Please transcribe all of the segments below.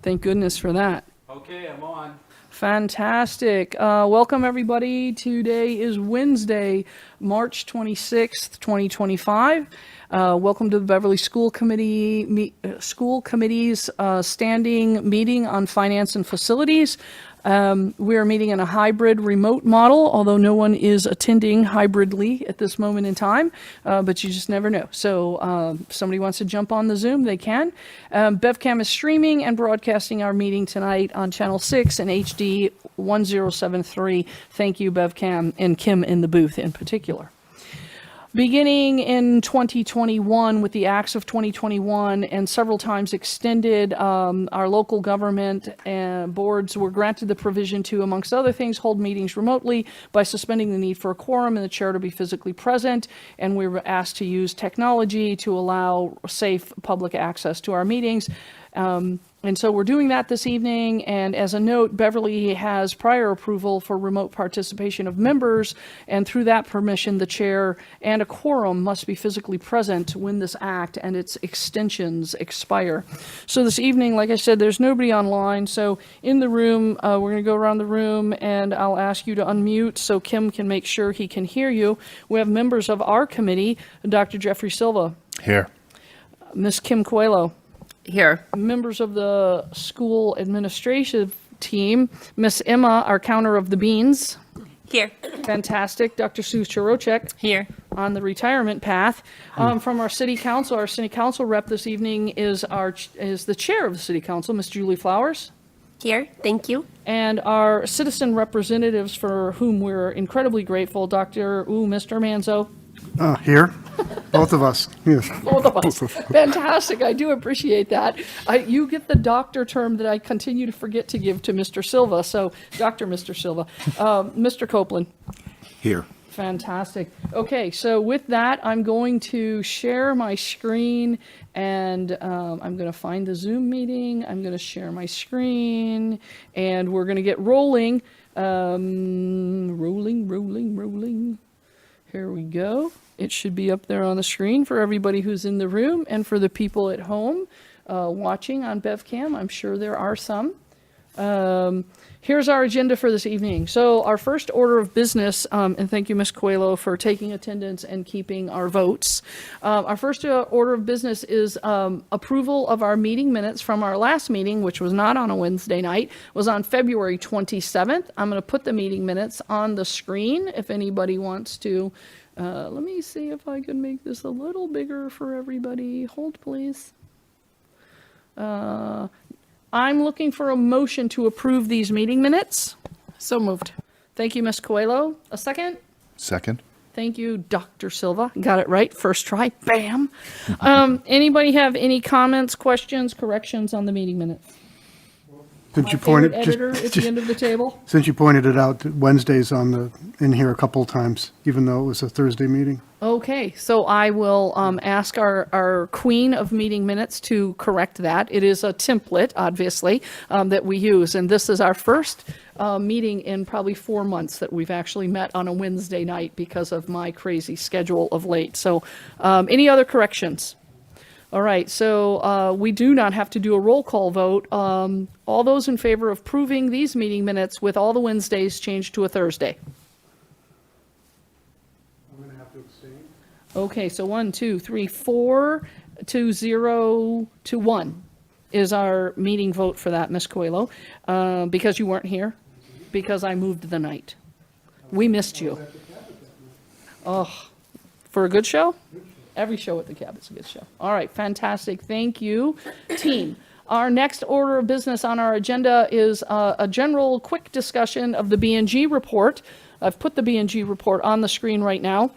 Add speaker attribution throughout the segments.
Speaker 1: Thank goodness for that.
Speaker 2: Okay, I'm on.
Speaker 1: Fantastic. Welcome, everybody. Today is Wednesday, March 26th, 2025. Welcome to the Beverly School Committee's standing meeting on finance and facilities. We are meeting in a hybrid remote model, although no one is attending hybridly at this moment in time, but you just never know. So if somebody wants to jump on the Zoom, they can. BevCam is streaming and broadcasting our meeting tonight on Channel 6 and HD 1073. Thank you, BevCam, and Kim in the booth in particular. Beginning in 2021 with the acts of 2021 and several times extended, our local government and boards were granted the provision to, amongst other things, hold meetings remotely by suspending the need for a quorum and the chair to be physically present. And we were asked to use technology to allow safe public access to our meetings. And so we're doing that this evening, and as a note, Beverly has prior approval for remote participation of members, and through that permission, the chair and a quorum must be physically present when this act and its extensions expire. So this evening, like I said, there's nobody online, so in the room, we're going to go around the room, and I'll ask you to unmute so Kim can make sure he can hear you. We have members of our committee, Dr. Jeffrey Silva.
Speaker 3: Here.
Speaker 1: Ms. Kim Coelho.
Speaker 4: Here.
Speaker 1: Members of the school administrative team, Miss Emma, our counter of the beans.
Speaker 4: Here.
Speaker 1: Fantastic. Dr. Sue Chirocek.
Speaker 4: Here.
Speaker 1: On the retirement path. From our city council rep this evening is the chair of the city council, Miss Julie Flowers.
Speaker 4: Here. Thank you.
Speaker 1: And our citizen representatives, for whom we're incredibly grateful, Mr. Manzo.
Speaker 5: Here, both of us. Yes.
Speaker 1: Both of us. Fantastic. I do appreciate that. You get the doctor term that I continue to forget to give to Mr. Silva. So, Mr. Silva. Mr. Copeland.
Speaker 3: Here.
Speaker 1: Fantastic. Okay, so with that, I'm going to share my screen, and I'm going to find the Zoom meeting. I'm going to share my screen, and we're going to get rolling. Rolling. Here we go. It should be up there on the screen for everybody who's in the room and for the people at home watching on BevCam. I'm sure there are some. Here's our agenda for this evening. So our first order of business, and thank you, Ms. Coelho, for taking attendance and keeping our votes. Our first order of business is approval of our meeting minutes from our last meeting, which was not on a Wednesday night, was on February 27th. I'm going to put the meeting minutes on the screen if anybody wants to. Let me see if I can make this a little bigger for everybody. Hold, please. I'm looking for a motion to approve these meeting minutes.
Speaker 4: So moved.
Speaker 1: Thank you, Ms. Coelho. A second?
Speaker 3: Second.
Speaker 1: Thank you, Dr. Silva. Got it right. First try. Bam. Anybody have any comments, questions, corrections on the meeting minutes?
Speaker 5: Since you
Speaker 1: Favorite
Speaker 5: pointed
Speaker 1: editor at the end of the table.
Speaker 5: since you pointed it out, Wednesday's in here a couple of times, even though it was a Thursday meeting.
Speaker 1: Okay, so I will ask our queen of meeting minutes to correct that. It is a template, obviously, that we use, and this is our first meeting in probably 4 months that we've actually met on a Wednesday night because of my crazy schedule of late. So any other corrections? All right, so we do not have to do a roll call vote. All those in favor of approving these meeting minutes with all the Wednesdays changed to a Thursday?
Speaker 5: I'm going to have to abstain.
Speaker 1: Okay, so 1, 2, 3, 4 to 0 to 1 is our meeting vote for that, Ms. Coelho, because you weren't here, because I moved the night. We missed you. Oh, for a good show? Every show at the Cabot's a good show. All right, fantastic. Thank you, team. Our next order of business on our agenda is a general quick discussion of the B&G report. I've put the B&G report on the screen right now.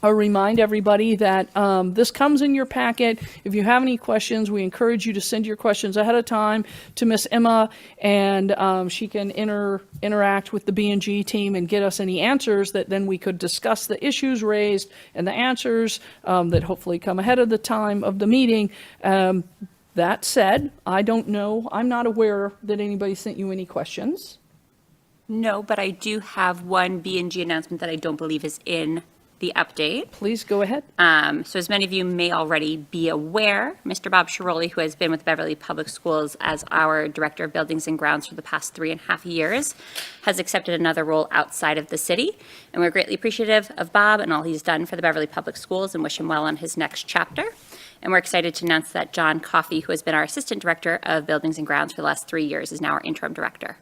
Speaker 1: I'll remind everybody that this comes in your packet. If you have any questions, we encourage you to send your questions ahead of time to Miss Emma, and she can interact with the B&G team and get us any answers that then we could discuss the issues raised and the answers that hopefully come ahead of the time of the meeting. That said, I don't know. I'm not aware that anybody sent you any questions.
Speaker 4: No, but I do have one B&G announcement that I don't believe is in
Speaker 2: the update.
Speaker 1: Please go ahead.
Speaker 2: So as many of you may already be aware, Mr. Bob Shiroli, who has been with Beverly Public Schools as our Director of Buildings and Grounds for the past 3.5 years, has accepted another role outside of the city. And we're greatly appreciative of Bob and all he's done for the Beverly Public Schools and wish him well on his next chapter. And we're excited to announce that John Coffey, who has been our Assistant Director of Buildings and Grounds for the last 3 years, is now our Interim Director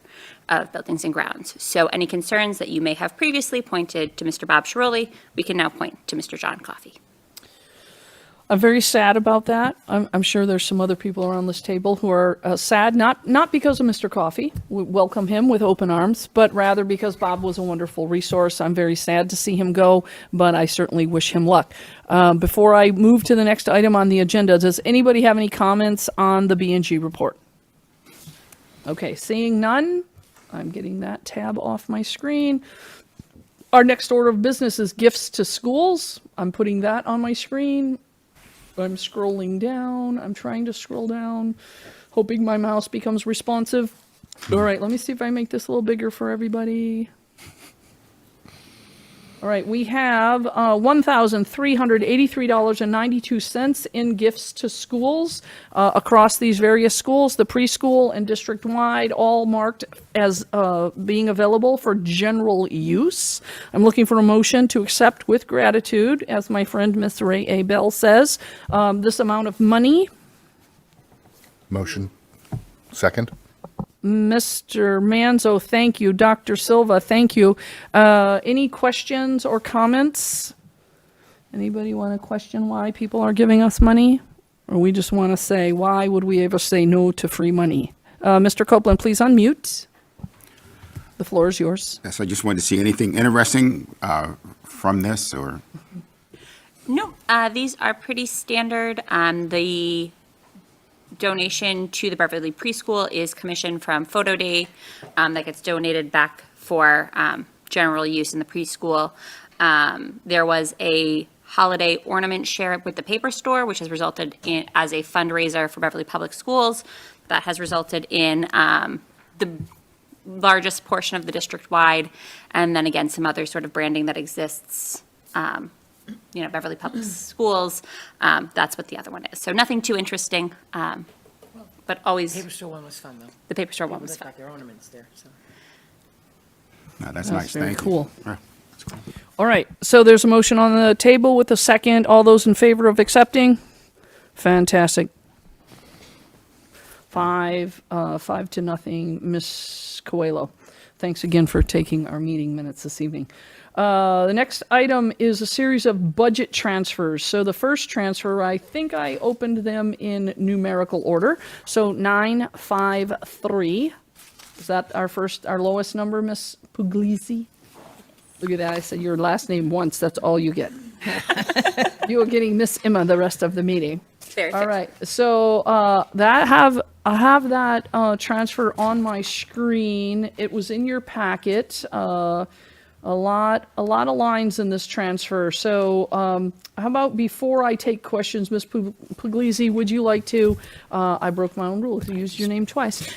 Speaker 2: of Buildings and Grounds. So any concerns that you may have previously pointed to Mr. Bob Shiroli, we can now point to Mr. John Coffey.
Speaker 1: I'm very sad about that. I'm sure there's some other people around this table who are sad, not because of Mr. Coffey. We welcome him with open arms, but rather because Bob was a wonderful resource. I'm very sad to see him go, but I certainly wish him luck. Before I move to the next item on the agenda, does anybody have any comments on the B&G report? Okay, seeing none, I'm getting that tab off my screen. Our next order of business is gifts to schools. I'm putting that on my screen. I'm scrolling down. I'm trying to scroll down, hoping my mouse becomes responsive. All right, let me see if I make this a little bigger for everybody. All right, we have $1,383.92 in gifts to schools across these various schools, the preschool and district-wide, all marked as being available for general use. I'm looking for a motion to accept with gratitude, as my friend Miss Ray A. Bell says, this amount of money.
Speaker 3: Motion. Second.
Speaker 1: Mr. Manzo, thank you. Dr. Silva, thank you. Any questions or comments? Anybody want to question why people are giving us money? Or we just want to say, why would we ever say no to free money? Mr. Copeland, please unmute. The floor is yours.
Speaker 6: Yes, I just wanted to see anything interesting from this, or?
Speaker 2: No, these are pretty standard. The donation to the Beverly Preschool is commissioned from Photo Day that gets donated back for general use in the preschool. There was a holiday ornament share with the paper store, which has resulted in as a fundraiser for Beverly Public Schools. That has resulted in the largest portion of the district-wide, and then again, some other sort of branding that exists, Beverly Public Schools. That's what the other one is. So nothing too interesting, but always.
Speaker 7: The paper store one was fun, though.
Speaker 2: The paper store one was
Speaker 7: Looked
Speaker 2: fun.
Speaker 7: like their ornaments there, so.
Speaker 6: No, that's nice,
Speaker 1: very
Speaker 6: thank
Speaker 1: cool.
Speaker 6: you. Yeah, that's cool.
Speaker 1: All right, so there's a motion on the table with a second. All those in favor of accepting? Fantastic. 5-0, Ms. Coelho. Thanks again for taking our meeting minutes this evening. The next item is a series of budget transfers. So the first transfer, I think I opened them in numerical order. So 953. Is that our lowest number, Ms. Puglisi? Look at that. I said your last name once. That's all you get. You are getting Miss Emma the rest of the meeting.
Speaker 2: Very
Speaker 1: All
Speaker 2: fair.
Speaker 1: right. So I have that transfer on my screen. It was in your packet. A lot of lines in this transfer. So how about before I take questions, Ms. Puglisi, would you like to, I broke my own rule, to use your name twice,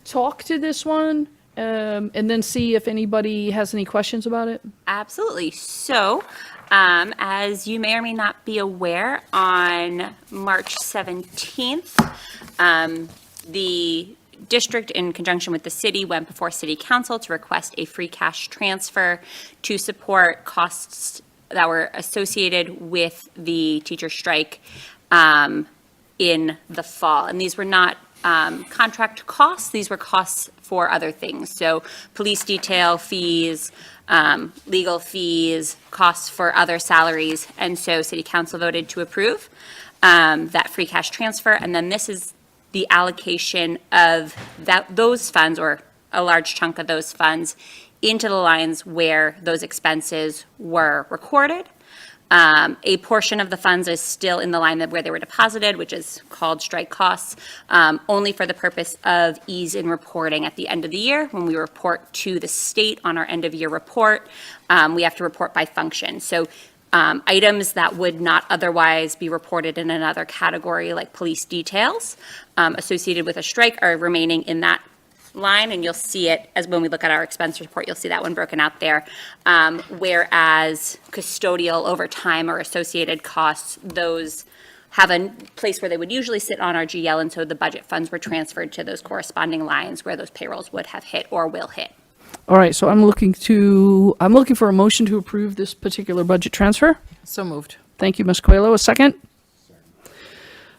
Speaker 1: talk to this one and then see if anybody has any questions about it?
Speaker 2: Absolutely. So, as you may or may not be aware, on March 17th, the district, in conjunction with the city, went before City Council to request a free cash transfer to support costs that were associated with the teacher strike in the fall. And these were not contract costs, these were costs for other things. So police detail fees, legal fees, costs for other salaries. And so City Council voted to approve that free cash transfer. And then this is the allocation of those funds, or a large chunk of those funds, into the lines where those expenses were recorded. A portion of the funds is still in the line where they were deposited, which is called strike costs, only for the purpose of ease in reporting at the end of the year. When we report to the state on our end of year report, we have to report by function. So items that would not otherwise be reported in another category, like police details associated with a strike, are remaining in that line, and you'll see it as when we look at our expense report, you'll see that one broken out there. Whereas custodial overtime or associated costs, those have a place where they would usually sit on our GL, and so the budget funds were transferred to those corresponding lines where those payrolls would have hit or will hit.
Speaker 1: All right, so I'm looking for a motion to approve this particular budget transfer.
Speaker 7: So moved.
Speaker 1: Thank you, Ms. Coelho. A second?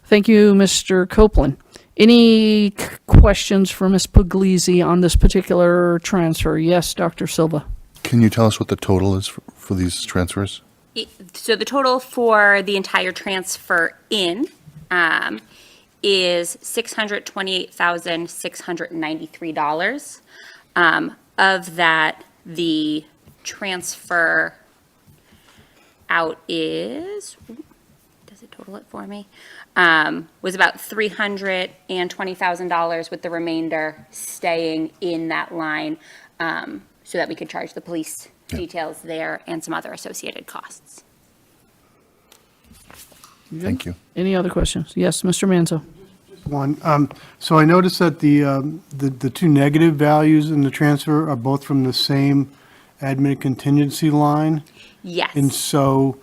Speaker 1: Thank you, Mr. Copeland. Any questions for Ms. Puglisi on this particular transfer? Yes, Dr. Silva.
Speaker 3: Can you tell us what the total is for these transfers?
Speaker 2: So the total for the entire transfer in is $628,693. Of that, the transfer out is, does it total it for me? Was about $320,000, with the remainder staying in that line, so that we could charge the police details there and some other associated costs.
Speaker 3: Thank you.
Speaker 1: Any other questions? Yes, Mr. Manzo.
Speaker 5: One, so I noticed that the two negative values in the transfer are both from the same admin contingency line.
Speaker 2: Yes.
Speaker 5: And so,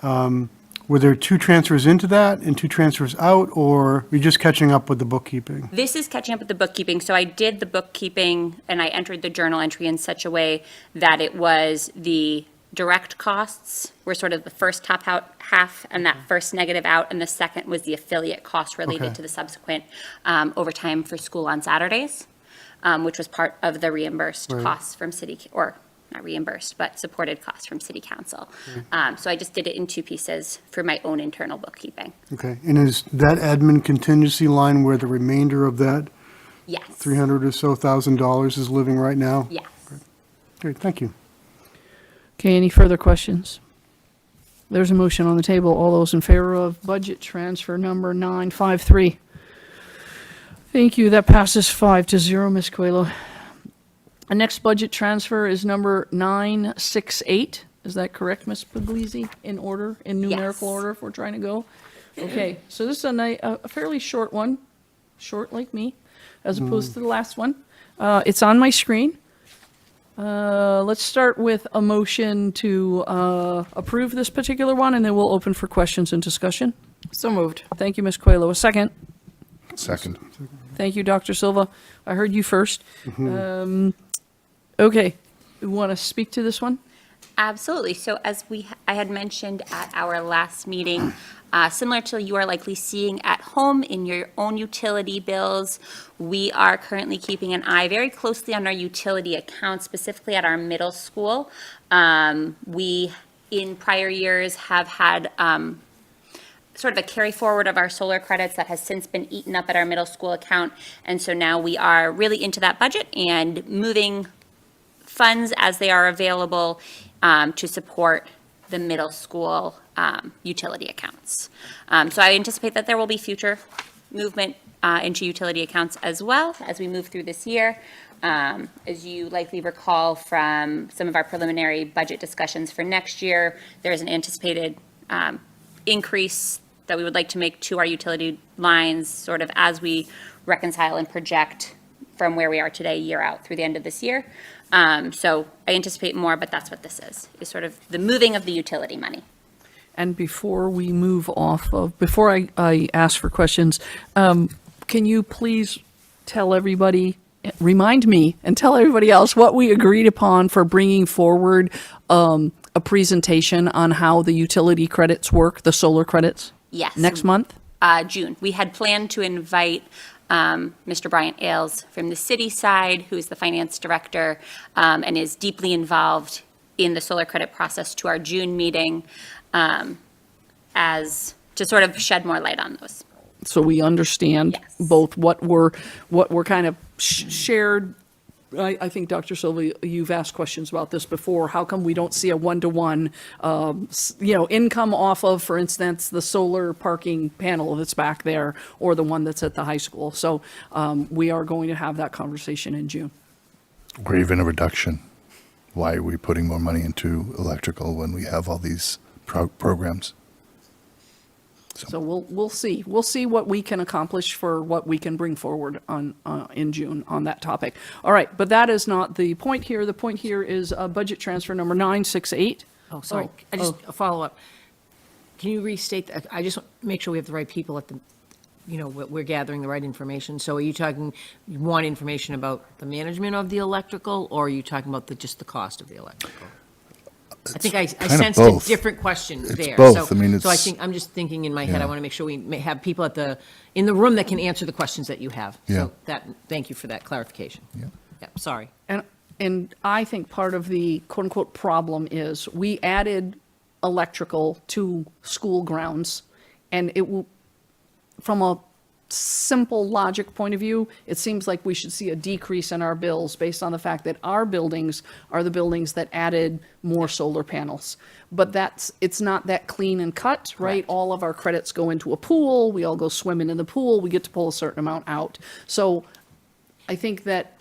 Speaker 5: were there two transfers into that and two transfers out, or are you just catching up with the bookkeeping?
Speaker 2: This is catching up with the bookkeeping. So I did the bookkeeping and I entered the journal entry in such a way that it was the direct costs were sort of the first top out half, and that first negative out, and the second was the affiliate cost related
Speaker 5: Okay.
Speaker 2: to the subsequent overtime for school on Saturdays, which was part of the reimbursed
Speaker 5: Right.
Speaker 2: costs from or not reimbursed, but supported costs from city council. So I just did it in two pieces for my own internal bookkeeping.
Speaker 5: Okay, and is that admin contingency line where the remainder of that
Speaker 2: Yes.
Speaker 5: 300 or so thousand dollars is living right now?
Speaker 2: Yes.
Speaker 5: Great, thank you.
Speaker 1: Okay, any further questions? There's a motion on the table. All those in favor of budget transfer number 953? Thank you. That passes 5-0, Ms. Coelho. The next budget transfer is number 968. Is that correct, Ms. Puglisi? In order, in numerical
Speaker 2: Yes.
Speaker 1: order, if we're trying to go? Okay, so this is a fairly short one, short like me, as opposed to the last one. It's on my screen. Let's start with a motion to approve this particular one, and then we'll open for questions and discussion.
Speaker 7: So moved.
Speaker 1: Thank you, Ms. Coelho. A second.
Speaker 3: Second.
Speaker 1: Thank you, Dr. Silva. I heard you first. Okay, you want to speak to this one?
Speaker 2: Absolutely. So as I had mentioned at our last meeting, similar to you are likely seeing at home in your own utility bills, we are currently keeping an eye very closely on our utility accounts, specifically at our middle school. We, in prior years, have had sort of a carry forward of our solar credits that has since been eaten up at our middle school account. And so now we are really into that budget and moving funds as they are available to support the middle school utility accounts. So I anticipate that there will be future movement into utility accounts as well as we move through this year. As you likely recall from some of our preliminary budget discussions for next year, there is an anticipated increase that we would like to make to our utility lines sort of as we reconcile and project from where we are today, year out through the end of this year. So I anticipate more, but that's what this is sort of the moving of the utility money.
Speaker 1: And before we move off of, before I ask for questions, can you please tell everybody, remind me and tell everybody else what we agreed upon for bringing forward a presentation on how the utility credits work, the solar credits?
Speaker 2: Yes.
Speaker 1: Next month?
Speaker 2: June. We had planned to invite Mr. Bryant Ailes from the city side, who is the finance director and is deeply involved in the solar credit process, to our June meeting as to sort of shed more light on those.
Speaker 1: So we understand
Speaker 2: Yes.
Speaker 1: both what were kind of shared. I think, Dr. Silva, you've asked questions about this before. How come we don't see a one-to-one, income off of, for instance, the solar parking panel that's back there or the one that's at the high school? So we are going to have that conversation in June.
Speaker 3: Or even a reduction. Why are we putting more money into electrical when we have all these programs?
Speaker 1: So we'll see. We'll see what we can accomplish for what we can bring forward on, in June on that topic. All right, but that is not the point here. The point here is budget transfer number 968.
Speaker 7: Oh, sorry. I just, a follow-up. Can you restate that? I just want to make sure we have the right people at the, we're gathering the right information. So are you talking, you want information about the management of the electrical, or are you talking about just the cost of the electrical? I think I
Speaker 3: kind of
Speaker 7: sensed a
Speaker 3: both.
Speaker 7: different question
Speaker 3: It's
Speaker 7: there.
Speaker 3: both.
Speaker 7: So-
Speaker 3: I mean,
Speaker 7: So I
Speaker 3: it's-
Speaker 7: think, I'm just thinking in my head, I
Speaker 3: Yeah.
Speaker 7: want to make sure we may have people in the room that can answer the questions that you have.
Speaker 3: Yeah.
Speaker 7: So thank you for that clarification.
Speaker 3: Yeah.
Speaker 7: Yeah, sorry.
Speaker 1: And I think part of the quote-unquote problem is we added electrical to school grounds, and it will, from a simple logic point of view, it seems like we should see a decrease in our bills based on the fact that our buildings are the buildings that added more solar panels. But it's not that clean and cut, right?
Speaker 7: Correct.
Speaker 1: All of our credits go into a pool, we all go swimming in the pool, we get to pull a certain amount out. So I think that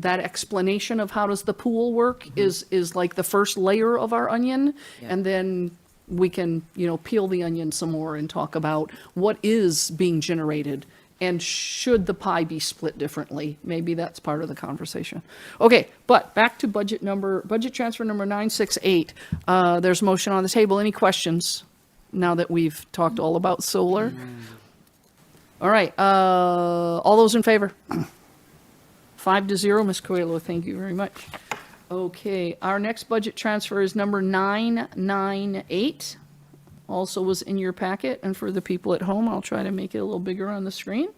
Speaker 1: explanation of how does the pool work is like the first layer of our onion.
Speaker 7: Yeah.
Speaker 1: And then we can, peel the onion some more and talk about what is being generated and should the pie be split differently. Maybe that's part of the conversation. Okay, but back to budget transfer number 968. There's a motion on the table. Any questions now that we've talked all about solar? All right, all those in favor? 5-0, Ms. Coelho, thank you very much. Okay, our next budget transfer is number 998. Also was in your packet, and for the people at home, I'll try to make it a little bigger on the screen.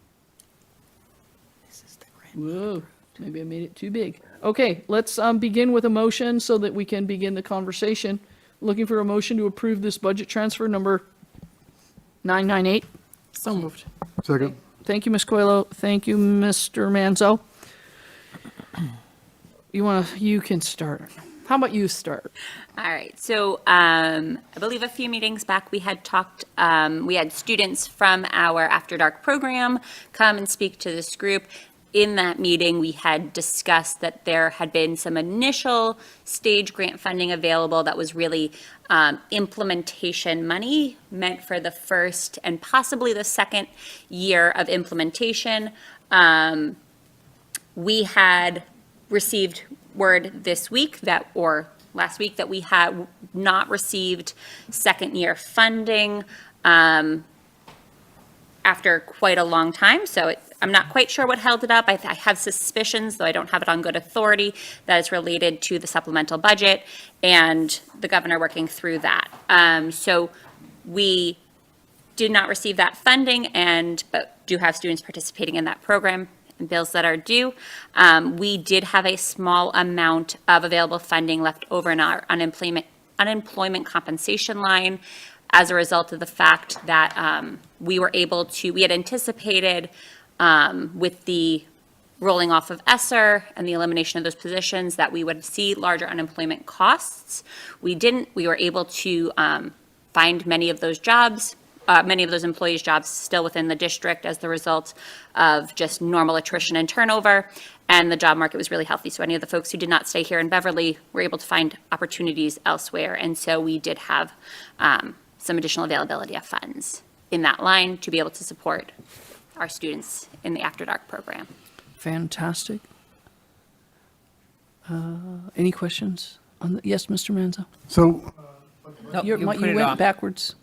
Speaker 7: This is the grand.
Speaker 1: Whoa, maybe I made it too big. Okay, let's begin with a motion so that we can begin the conversation. Looking for a motion to approve this budget transfer number 998.
Speaker 4: So moved.
Speaker 5: Second.
Speaker 1: Thank you, Ms. Coelho. Thank you, Mr. Manzo. You can start. How about you start?
Speaker 2: All right, so I believe a few meetings back, we had talked, we had students from our After Dark program come and speak to this group. In that meeting, we had discussed that there had been some initial stage grant funding available that was really implementation money meant for the first and possibly the second year of implementation. We had received word this week or last week that we had not received second year funding after quite a long time. So I'm not quite sure what held it up. I have suspicions, though I don't have it on good authority, that it's related to the supplemental budget and the governor working through that. So we did not receive that funding but do have students participating in that program and bills that are due. We did have a small amount of available funding left over in our unemployment compensation line as a result of the fact that we had anticipated with the rolling off of ESSER and the elimination of those positions that we would see larger unemployment costs. We didn't. We were able to find many of those employees' jobs still within the district as the result of just normal attrition and turnover, and the job market was really healthy. So any of the folks who did not stay here in Beverly were able to find opportunities elsewhere, and so we did have some additional availability of funds in that line to be able to support our students in the After Dark program.
Speaker 1: Fantastic. Any questions? Yes, Mr. Manzo?
Speaker 5: So,
Speaker 7: Nope,
Speaker 1: You
Speaker 7: you put it
Speaker 1: went
Speaker 7: off.
Speaker 1: backwards.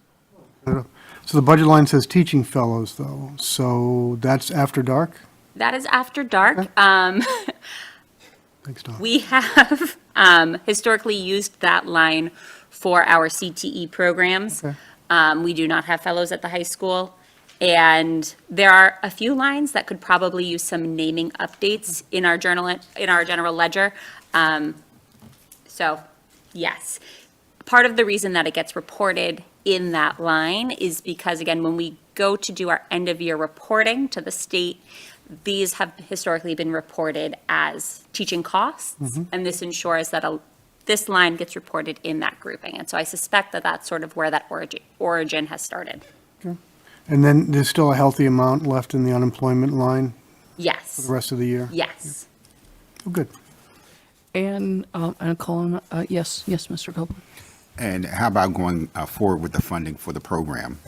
Speaker 5: so the budget line says teaching fellows, though, so that's after dark?
Speaker 2: That is After Dark.
Speaker 5: Thanks, Don.
Speaker 2: We have historically used that line for our CTE programs.
Speaker 5: Okay.
Speaker 2: We do not have fellows at the high school. And there are a few lines that could probably use some naming updates in our general ledger. So, yes. Part of the reason that it gets reported in that line is because, again, when we go to do our end-of-year reporting to the state, these have historically been reported as teaching costs, and this ensures that this line gets reported in that grouping. And so I suspect that that's sort of where that origin has started.
Speaker 5: Okay. And then there's still a healthy amount left in the unemployment line for
Speaker 2: Yes,
Speaker 5: the rest of the year?
Speaker 2: yes.
Speaker 5: Oh, good.
Speaker 1: And Colin, yes, Mr. Copeland.
Speaker 6: And how about going forward with the funding for the program?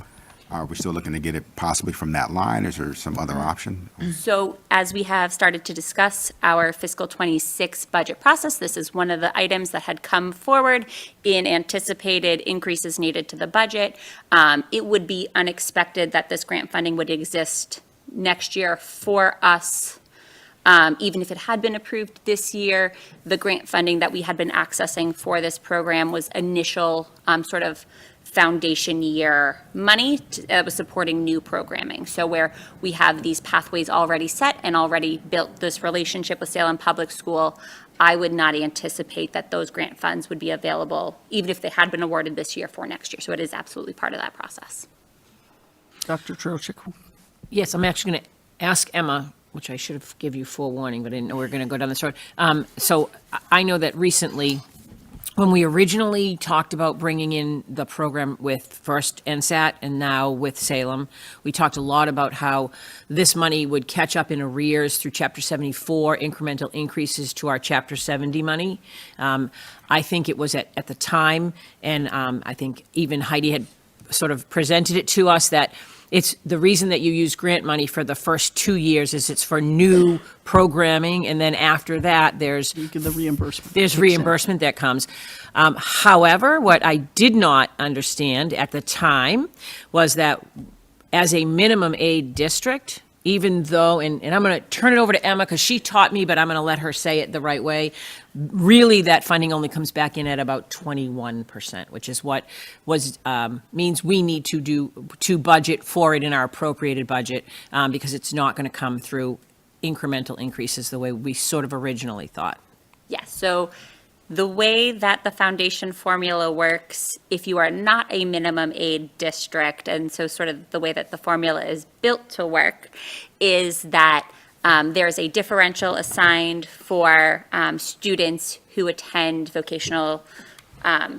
Speaker 6: Are we still looking to get it possibly from that line? Is there some other option?
Speaker 2: So as we have started to discuss our fiscal '26 budget process, this is one of the items that had come forward in anticipated increases needed to the budget. It would be unexpected that this grant funding would exist next year for us. Even if it had been approved this year, the grant funding that we had been accessing for this program was initial sort of foundation year money that was supporting new programming. So where we have these pathways already set and already built this relationship with Salem Public School, I would not anticipate that those grant funds would be available, even if they had been awarded this year, for next year. So it is absolutely part of that process.
Speaker 1: Dr. Trochik?
Speaker 7: Yes, I'm actually going to ask Emma, which I should have give you forewarning, but I didn't know we were going to go down this road. So I know that recently, when we originally talked about bringing in the program with first NSAT and now with Salem, we talked a lot about how this money would catch up in arrears through Chapter 74, incremental increases to our Chapter 70 money. I think it was at the time, and I think even Heidi had sort of presented it to us, that it's the reason that you use grant money for the first 2 years is it's for new programming, and then after that, there's
Speaker 1: You get the reimbursement.
Speaker 7: there's reimbursement that comes. However, what I did not understand at the time was that as a minimum aid district, even though, and I'm going to turn it over to Emma because she taught me, but I'm going to let her say it the right way. Really, that funding only comes back in at about 21%, which is what means we need to budget for it in our appropriated budget because it's not going to come through incremental increases the way we sort of originally thought.
Speaker 2: Yes, so the way that the foundation formula works, if you are not a minimum aid district, and so sort of the way that the formula is built to work, is that there's a differential assigned for students who attend vocational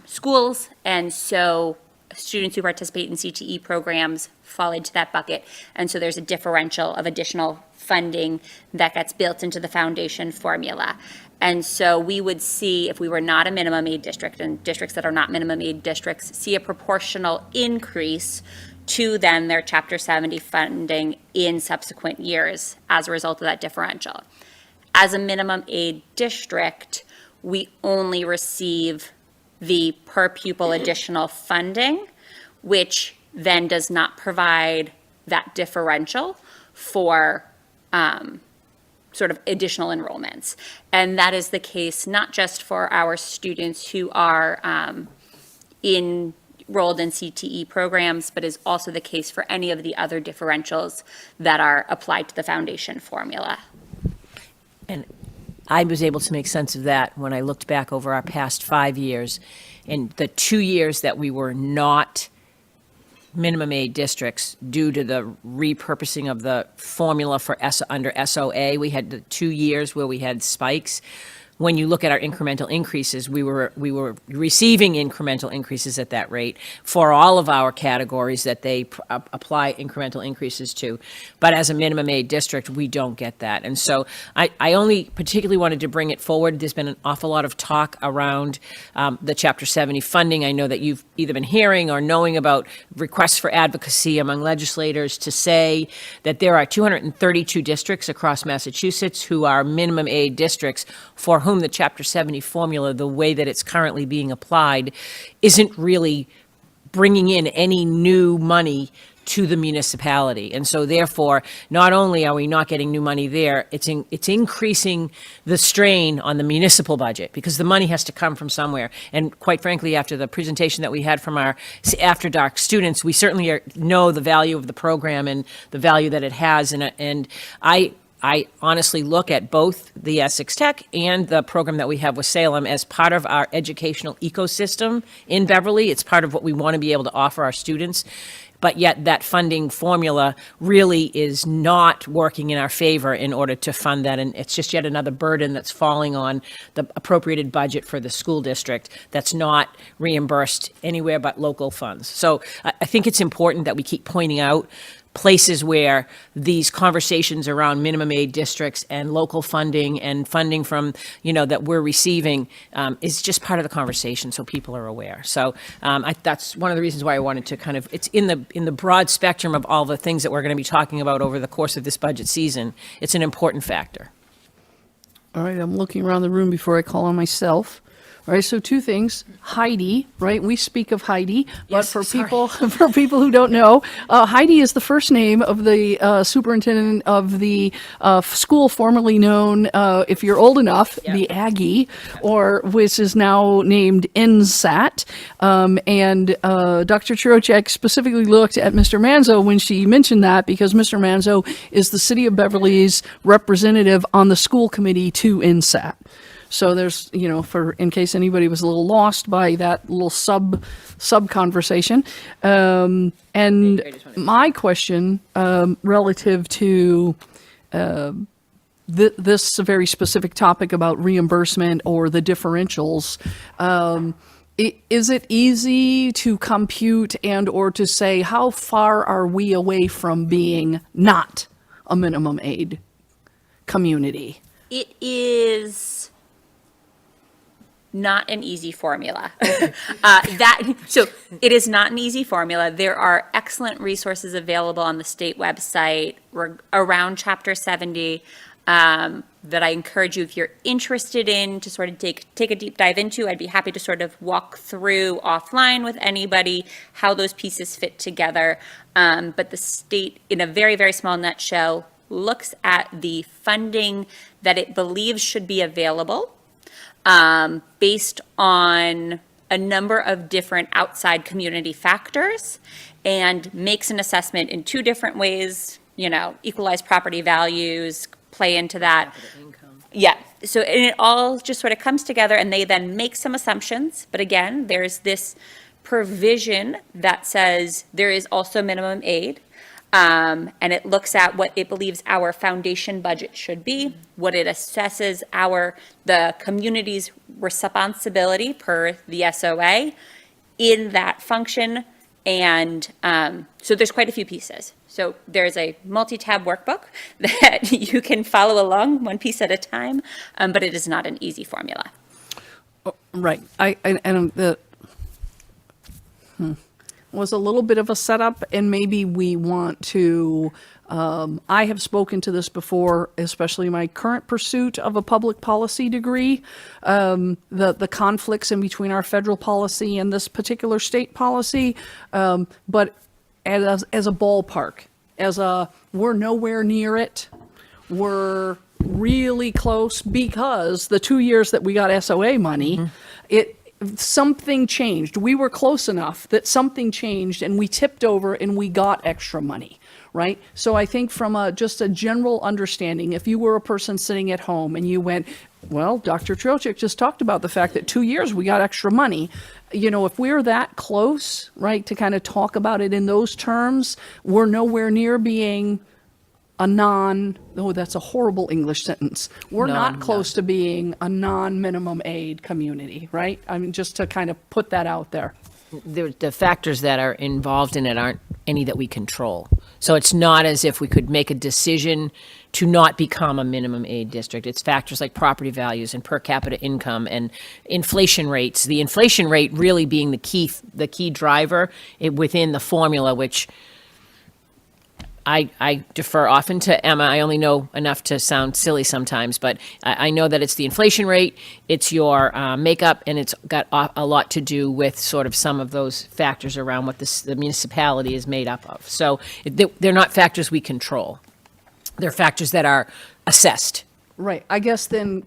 Speaker 2: schools, and so students who participate in CTE programs fall into that bucket. And so there's a differential of additional funding that gets built into the foundation formula. And so we would see, if we were not a minimum aid district, and districts that are not minimum aid districts see a proportional increase to then their Chapter 70 funding in subsequent years as a result of that differential. As a minimum aid district, we only receive the per pupil additional funding, which then does not provide that differential for sort of additional enrollments. And that is the case not just for our students who are enrolled in CTE programs, but is also the case for any of the other differentials that are applied to the foundation formula.
Speaker 7: And I was able to make sense of that when I looked back over our past 5 years. In the 2 years that we were not minimum aid districts due to the repurposing of the formula for under SOA, we had the 2 years where we had spikes. When you look at our incremental increases, we were receiving incremental increases at that rate for all of our categories that they apply incremental increases to. But as a minimum aid district, we don't get that. And so I only particularly wanted to bring it forward. There's been an awful lot of talk around the Chapter 70 funding. I know that you've either been hearing or knowing about requests for advocacy among legislators to say that there are 232 districts across Massachusetts who are minimum aid districts for whom the Chapter 70 formula, the way that it's currently being applied, isn't really bringing in any new money to the municipality. And so therefore, not only are we not getting new money there, it's increasing the strain on the municipal budget because the money has to come from somewhere. And quite frankly, after the presentation that we had from our After Dark students, we certainly know the value of the program and the value that it has. And I honestly look at both the Essex Tech and the program that we have with Salem as part of our educational ecosystem in Beverly. It's part of what we want to be able to offer our students. But yet that funding formula really is not working in our favor in order to fund that. And it's just yet another burden that's falling on the appropriated budget for the school district that's not reimbursed anywhere but local funds. So I think it's important that we keep pointing out places where these conversations around minimum aid districts and local funding and funding from, that we're receiving is just part of the conversation, so people are aware. So that's one of the reasons why I wanted to kind of, it's in the broad spectrum of all the things that we're going to be talking about over the course of this budget season. It's an important factor.
Speaker 1: All right, I'm looking around the room before I call on myself. All right, so two things. Heidi, right? We speak of Heidi, but
Speaker 7: Yes,
Speaker 1: for
Speaker 7: sorry.
Speaker 1: people for people who don't know, Heidi is the first name of the superintendent of the school formerly known, if you're old enough, the Aggie, or which is now named NSAT. And Dr. Chirocek specifically looked at Mr. Manzo when she mentioned that, because Mr. Manzo is the City of Beverly's representative on the school committee to NSAT. So there's, in case anybody was a little lost by that little sub conversation. And my question relative to this very specific topic about reimbursement or the differentials, is it easy to compute and or to say how far are we away from being not a minimum aid community?
Speaker 2: It is not an easy formula. So it is not an easy formula. There are excellent resources available on the state website around Chapter 70 that I encourage you, if you're interested in, to sort of take a deep dive into. I'd be happy to sort of walk through offline with anybody how those pieces fit together. But the state, in a very, very small nutshell, looks at the funding that it believes should be available based on a number of different outside community factors, and makes an assessment in two different ways. Equalized property values play into that. Yeah. So and it all just sort of comes together, and they then make some assumptions. But again, there's this provision that says there is also minimum aid. And it looks at what it believes our foundation budget should be, what it assesses the community's responsibility per the SOA in that function. And so there's quite a few pieces. So there's a multi-tab workbook that you can follow along one piece at a time, but it is not an easy formula.
Speaker 1: Right. Was a little bit of a setup, and maybe we want to, I have spoken to this before, especially my current pursuit of a public policy degree, the conflicts in between our federal policy and this particular state policy, but as a ballpark, we're nowhere near it. We're really close, because the 2 years that we got SOA money, something changed. We were close enough that something changed, and we tipped over and we got extra money, right? So I think from just a general understanding, if you were a person sitting at home and you went, well, Dr. Trocek just talked about the fact that 2 years we got extra money. If we're that close, right, to kind of talk about it in those terms, we're nowhere near being that's a horrible English sentence. We're not close to being a non-minimum aid community, right? I mean, just to kind of put that out there.
Speaker 7: The factors that are involved in it aren't any that we control. So it's not as if we could make a decision to not become a minimum aid district. It's factors like property values and per capita income and inflation rates. The inflation rate really being the key driver within the formula, which I defer often to Emma. I only know enough to sound silly sometimes, but I know that it's the inflation rate, it's your makeup, and it's got a lot to do with sort of some of those factors around what the municipality is made up of. So they're not factors we control. They're factors that are assessed.
Speaker 1: Right. I guess then,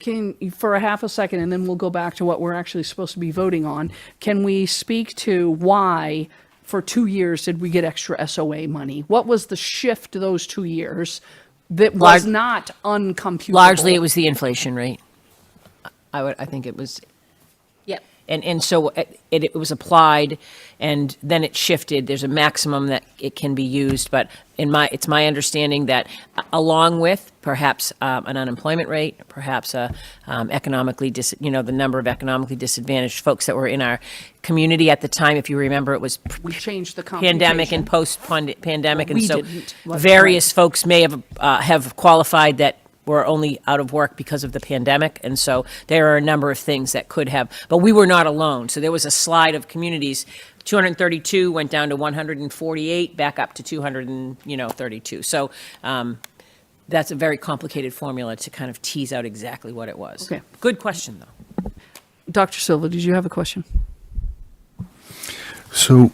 Speaker 1: for a half a second, and then we'll go back to what we're actually supposed to be voting on, can we speak to why for 2 years did we get extra SOA money? What was the shift those 2 years that was not uncomputable?
Speaker 7: Largely, it was the inflation rate. I think it was.
Speaker 2: Yep.
Speaker 7: And so it was applied, and then it shifted. There's a maximum that it can be used, but it's my understanding that along with perhaps an unemployment rate, perhaps the number of economically disadvantaged folks that were in our community at the time, if you remember, it was
Speaker 1: We changed the
Speaker 7: pandemic and
Speaker 1: computation.
Speaker 7: post-pandemic, and
Speaker 1: We
Speaker 7: so
Speaker 1: didn't. That's
Speaker 7: various folks may have qualified that were only out of work because of the pandemic, and so there are a number of things that could have, but we were not alone. So there was a slide of communities. 232 went down to 148, back up to 232. So that's a very complicated formula to kind of tease out exactly what it was.
Speaker 1: Okay.
Speaker 7: Good question, though.
Speaker 1: Dr. Silva, did you have a question?
Speaker 3: So,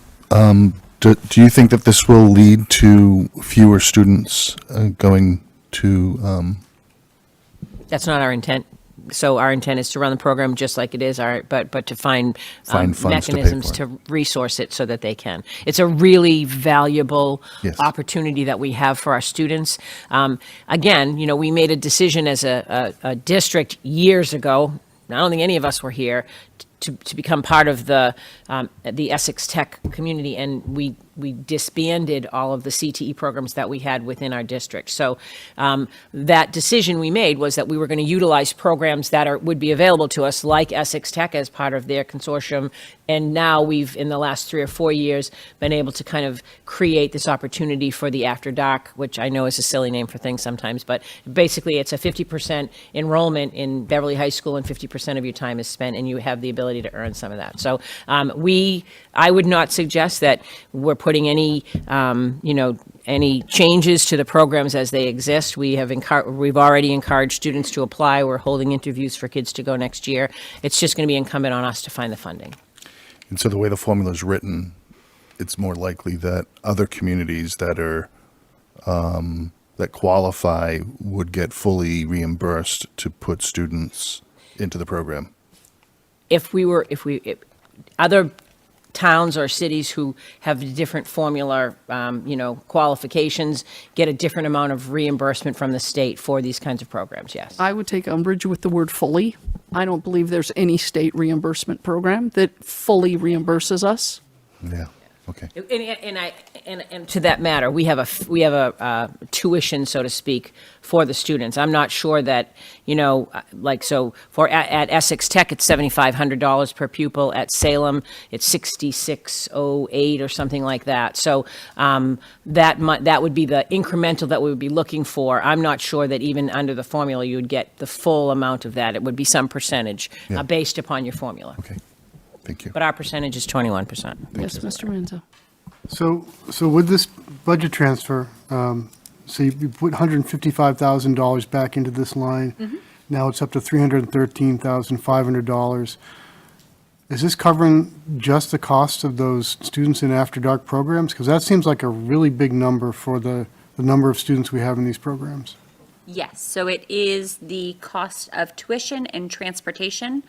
Speaker 3: do you think that this will lead to fewer students going to,
Speaker 7: That's not our intent. So our intent is to run the program just like it is, but to find
Speaker 3: Find funds to pay
Speaker 7: mechanisms
Speaker 3: for it.
Speaker 7: to resource it so that they can. It's a really valuable
Speaker 3: Yes.
Speaker 7: opportunity that we have for our students. Again, we made a decision as a district years ago. I don't think any of us were here to become part of the Essex Tech community, and we disbanded all of the CTE programs that we had within our district. So that decision we made was that we were going to utilize programs that would be available to us, like Essex Tech as part of their consortium. And now we've, in the last 3 or 4 years, been able to kind of create this opportunity for the After Dark, which I know is a silly name for things sometimes, but basically it's a 50% enrollment in Beverly High School, and 50% of your time is spent, and you have the ability to earn some of that. So I would not suggest that we're putting any changes to the programs as they exist. We've already encouraged students to apply. We're holding interviews for kids to go next year. It's just going to be incumbent on us to find the funding.
Speaker 3: and so the way the formula is written, it's more likely that other communities that are, that qualify would get fully reimbursed to put students into the program.
Speaker 7: If other towns or cities who have different formula, qualifications, get a different amount of reimbursement from the state for these kinds of programs, yes.
Speaker 1: I would take umbrage with the word fully. I don't believe there's any state reimbursement program that fully reimburses us.
Speaker 3: Yeah, okay.
Speaker 7: And to that matter, we have a tuition, so to speak, for the students. I'm not sure that, at Essex Tech, it's $7,500 per pupil. At Salem, it's $6,608 or something like that. So that would be the incremental that we would be looking for. I'm not sure that even under the formula, you would get the full amount of that. It would be some percentage
Speaker 3: Yeah.
Speaker 7: based upon your formula.
Speaker 3: Okay, thank you.
Speaker 7: But our percentage is 21%.
Speaker 1: Yes, Mr. Manzo.
Speaker 5: So with this budget transfer, so you put $155,000 back into this line. Now it's up to $313,500. Is this covering just the cost of those students in After Dark programs? Because that seems like a really big number for the number of students we have in these programs.
Speaker 2: Yes, so it is the cost of tuition and transportation.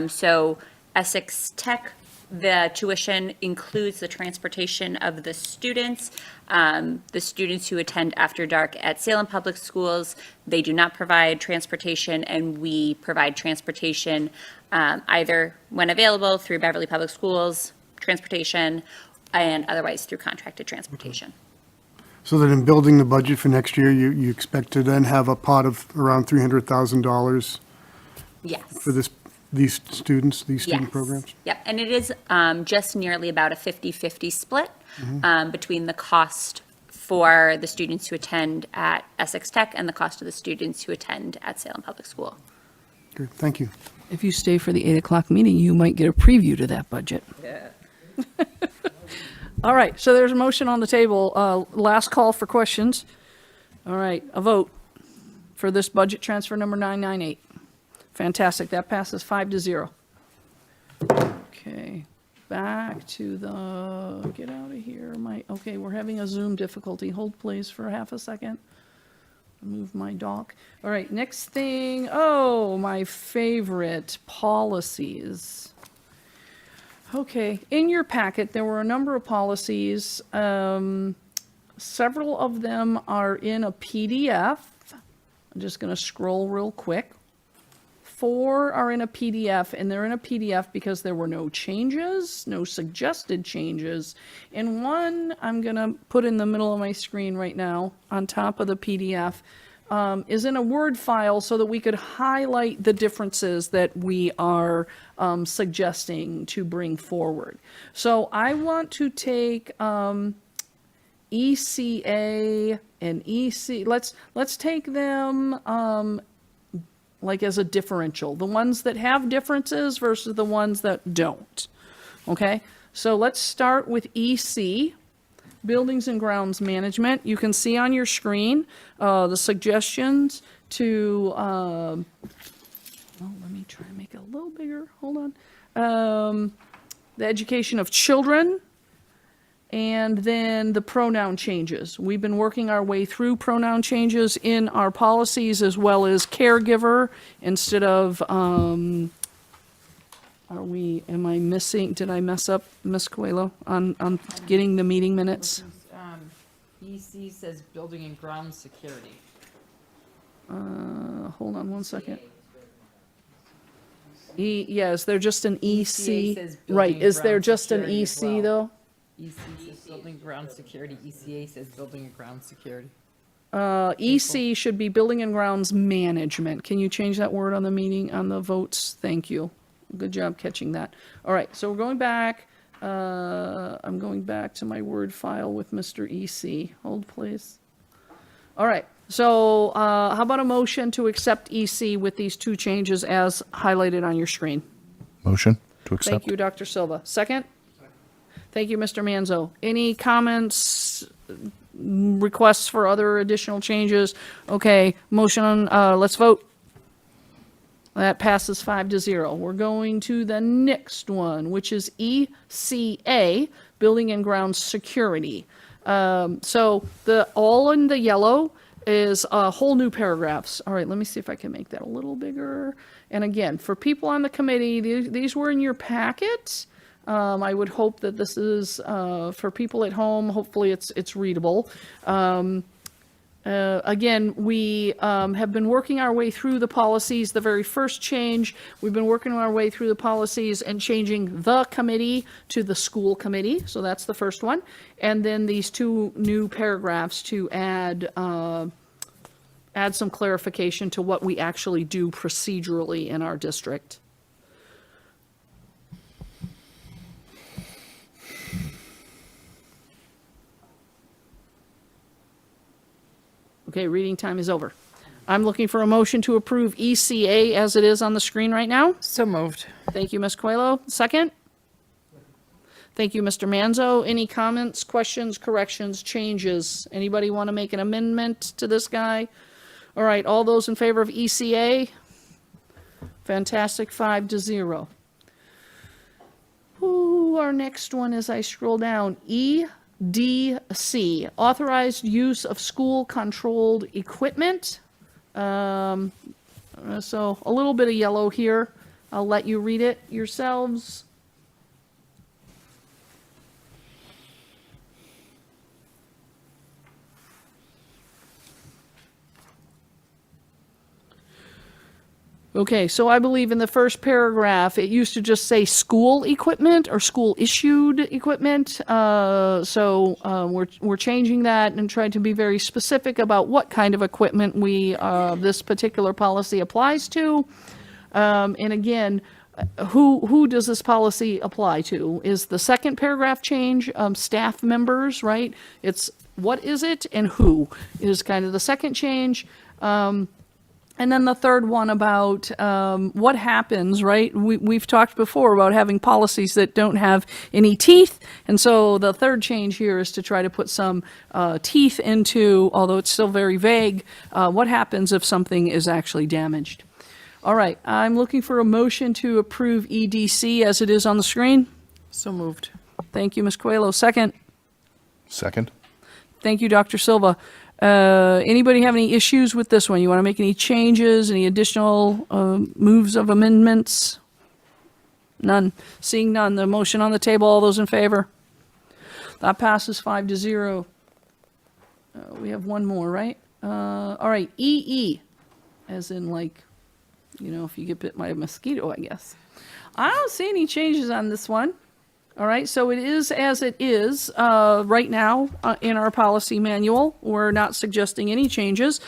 Speaker 2: So Essex Tech, the tuition includes the transportation of the students. The students who attend After Dark at Salem Public Schools, they do not provide transportation, and we provide transportation either when available through Beverly Public Schools transportation, and otherwise through contracted transportation.
Speaker 5: So that in building the budget for next year, you expect to then have a pot of around $300,000
Speaker 2: Yes.
Speaker 5: for these students, these student
Speaker 2: Yes.
Speaker 5: programs?
Speaker 2: Yep, and it is just nearly about a 50-50 split between the cost for the students who attend at Essex Tech and the cost of the students who attend at Salem Public School.
Speaker 5: Good, thank you.
Speaker 1: If you stay for the 8 o'clock meeting, you might get a preview to that budget. Yeah. All right, so there's a motion on the table. Last call for questions. All right, a vote for this budget transfer number 998. Fantastic, that passes 5-0. Okay, back to get out of here. Okay, we're having a Zoom difficulty. Hold please for half a second. Move my dock. All right, next thing, my favorite, policies. Okay, in your packet, there were a number of policies. Several of them are in a PDF. I'm just going to scroll real quick. 4 are in a PDF, and they're in a PDF because there were no changes, no suggested changes. And 1, I'm going to put in the middle of my screen right now, on top of the PDF, is in a Word file so that we could highlight the differences that we are suggesting to bring forward. So I want to take ECA and EC, let's take them like as a differential, the ones that have differences versus the ones that don't. Okay, so let's start with EC, Buildings and Grounds Management. You can see on your screen the suggestions to, well, let me try and make it a little bigger, hold on. The education of children, and then the pronoun changes. We've been working our way through pronoun changes in our policies, as well as caregiver instead of, am I missing, did I mess up, Ms. Coelho, on getting the meeting minutes?
Speaker 8: EC says building and ground security.
Speaker 1: Hold on one second. Yes, they're just an EC.
Speaker 8: says building
Speaker 1: Right,
Speaker 8: and
Speaker 1: is there
Speaker 8: ground
Speaker 1: just an
Speaker 8: security as
Speaker 1: EC
Speaker 8: well.
Speaker 1: though?
Speaker 8: EC says building ground security, ECA says building and ground security.
Speaker 1: EC should be Building and Grounds Management. Can you change that word on the meeting, on the votes? Thank you. Good job catching that. All right, so we're going back. I'm going back to my Word file with Mr. EC. Hold, please. All right, so how about a motion to accept EC with these 2 changes as highlighted on your screen?
Speaker 3: Motion to accept?
Speaker 1: Thank you, Dr. Silva. Second? Thank you, Mr. Manzo. Any comments, requests for other additional changes? Okay, motion on, let's vote. That passes 5-0. We're going to the next one, which is ECA, Building and Grounds Security. So all in the yellow is whole new paragraphs. All right, let me see if I can make that a little bigger. And again, for people on the committee, these were in your packet. I would hope that this is, for people at home, hopefully it's readable. Again, we have been working our way through the policies. The very first change, we've been working our way through the policies and changing the committee to the school committee. So that's the first one. And then these 2 new paragraphs to add some clarification to what we actually do procedurally in our district. Okay, reading time is over. I'm looking for a motion to approve ECA as it is on the screen right now.
Speaker 8: So moved.
Speaker 1: Thank you, Ms. Coelho. Second? Thank you, Mr. Manzo. Any comments, questions, corrections, changes? Anybody want to make an amendment to this guy? All right, all those in favor of ECA? Fantastic, 5-0. Ooh, our next one as I scroll down, EDC, authorized use of school-controlled equipment. So a little bit of yellow here. I'll let you read it yourselves. Okay, so I believe in the first paragraph, it used to just say school equipment or school-issued equipment. We're changing that and trying to be very specific about what kind of equipment this particular policy applies to. And again, who does this policy apply to? Is the second paragraph change staff members, right? It's what is it and who is kind of the second change. And then the third one about what happens, right? We've talked before about having policies that don't have any teeth. And so the third change here is to try to put some teeth into, although it's still very vague, what happens if something is actually damaged. All right, I'm looking for a motion to approve EDC as it is on the screen.
Speaker 8: So moved.
Speaker 1: Thank you, Ms. Coelho. Second.
Speaker 3: Second?
Speaker 1: Thank you, Dr. Silva. Anybody have any issues with this one? You want to make any changes, any additional moves of amendments? None. Seeing none, the motion on the table, all those in favor? That passes 5-0. We have one more, right? All right, EE, as in like if you get bit by a mosquito, I guess. I don't see any changes on this one. All right, so it is as it is right now in our policy manual. We're not suggesting any changes.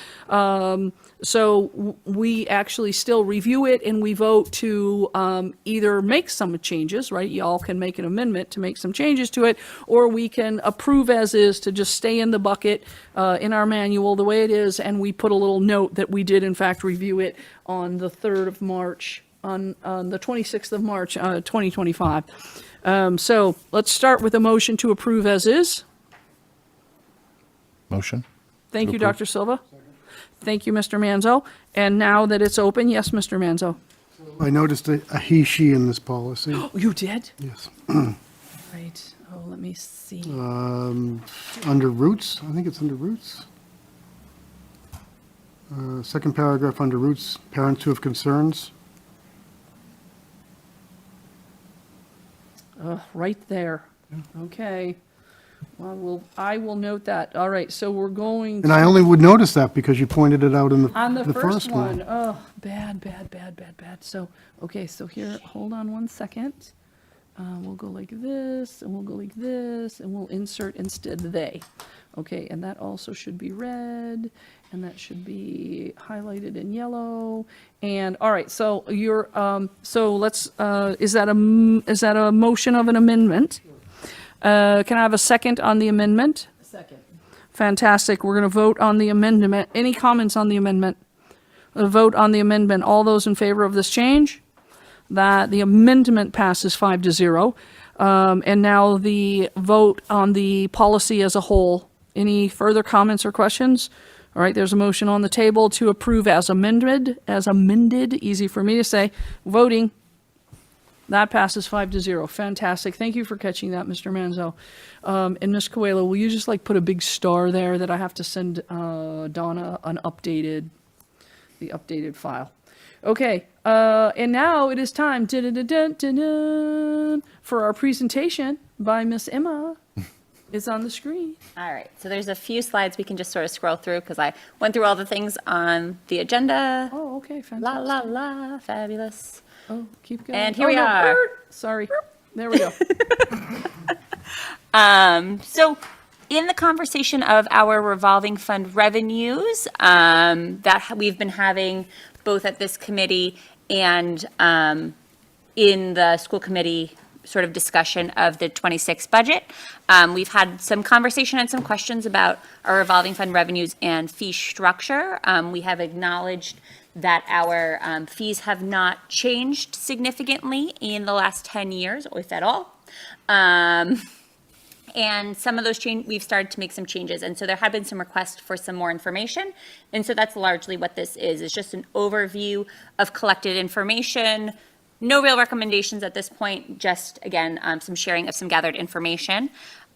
Speaker 1: So we actually still review it and we vote to either make some changes, right? Y'all can make an amendment to make some changes to it, or we can approve as is to just stay in the bucket in our manual the way it is, and we put a little note that we did in fact review it on the 3rd of March, on the 26th of March, 2025. So let's start with a motion to approve as is.
Speaker 3: Motion?
Speaker 1: Thank
Speaker 3: To
Speaker 1: you,
Speaker 3: approve.
Speaker 1: Dr. Silva. Thank you, Mr. Manzo. And now that it's open, yes, Mr. Manzo.
Speaker 5: I noticed a he, she in this policy.
Speaker 1: Oh, you did?
Speaker 5: Yes.
Speaker 1: Right. Oh, let me see.
Speaker 5: Under roots, I think it's under roots. Second paragraph under roots, parents who have concerns.
Speaker 1: Right there. Okay. Well, I will note that. All right, so we're going
Speaker 5: And I only would notice that because you pointed it out in
Speaker 1: on the
Speaker 5: the
Speaker 1: first
Speaker 5: first
Speaker 1: one.
Speaker 5: one.
Speaker 1: Oh, bad. So, okay, so here, hold on one second. We'll go like this, and we'll go like this, and we'll insert instead they. Okay, and that also should be red, and that should be highlighted in yellow. And, all right, so you're, so let's, is that a motion of an amendment? Can I have a second on the amendment?
Speaker 7: Second.
Speaker 1: Fantastic. We're going to vote on the amendment. Any comments on the amendment? A vote on the amendment. All those in favor of this change? That the amendment passes 5-0. And now the vote on the policy as a whole. Any further comments or questions? All right, there's a motion on the table to approve as amended, easy for me to say. Voting. That passes 5-0. Fantastic. Thank you for catching that, Mr. Manzo. And Ms. Coelho, will you just like put a big star there that I have to send Donna the updated file? Okay, and now it is time for our presentation by Miss Emma. It's on the screen.
Speaker 2: All right, so there's a few slides we can just sort of scroll through because I went through all the things on the agenda.
Speaker 1: Oh, okay,
Speaker 2: La,
Speaker 1: fantastic.
Speaker 2: la, la, fabulous.
Speaker 1: Oh, keep going.
Speaker 2: And here
Speaker 1: Oh,
Speaker 2: we
Speaker 1: no,
Speaker 2: are.
Speaker 1: Sorry. There we go.
Speaker 2: So in the conversation of our revolving fund revenues that we've been having both at this committee and in the school committee sort of discussion of the 26 budget, we've had some conversation and some questions about our revolving fund revenues and fee structure. We have acknowledged that our fees have not changed significantly in the last 10 years, if at all. And some of those we've started to make some changes. And so there have been some requests for some more information. And so that's largely what this is. It's just an overview of collected information. No real recommendations at this point, just, again, some sharing of some gathered information.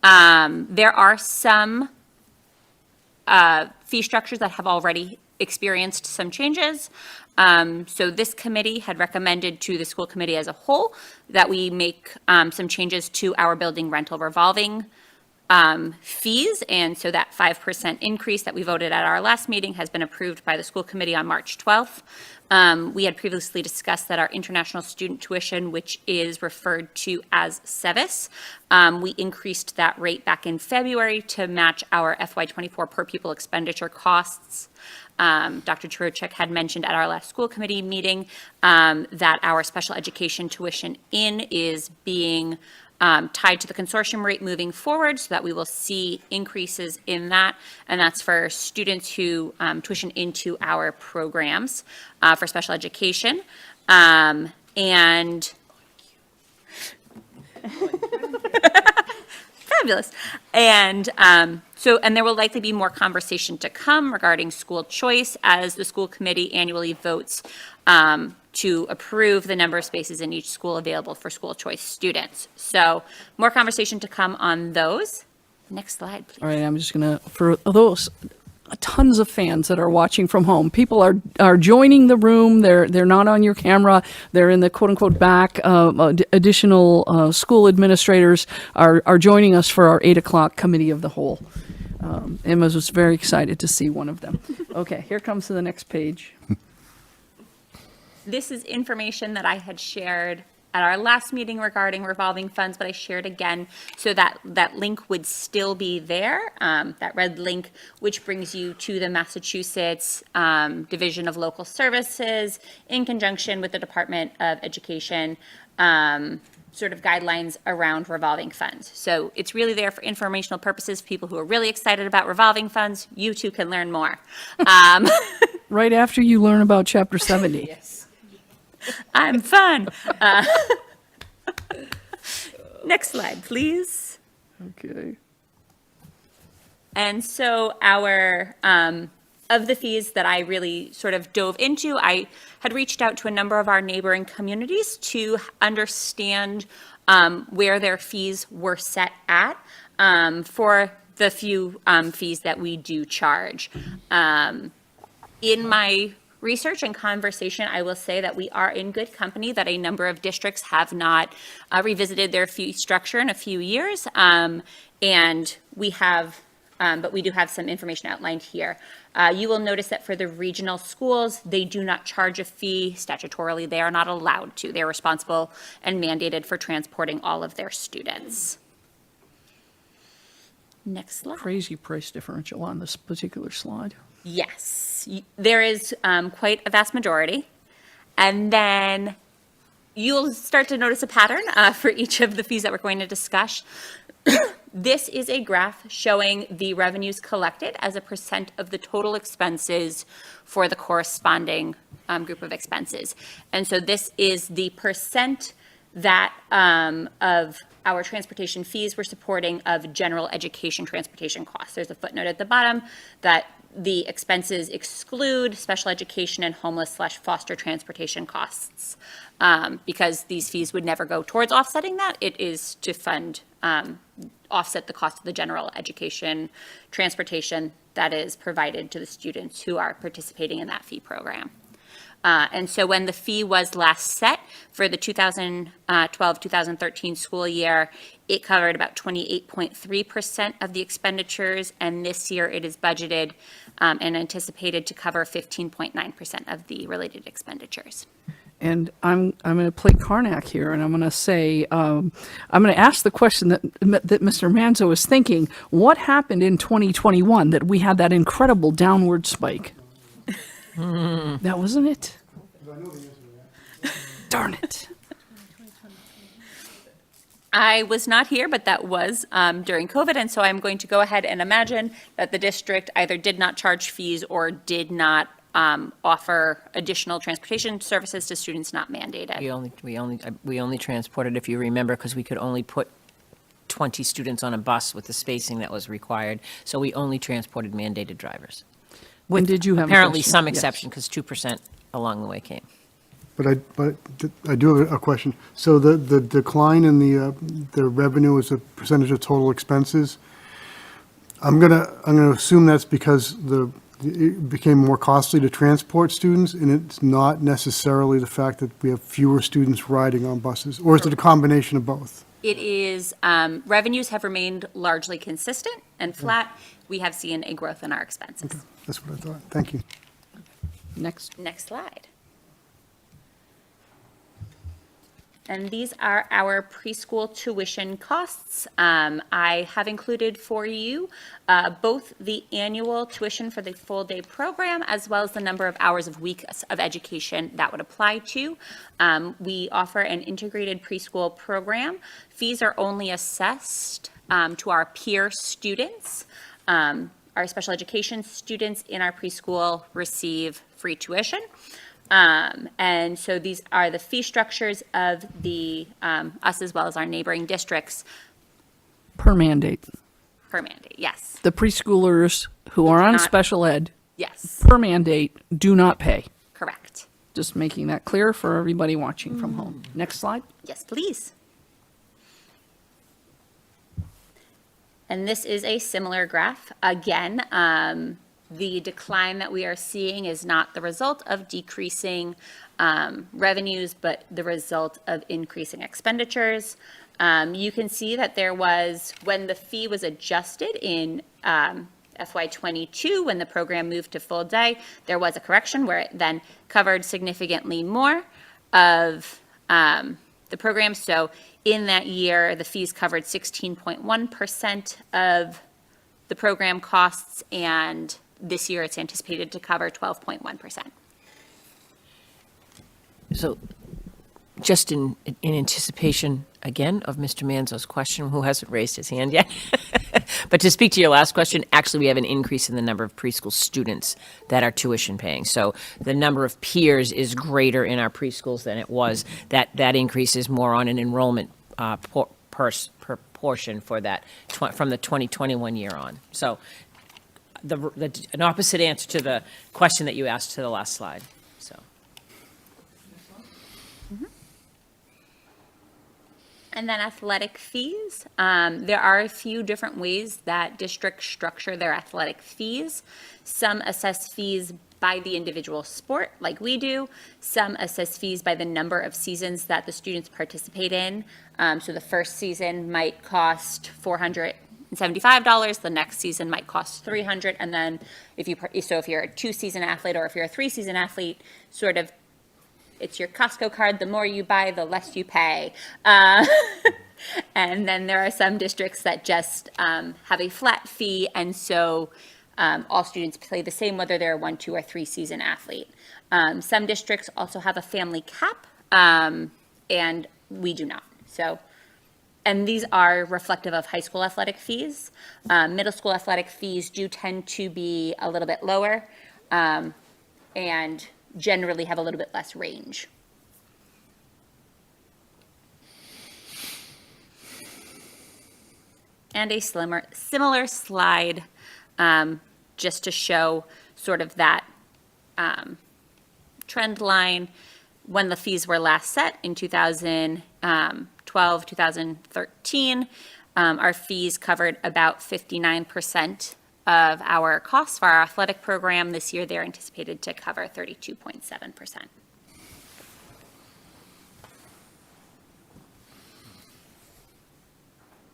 Speaker 2: There are some fee structures that have already experienced some changes. So this committee had recommended to the school committee as a whole that we make some changes to our building rental revolving fees. And so that 5% increase that we voted at our last meeting has been approved by the school committee on March 12th. We had previously discussed that our international student tuition, which is referred to as SEVIS, we increased that rate back in February to match our FY24 per pupil expenditure costs. Dr. Chirocek had mentioned at our last school committee meeting that our special education tuition is being tied to the consortium rate moving forward, so that we will see increases in that. And that's for students who tuition into our programs for special education. And fabulous. And and there will likely be more conversation to come regarding school choice as the school committee annually votes to approve the number of spaces in each school available for school choice students. So more conversation to come on those. Next slide, please.
Speaker 1: All right, I'm just going to, for those tons of fans that are watching from home, people are joining the room. They're not on your camera. They're in the quote unquote back. Additional school administrators are joining us for our 8 o'clock committee of the whole. Emma was very excited to see one of them. Okay, here comes to the next page.
Speaker 2: This is information that I had shared at our last meeting regarding revolving funds, but I shared again so that that link would still be there, that red link, which brings you to the Massachusetts Division of Local Services in conjunction with the Department of Education, sort of guidelines around revolving funds. So it's really there for informational purposes. People who are really excited about revolving funds, you too can learn more.
Speaker 1: Right after you learn about Chapter 70.
Speaker 7: Yes.
Speaker 2: I'm fun. Next slide, please.
Speaker 1: Okay.
Speaker 2: And so our, of the fees that I really sort of dove into, I had reached out to a number of our neighboring communities to understand where their fees were set at for the few fees that we do charge. In my research and conversation, I will say that we are in good company, that a number of districts have not revisited their fee structure in a few years. And we have, but we do have some information outlined here. You will notice that for the regional schools, they do not charge a fee statutorily. They are not allowed to. They're responsible and mandated for transporting all of their students. Next slide.
Speaker 1: Crazy price differential on this particular slide.
Speaker 2: Yes, there is quite a vast majority. And then you'll start to notice a pattern for each of the fees that we're going to discuss. This is a graph showing the revenues collected as a percent of the total expenses for the corresponding group of expenses. And so this is the percent that of our transportation fees we're supporting of general education transportation costs. There's a footnote at the bottom that the expenses exclude special education and homeless/foster transportation costs. Because these fees would never go towards offsetting that, it is to fund, offset the cost of the general education transportation that is provided to the students who are participating in that fee program. And so when the fee was last set for the 2012-2013 school year, it covered about 28.3% of the expenditures, and this year it is budgeted and anticipated to cover 15.9% of the related expenditures.
Speaker 1: And I'm going to play Karnak here, and I'm going to say, I'm going to ask the question that Mr. Manzo is thinking. What happened in 2021 that we had that incredible downward spike? That wasn't it? Darn it.
Speaker 2: I was not here, but that was during COVID, and so I'm going to go ahead and imagine that the district either did not charge fees or did not offer additional transportation services to students not mandated.
Speaker 7: We only transported, if you remember, because we could only put 20 students on a bus with the spacing that was required. So we only transported mandated drivers.
Speaker 1: When did you have a
Speaker 7: Apparently
Speaker 1: question?
Speaker 7: some
Speaker 1: Yes.
Speaker 7: exception, because 2% along the way came.
Speaker 5: But I do have a question. So the decline in the revenue as a percentage of total expenses, I'm gonna assume that's because it became more costly to transport students, and it's not necessarily the fact that we have fewer students riding on buses, or is it a combination of both?
Speaker 2: It is, revenues have remained largely consistent and flat. We have seen a growth in our expenses.
Speaker 5: That's what I thought. Thank you.
Speaker 1: Next.
Speaker 2: Next slide. And these are our preschool tuition costs. I have included for you both the annual tuition for the full day program as well as the number of hours of weeks of education that would apply to. We offer an integrated preschool program. Fees are only assessed to our peer students. Our special education students in our preschool receive free tuition. And so these are the fee structures of the, us as well as our neighboring districts
Speaker 1: Per mandate.
Speaker 2: per mandate. Yes,
Speaker 1: The preschoolers who are on
Speaker 2: Not-
Speaker 1: special ed,
Speaker 2: yes,
Speaker 1: per mandate, do not pay.
Speaker 2: correct.
Speaker 1: Just making that clear for everybody watching from home. Next slide.
Speaker 2: Yes, please. And this is a similar graph. Again, the decline that we are seeing is not the result of decreasing revenues, but the result of increasing expenditures. You can see that there was, when the fee was adjusted in FY '22, when the program moved to full day, there was a correction where it then covered significantly more of the program. So in that year, the fees covered 16.1% of the program costs, and this year it's anticipated to cover 12.1%.
Speaker 7: So just in anticipation, again, of Mr. Manzo's question, who hasn't raised his hand yet. But to speak to your last question, actually, we have an increase in the number of preschool students that are tuition paying. So the number of peers is greater in our preschools than it was. That increase is more on an enrollment proportion for that from the 2021 year on. So an opposite answer to the question that you asked to the last slide. So.
Speaker 2: And then athletic fees. There are a few different ways that districts structure their athletic fees. Some assess fees by the individual sport, like we do. Some assess fees by the number of seasons that the students participate in. So the first season might cost $475. The next season might cost $300. And then if you're a 2-season athlete or if you're a 3-season athlete, sort of, it's your Costco card. The more you buy, the less you pay. And then there are some districts that just have a flat fee, and so all students pay the same whether they're a 1, 2, or 3-season athlete. Some districts also have a family cap, and we do not. So, and these are reflective of high school athletic fees. Middle school athletic fees do tend to be a little bit lower, and generally have a little bit less range. And a similar slide just to show sort of that trend line when the fees were last set in 2012, 2013. Our fees covered about 59% of our costs for our athletic program. This year, they're anticipated to cover 32.7%.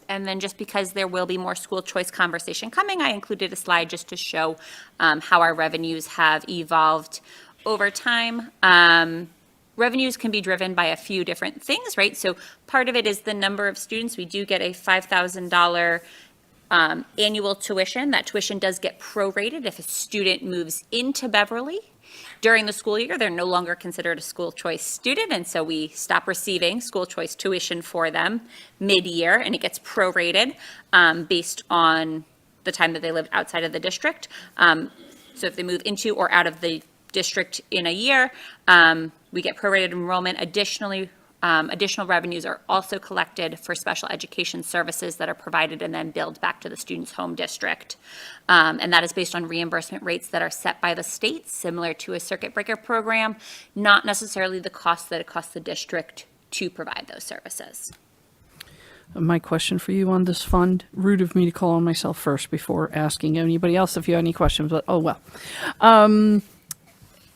Speaker 2: And then just because there will be more school choice conversation coming, I included a slide just to show how our revenues have evolved over time. Revenues can be driven by a few different things, right? So part of it is the number of students. We do get a $5,000 annual tuition. That tuition does get prorated if a student moves into Beverly. During the school year, they're no longer considered a school choice student, and so we stop receiving school choice tuition for them mid-year, and it gets prorated based on the time that they lived outside of the district. So if they move into or out of the district in a year, we get prorated enrollment. Additionally, additional revenues are also collected for special education services that are provided and then billed back to the student's home district. And that is based on reimbursement rates that are set by the state, similar to a circuit breaker program, not necessarily the cost that it costs the district to provide those services.
Speaker 1: My question for you on this fund, rude of me to call on myself first before asking anybody else if you have any questions, but oh well.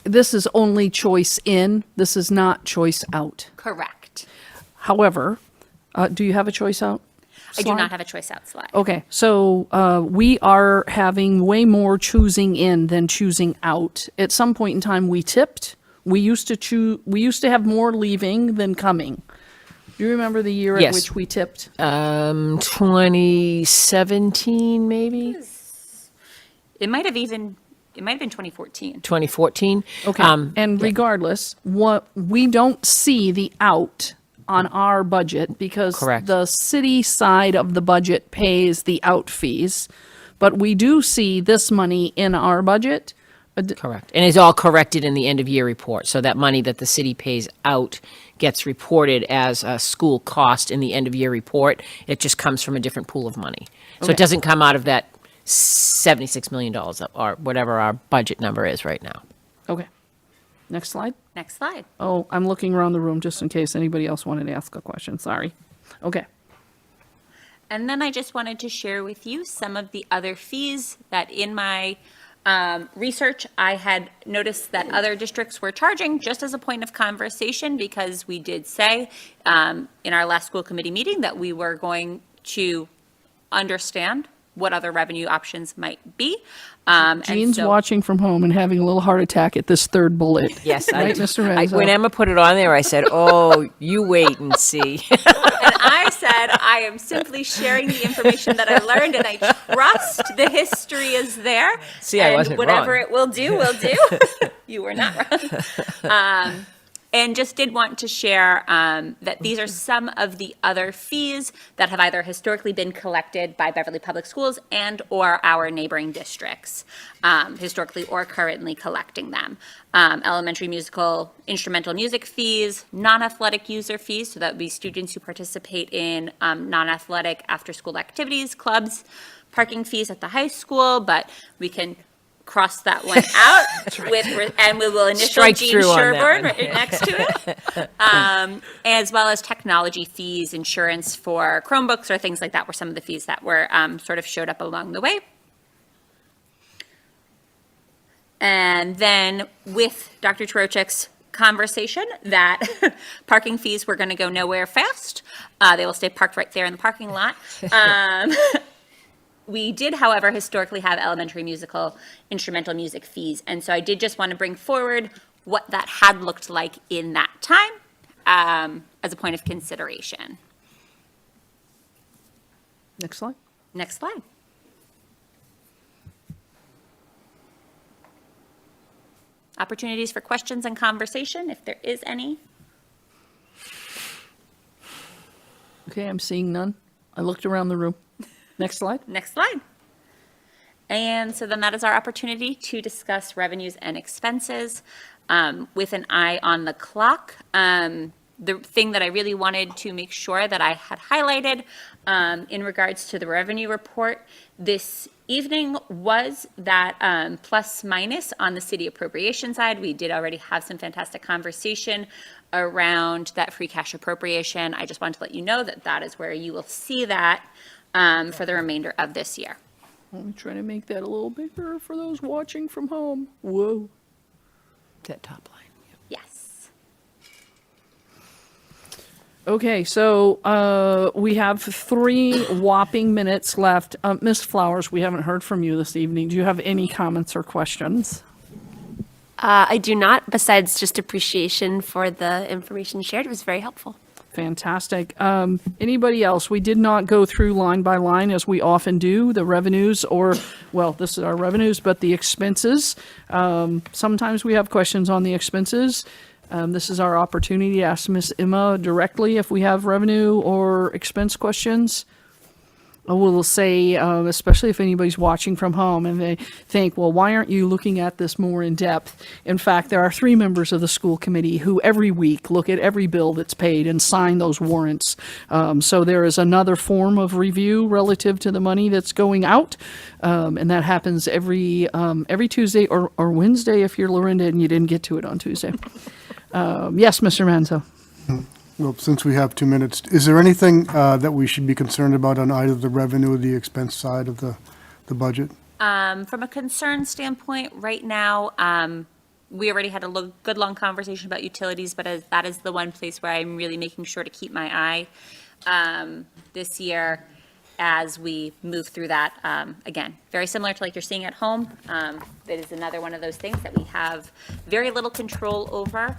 Speaker 1: This is only choice in, this is not choice out.
Speaker 2: Correct.
Speaker 1: However, do you have a choice out?
Speaker 2: I do
Speaker 1: slide?
Speaker 2: not have a choice out slide.
Speaker 1: Okay, so we are having way more choosing in than choosing out. At some point in time, we tipped. We used to have more leaving than coming. Do you remember the year at
Speaker 7: Yes.
Speaker 1: which we tipped?
Speaker 7: 2017, maybe?
Speaker 2: It might have been 2014.
Speaker 7: 2014?
Speaker 1: Okay, and regardless, what we don't see the out on our budget because
Speaker 7: Correct.
Speaker 1: the city side of the budget pays the out fees, but we do see this money in our budget.
Speaker 7: Correct. And it's all corrected in the end of year report. So that money that the city pays out gets reported as a school cost in the end of year report. It just comes from a different pool of money. So
Speaker 1: Okay.
Speaker 7: it doesn't come out of that $76 million or whatever our budget number is right now.
Speaker 1: Okay, next slide.
Speaker 2: Next slide.
Speaker 1: Oh, I'm looking around the room just in case anybody else wanted to ask a question. Sorry. Okay.
Speaker 2: And then I just wanted to share with you some of the other fees that in my research, I had noticed that other districts were charging, just as a point of conversation, because we did say in our last school committee meeting that we were going to understand what other revenue options might be.
Speaker 1: Jean's watching from home and having a little heart attack at this third bullet.
Speaker 7: Yes,
Speaker 1: Right, Mr. Renzo?
Speaker 7: when Emma put it on there, I said, "Oh, you wait and see."
Speaker 2: And I said, I am simply sharing the information that I learned, and I trust the history is there.
Speaker 7: See, I
Speaker 2: and
Speaker 7: wasn't
Speaker 2: whatever
Speaker 7: wrong.
Speaker 2: it will do, will do. You were not wrong. And just did want to share that these are some of the other fees that have either historically been collected by Beverly Public Schools and or our neighboring districts, historically or currently collecting them. Elementary musical instrumental music fees, non-athletic user fees, so that would be students who participate in non-athletic after-school activities, clubs, parking fees at the high school, but we can cross that one out and we will initial
Speaker 7: Strike
Speaker 2: Jean
Speaker 7: through on that
Speaker 2: Sherburne
Speaker 7: one.
Speaker 2: right next to it. As well as technology fees, insurance for Chromebooks or things like that were some of the fees that were sort of showed up along the way. And then with Dr. Trochek's conversation that parking fees were going to go nowhere fast. They will stay parked right there in the parking lot. We did, however, historically have elementary musical instrumental music fees. And so I did just want to bring forward what that had looked like in that time as a point of consideration.
Speaker 1: Next slide.
Speaker 2: Next slide. Opportunities for questions and conversation, if there is any.
Speaker 1: Okay, I'm seeing none. I looked around the room. Next slide.
Speaker 2: Next slide. And so then that is our opportunity to discuss revenues and expenses with an eye on the clock. The thing that I really wanted to make sure that I had highlighted in regards to the revenue report this evening was that plus minus on the city appropriation side. We did already have some fantastic conversation around that free cash appropriation. I just wanted to let you know that that is where you will see that for the remainder of this year.
Speaker 1: Let me try to make that a little bigger for those watching from home. Whoa.
Speaker 7: That top line.
Speaker 2: Yes.
Speaker 1: Okay, so we have 3 whopping minutes left. Ms. Flowers, we haven't heard from you this evening. Do you have any comments or questions?
Speaker 4: I do not, besides just appreciation for the information shared. It was very helpful.
Speaker 1: Fantastic. Anybody else? We did not go through line by line as we often do, the revenues or, well, this is our revenues, but the expenses. Sometimes we have questions on the expenses. This is our opportunity to ask Ms. Emma directly if we have revenue or expense questions. We'll say, especially if anybody's watching from home and they think, well, why aren't you looking at this more in depth? In fact, there are 3 members of the school committee who every week look at every bill that's paid and sign those warrants. So there is another form of review relative to the money that's going out. And that happens every Tuesday or Wednesday if you're Lorinda and you didn't get to it on Tuesday. Yes, Mr. Manzo.
Speaker 5: Well, since we have 2 minutes, is there anything that we should be concerned about on either the revenue or the expense side of the budget?
Speaker 2: From a concern standpoint, right now, we already had a good long conversation about utilities, but that is the one place where I'm really making sure to keep my eye this year as we move through that. Again, very similar to like you're seeing at home. That is another one of those things that we have very little control over.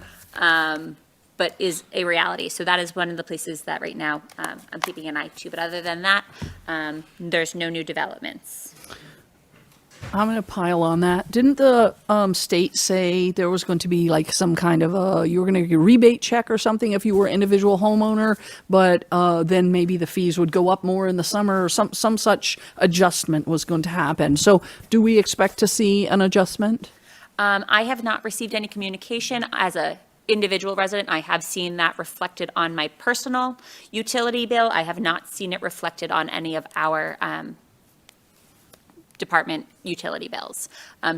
Speaker 2: But is a reality. So that is one of the places that right now I'm keeping an eye to. But other than that, there's no new developments.
Speaker 1: I'm going to pile on that. Didn't the state say there was going to be like some kind of you were going to get a rebate check or something if you were an individual homeowner, but then maybe the fees would go up more in the summer or some such adjustment was going to happen. So do we expect to see an adjustment?
Speaker 2: I have not received any communication as a individual resident. I have seen that reflected on my personal utility bill. I have not seen it reflected on any of our department utility bills.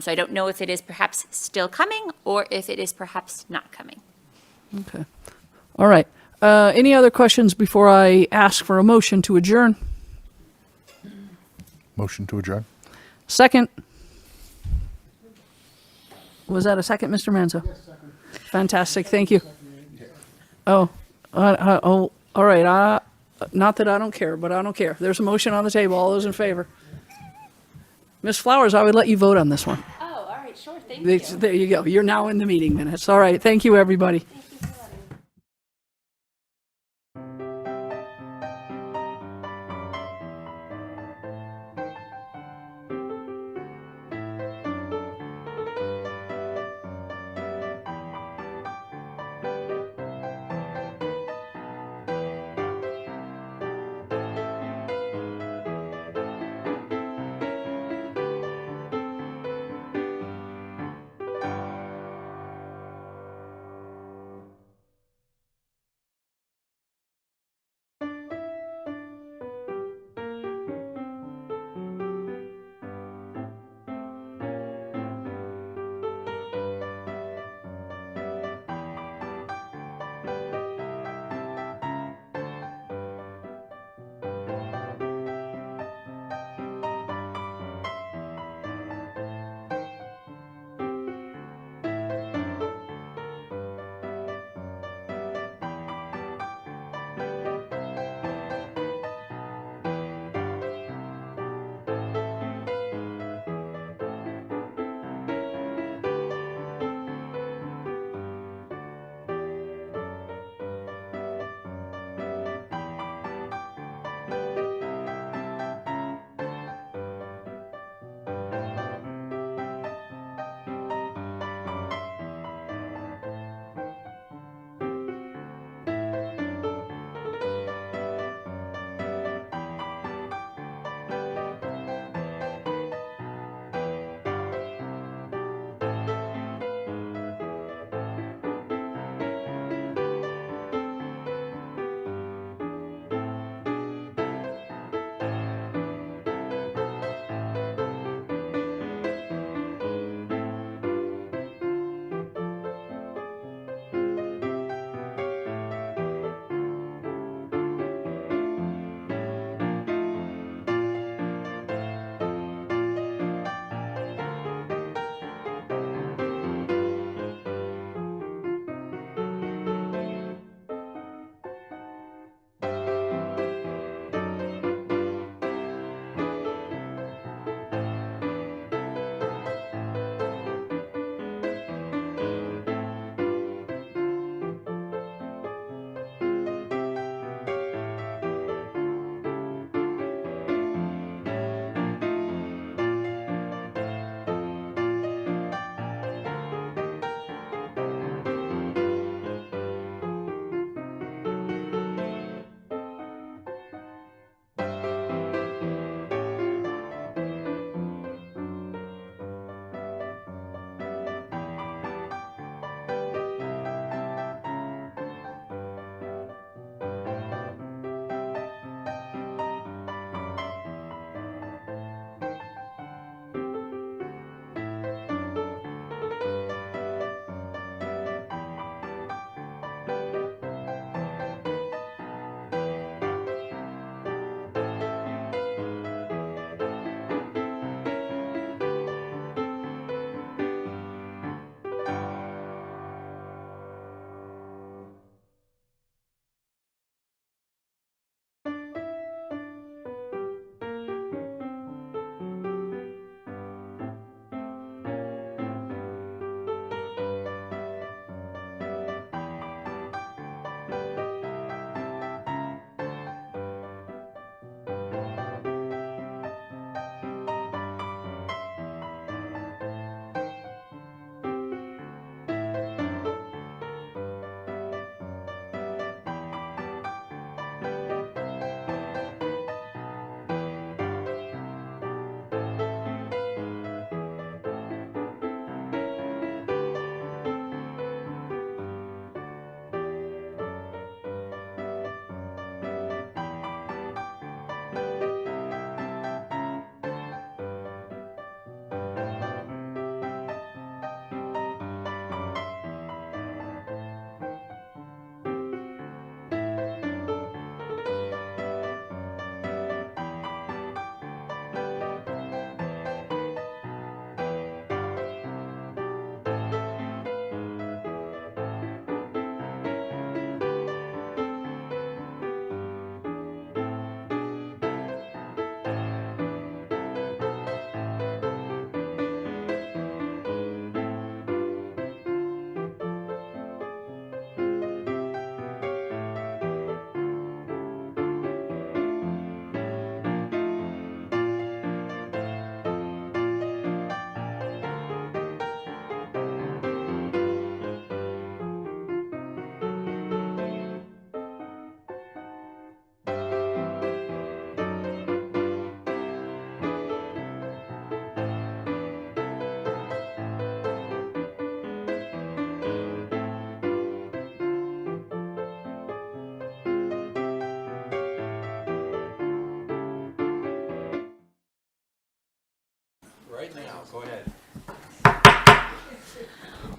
Speaker 2: So I don't know if it is perhaps still coming or if it is perhaps not coming.
Speaker 1: Okay. All right. Any other questions before I ask for a motion to adjourn?
Speaker 3: Motion to adjourn?
Speaker 1: Second. Was that a second, Mr. Manzo? Yes, second. Fantastic. Thank you. Oh, all right. Not that I don't care, but I don't care. There's a motion on the table. All those in favor? Ms. Flowers, I would let you vote on this one.
Speaker 4: Oh, all right, sure, thank
Speaker 1: There you go. You're now in the meeting minutes. All right. Thank you, everybody.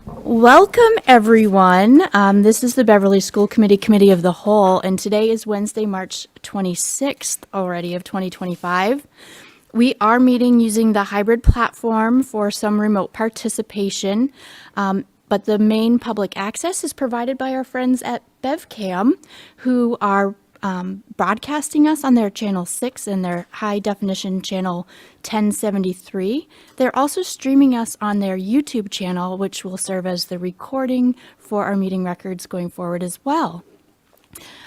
Speaker 9: Welcome, everyone. This is the Beverly School Committee Committee of the Whole, and today is Wednesday, March 26th already of 2025. We are meeting using the hybrid platform for some remote participation, but the main public access is provided by our friends at BevCam, who are broadcasting us on their channel 6 and their high definition channel 1073. They're also streaming us on their YouTube channel, which will serve as the recording for our meeting records going forward as well.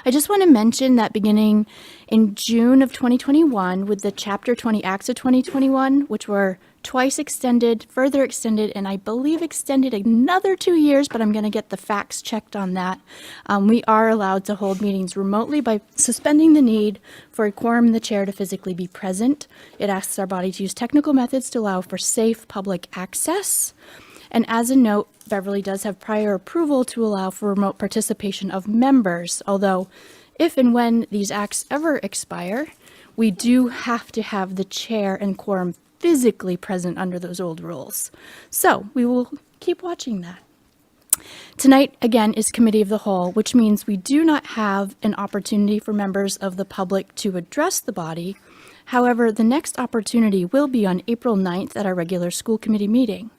Speaker 9: I just want to mention that beginning in June of 2021 with the Chapter 20 Acts of 2021, which were twice extended, further extended, and I believe extended another 2 years, but I'm going to get the facts checked on that. We are allowed to hold meetings remotely by suspending the need for a quorum in the chair to physically be present. It asks our body to use technical methods to allow for safe public access. And as a note, Beverly does have prior approval to allow for remote participation of members, although if and when these acts ever expire, we do have to have the chair and quorum physically present under those old rules. So we will keep watching that. Tonight, again, is Committee of the Whole, which means we do not have an opportunity for members of the public to address the body. However, the next opportunity will be on April 9th at our regular school committee meeting.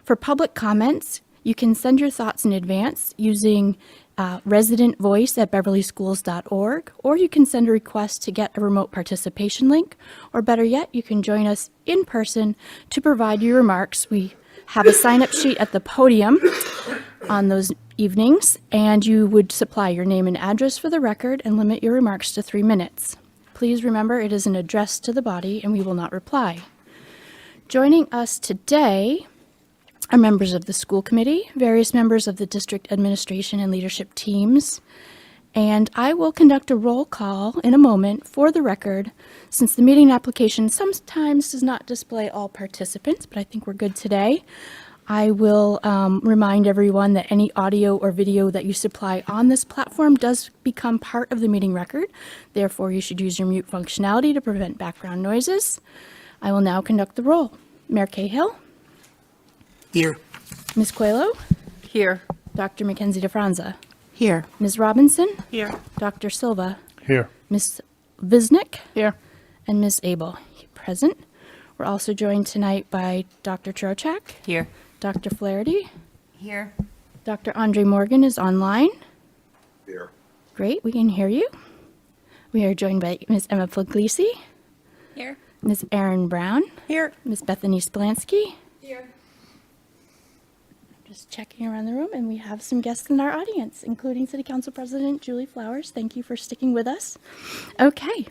Speaker 9: For public comments, you can send your thoughts in advance using resident voice at beverlyschools.org, or you can send a request to get a remote participation link, or better yet, you can join us in person to provide your remarks. We have a sign-up sheet at the podium on those evenings, and you would supply your name and address for the record and limit your remarks to 3 minutes. Please remember it is an address to the body and we will not reply. Joining us today are members of the school committee, various members of the district administration and leadership teams, and I will conduct a roll call in a moment for the record, since the meeting application sometimes does not display all participants, but I think we're good today. I will remind everyone that any audio or video that you supply on this platform does become part of the meeting record. Therefore, you should use your mute functionality to prevent background noises. I will now conduct the roll. Mayor Cahill?
Speaker 10: Here.
Speaker 9: Ms. Coelho?
Speaker 8: Here.
Speaker 9: Dr. Mackenzie DeFranza?
Speaker 8: Here.
Speaker 9: Ms. Robinson?
Speaker 10: Here.
Speaker 9: Dr. Silva?
Speaker 3: Here.
Speaker 9: Ms. Visnick?
Speaker 8: Here.
Speaker 9: And Ms. Abel? Present. We're also joined tonight by Dr. Trochak?
Speaker 8: Here.
Speaker 9: Dr. Flaherty?
Speaker 8: Here.
Speaker 9: Dr. Andre Morgan is online.
Speaker 3: Here.
Speaker 9: Great, we can hear you. We are joined by Ms. Emma Puglisi,
Speaker 2: Here.
Speaker 9: Ms. Erin Brown,
Speaker 8: Here.
Speaker 9: Ms. Bethany Splansky. Here. Just checking around the room, and we have some guests in our audience, including City Council President Julie Flowers. Thank you for sticking with us. Okay.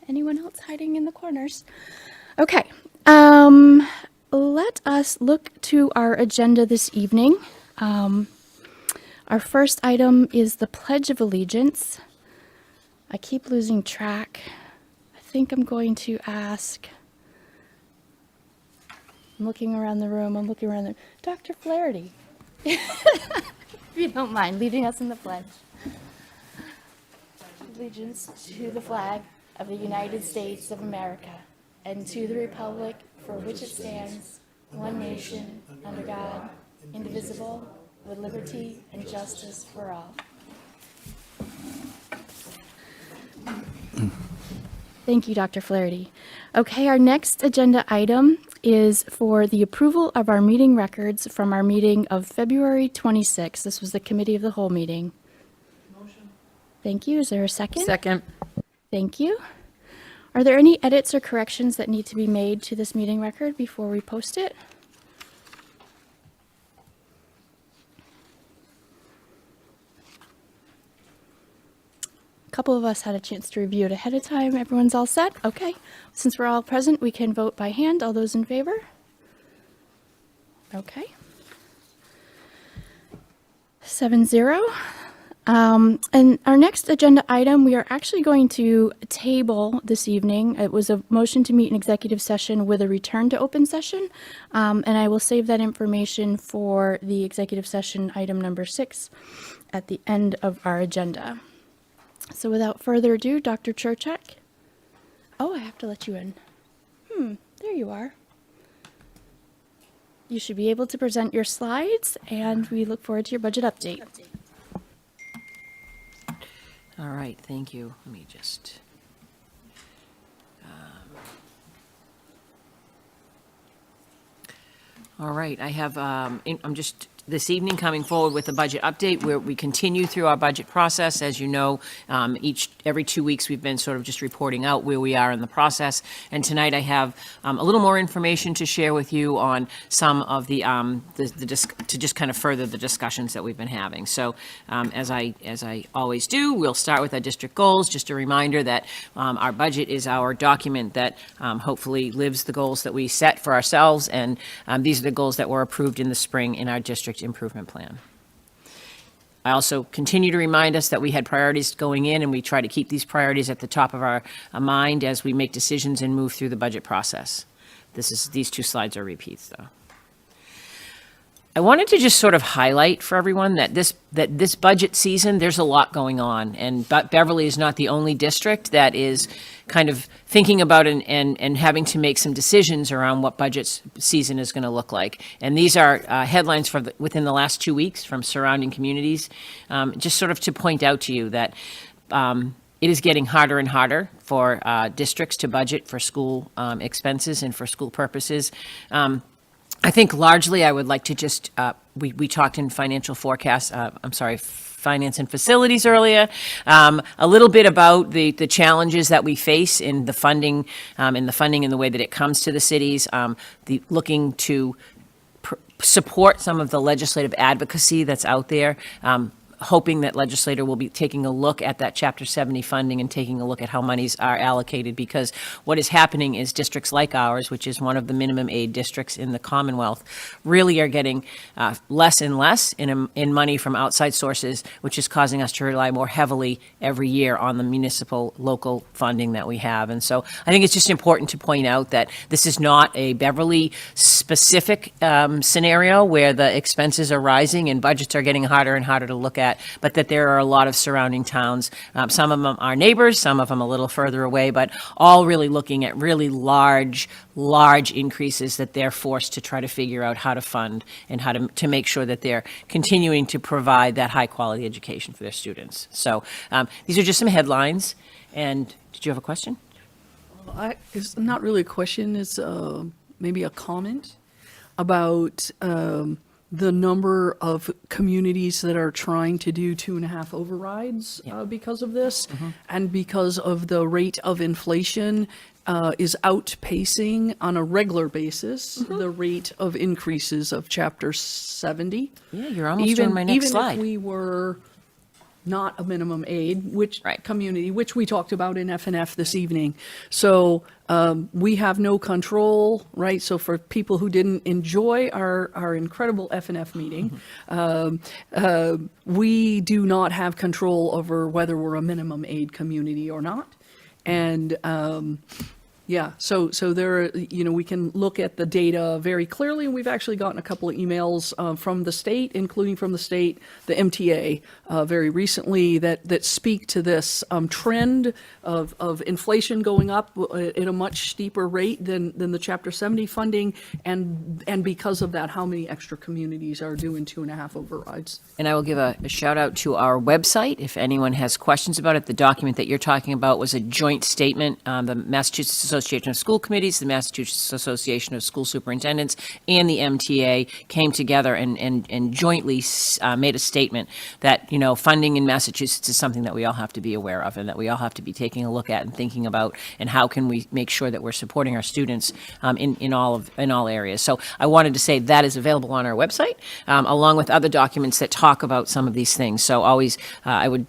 Speaker 9: Anyone else hiding in the corners? Okay. Let us look to our agenda this evening. Our first item is the Pledge of Allegiance. I keep losing track. I think I'm going to ask. I'm looking around the room. Dr. Flaherty, if you don't mind leading us in the pledge. Allegiance to the flag of the United States of America and to the republic for which it stands, one nation, under God, indivisible, with liberty and justice for all. Thank you, Dr. Flaherty. Okay, our next agenda item is for the approval of our meeting records from our meeting of February 26th. This was the Committee of the Whole meeting. Motion. Thank you. Is there a second?
Speaker 8: Second.
Speaker 9: Thank you. Are there any edits or corrections that need to be made to this meeting record before we post it? A couple of us had a chance to review it ahead of time. Everyone's all set? Okay. Since we're all present, we can vote by hand. All those in favor? Okay. 7-0. And our next agenda item, we are actually going to table this evening. It was a motion to meet an executive session with a return to open session. And I will save that information for the executive session item number 6 at the end of our agenda. So without further ado, Dr. Churchak. Oh, I have to let you in. There you are. You should be able to present your slides, and we look forward to your budget update.
Speaker 7: All right, thank you. Let me just. All right, I have, I'm just this evening coming forward with a budget update where we continue through our budget process. As you know, every 2 weeks, we've been sort of just reporting out where we are in the process. And tonight I have a little more information to share with you on some of to just kind of further the discussions that we've been having. So as I always do, we'll start with our district goals. Just a reminder that our budget is our document that hopefully lives the goals that we set for ourselves. And these are the goals that were approved in the spring in our district improvement plan. I also continue to remind us that we had priorities going in, and we try to keep these at the top of our mind as we make decisions and move through the budget process. These 2 slides are repeats, though. I wanted to just sort of highlight for everyone that this budget season, there's a lot going on, and Beverly is not the only district that is kind of thinking about and having to make some decisions around what budget season is going to look like. And these are headlines within the last 2 weeks from surrounding communities, just sort of to point out to you that it is getting harder and harder for districts to budget for school expenses and for school purposes. I think largely I would like to just, we talked in financial forecast, finance and facilities earlier, a little bit about the challenges that we face in the funding and the way that it comes to the cities, looking to support some of the legislative advocacy that's out there, hoping that legislator will be taking a look at that Chapter 70 funding and taking a look at how monies are allocated, because what is happening is districts like ours, which is one of the minimum aid districts in the Commonwealth, really are getting less and less in money from outside sources, which is causing us to rely more heavily every year on the municipal local funding that we have. And so I think it's just important to point out that this is not a Beverly specific scenario where the expenses are rising and budgets are getting harder and harder to look at, but that there are a lot of surrounding towns. Some of them are neighbors, some of them a little further away, but all really looking at really large increases that they're forced to try to figure out how to fund and how to make sure that they're continuing to provide that high quality education for their students. So these are just some headlines. And did you have a question?
Speaker 1: It's not really a question, it's maybe a comment about the number of communities that are trying to do 2.5 overrides because of this, and because of the rate of inflation is outpacing on a regular basis the rate of increases of Chapter 70.
Speaker 7: Yeah, you're almost on my next slide.
Speaker 1: Even if we were not a minimum aid, which community, which we talked about in F&F this evening. So we have no control, right? So for people who didn't enjoy our incredible F&F meeting, we do not have control over whether we're a minimum aid community or not. And yeah, so there, we can look at the data very clearly, and we've actually gotten a couple of emails from the state, including from the state, the MTA, very recently that speak to this trend of inflation going up at a much steeper rate than the Chapter 70 funding, and because of that, how many extra communities are doing 2.5 overrides.
Speaker 7: And I will give a shout out to our website if anyone has questions about it. The document that you're talking about was a joint statement. The Massachusetts Association of School Committees, the Massachusetts Association of School Superintendents, and the MTA came together and jointly made a statement that, funding in Massachusetts is something that we all have to be aware of and that we all have to be taking a look at and thinking about, and how can we make sure that we're supporting our students in all areas. So I wanted to say that is available on our website, along with other documents that talk about some of these things. So always, I would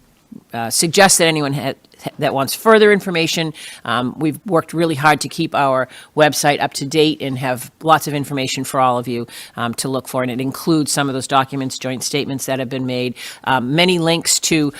Speaker 7: suggest that anyone that wants further information, we've worked really hard to keep our website up to date and have lots of information for all of you to look for. And it includes some of those documents, joint statements that have been made, many links to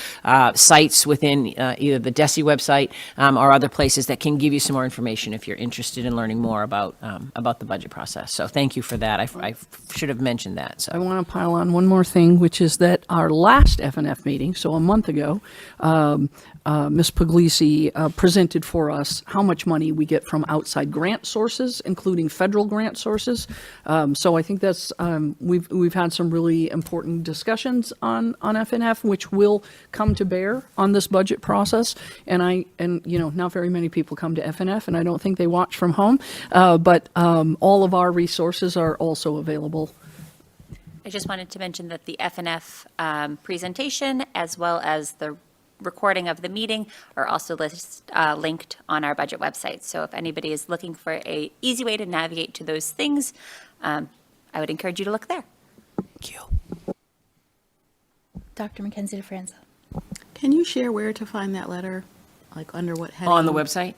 Speaker 7: sites within either the DESE website or other places that can give you some more information if you're interested in learning more about the budget process. So thank you for that. I should have mentioned that. So
Speaker 1: I want to pile on one more thing, which is that our last F&F meeting, so a month ago, Ms. Puglisi presented for us how much money we get from outside grant sources, including federal grant sources. So I think that's we've had some really important discussions on FNF, which will come to bear on this budget process. And not very many people come to FNF, and I don't think they watch from home. But all of our resources are also available.
Speaker 2: I just wanted to mention that the FNF presentation, as well as the recording of the meeting, are also linked on our budget website. So if anybody is looking for an easy way to navigate to those things, I would encourage you to look there.
Speaker 10: Thank you.
Speaker 9: Dr. Mackenzie DeFranza.
Speaker 11: Can you share where to find that letter? Like under what heading?
Speaker 7: On the website?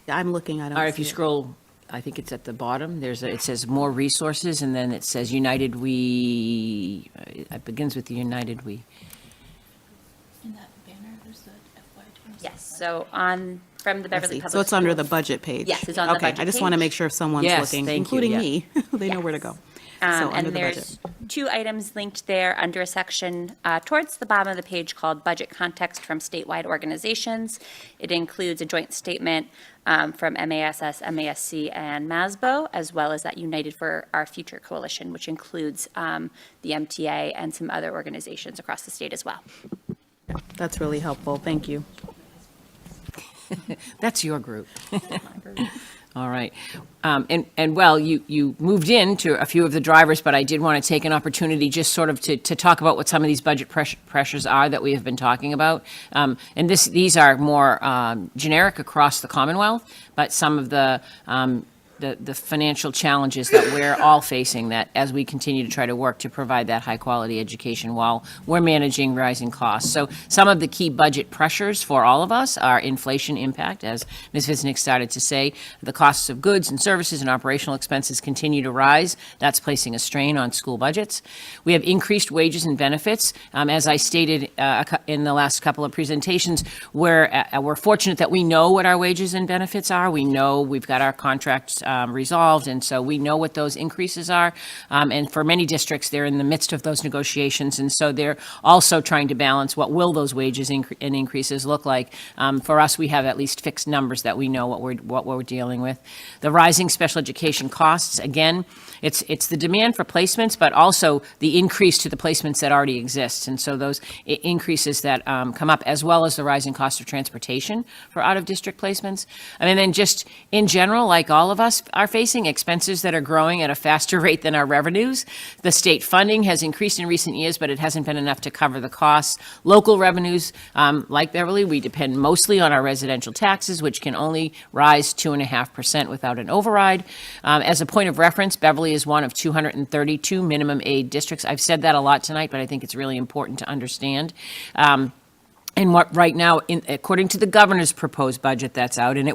Speaker 11: I'm looking, I don't
Speaker 7: Or if you
Speaker 11: see it.
Speaker 7: scroll, I think it's at the bottom, it says more resources, and then it says United We, it begins with the United We.
Speaker 9: In that banner, there's the FY26.
Speaker 2: Yes, so from the
Speaker 11: I
Speaker 2: Beverly
Speaker 11: see.
Speaker 2: Public
Speaker 11: So it's under
Speaker 2: Schools-
Speaker 11: the budget page?
Speaker 2: Yes, it's on the budget
Speaker 11: Okay, I just want to
Speaker 2: page.
Speaker 11: make sure if someone's
Speaker 7: Yes,
Speaker 11: looking,
Speaker 7: thank you,
Speaker 11: including
Speaker 7: yeah.
Speaker 11: me, they know where to go. So under
Speaker 2: And
Speaker 11: the budget.
Speaker 2: there's two items linked there under a section towards the bottom of the page called Budget Context from Statewide Organizations. It includes a joint statement from MASS, MASC, and MASBO, as well as that United for Our Future Coalition, which includes the MTA and some other organizations across the state as well.
Speaker 11: That's really helpful, thank you.
Speaker 7: That's your group. All right. Well, you moved into a few of the drivers, but I did want to take an opportunity just sort of to talk about what some of these budget pressures are that we have been talking about. And these are more generic across the Commonwealth, but some of the financial challenges that we're all facing, that as we continue to try to work to provide that high-quality education while we're managing rising costs. So some of the key budget pressures for all of us are inflation impact, as Ms. Visnick started to say. The costs of goods and services and operational expenses continue to rise. That's placing a strain on school budgets. We have increased wages and benefits. As I stated in the last couple of presentations, we're fortunate that we know what our wages and benefits are. We know we've got our contracts resolved, and so we know what those increases are. And for many districts, they're in the midst of those negotiations, and so they're also trying to balance what will those wages and increases look like. For us, we have at least fixed numbers that we know what we're dealing with. The rising special education costs, again, it's the demand for placements, but also the increase to the placements that already exist. And so those increases that come up, as well as the rising cost of transportation for out-of-district placements. I mean, then just in general, like all of us are facing, expenses that are growing at a faster rate than our revenues. The state funding has increased in recent years, but it hasn't been enough to cover the costs. Local revenues, like Beverly, we depend mostly on our residential taxes, which can only rise 2.5% without an override. As a point of reference, Beverly is one of 232 minimum aid districts. I've said that a lot tonight, but I think it's really important to understand. And what right now, according to the governor's proposed budget that's out, and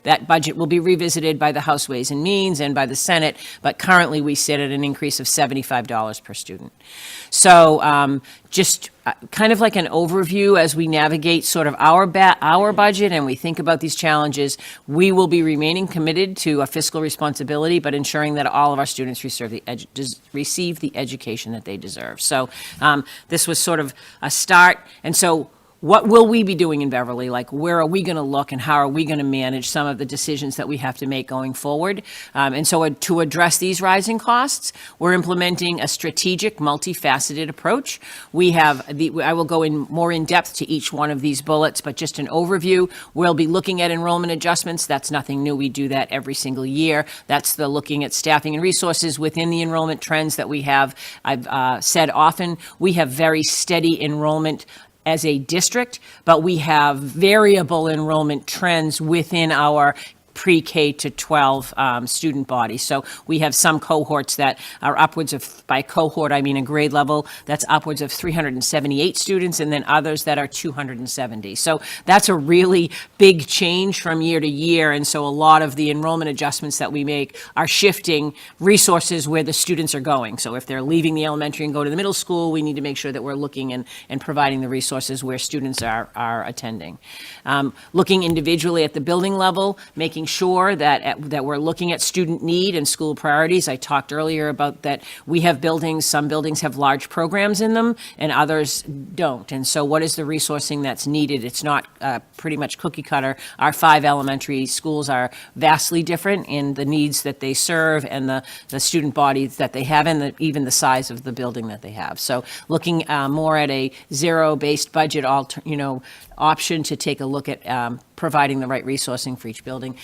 Speaker 7: that budget will be revisited by the House Ways and Means and by the Senate, but currently we sit at an increase of $75 per student. So just kind of like an overview as we navigate sort of our budget and we think about these challenges, we will be remaining committed to a fiscal responsibility, but ensuring that all of our students receive the education that they deserve. So this was sort of a start, and so what will we be doing in Beverly? Like, where are we going to look and how are we going to manage some of the decisions that we have to make going forward? And so to address these rising costs, we're implementing a strategic, multifaceted approach. I will go more in depth to each one of these bullets, but just an overview. We'll be looking at enrollment adjustments. That's nothing new. We do that every single year. That's the looking at staffing and resources within the enrollment trends that we have. I've said often, we have very steady enrollment as a district, but we have variable enrollment trends within our pre-K to 12 student body. So we have some cohorts that are upwards of, by cohort, I mean a grade level, that's upwards of 378 students, and then others that are 270. So that's a really big change from year to year, and so a lot of the enrollment adjustments that we make are shifting resources where the students are going. So if they're leaving the elementary and go to the middle school, we need to make sure that we're looking and providing the resources where students are attending. Looking individually at the building level, making sure that we're looking at student need and school priorities. I talked earlier about that we have buildings, some buildings have large programs in them and others don't. And so what is the resourcing that's needed? It's not pretty much cookie cutter. Our 5 elementary schools are vastly different in the needs that they serve and the student bodies that they have and even the size of the building that they have. So looking more at a zero-based budget option to take a look at providing the right resourcing for each building.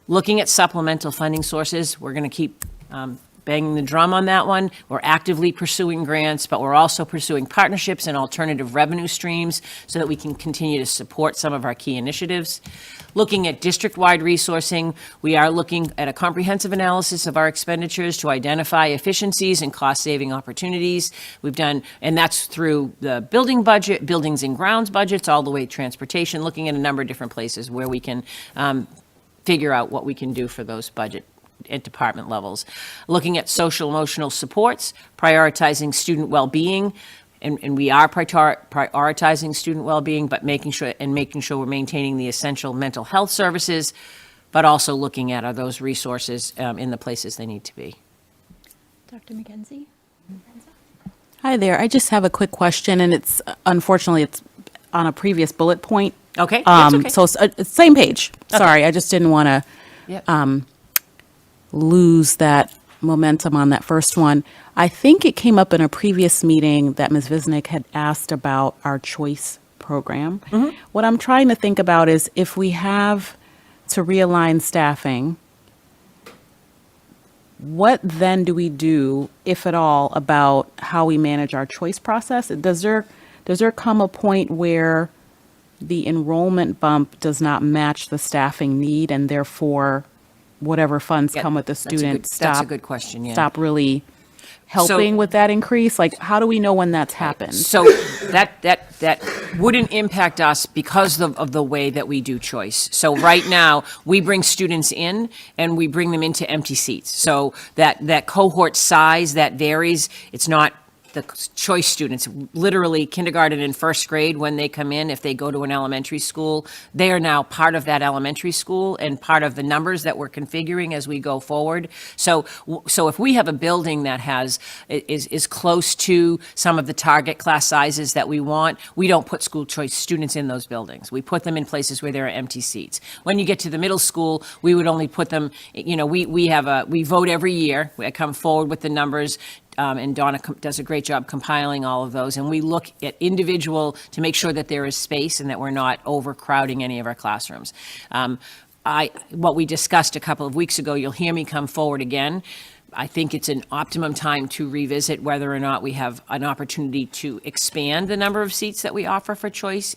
Speaker 7: Looking at supplemental funding sources, we're going to keep banging the drum on that one. We're actively pursuing grants, but we're also pursuing partnerships and alternative revenue streams so that we can continue to support some of our key initiatives. Looking at district-wide resourcing, we are looking at a comprehensive analysis of our expenditures to identify efficiencies and cost-saving opportunities. We've done, and that's through the building budget, buildings and grounds budgets, all the way to transportation, looking at a number of different places where we can figure out what we can do for those budget at department levels. Looking at social emotional supports, prioritizing student well-being, and we are prioritizing student well-being, but making sure we're maintaining the essential mental health services, but also looking at are those resources in the places they need to be.
Speaker 9: Dr. McKenzie?
Speaker 11: Hi there. I just have a quick question, and it's unfortunately it's on a previous bullet point.
Speaker 7: Okay, that's okay.
Speaker 11: So same page. Sorry, I just didn't want to
Speaker 7: Yep.
Speaker 11: lose that momentum on that first one. I think it came up in a previous meeting that Ms. Visnick had asked about our choice program. What I'm trying to think about is if we have to realign staffing, what then do we do, if at all, about how we manage our choice process? Does there come a point where the enrollment bump does not match the staffing need and therefore whatever funds
Speaker 7: Yeah,
Speaker 11: come with the
Speaker 7: that's a
Speaker 11: student
Speaker 7: good- that's a good question, yeah.
Speaker 11: stop really helping with that increase? Like, how do we know when that's happened?
Speaker 7: So that wouldn't impact us because of the way that we do choice. So right now, we bring students in and we bring them into empty seats. So that cohort size, that varies. It's not the choice students, literally kindergarten and first grade, when they come in, if they go to an elementary school, they are now part of that elementary school and part of the numbers that we're configuring as we go forward. So if we have a building that is close to some of the target class sizes that we want, we don't put school choice students in those buildings. We put them in places where there are empty seats. When you get to the middle school, we would only put them, we vote every year. I come forward with the numbers. And Donna does a great job compiling all of those. And we look at individual to make sure that there is space and that we're not overcrowding any of our classrooms. What we discussed a couple of weeks ago, you'll hear me come forward again. I think it's an optimum time to revisit whether or not we have an opportunity to expand the number of seats that we offer for choice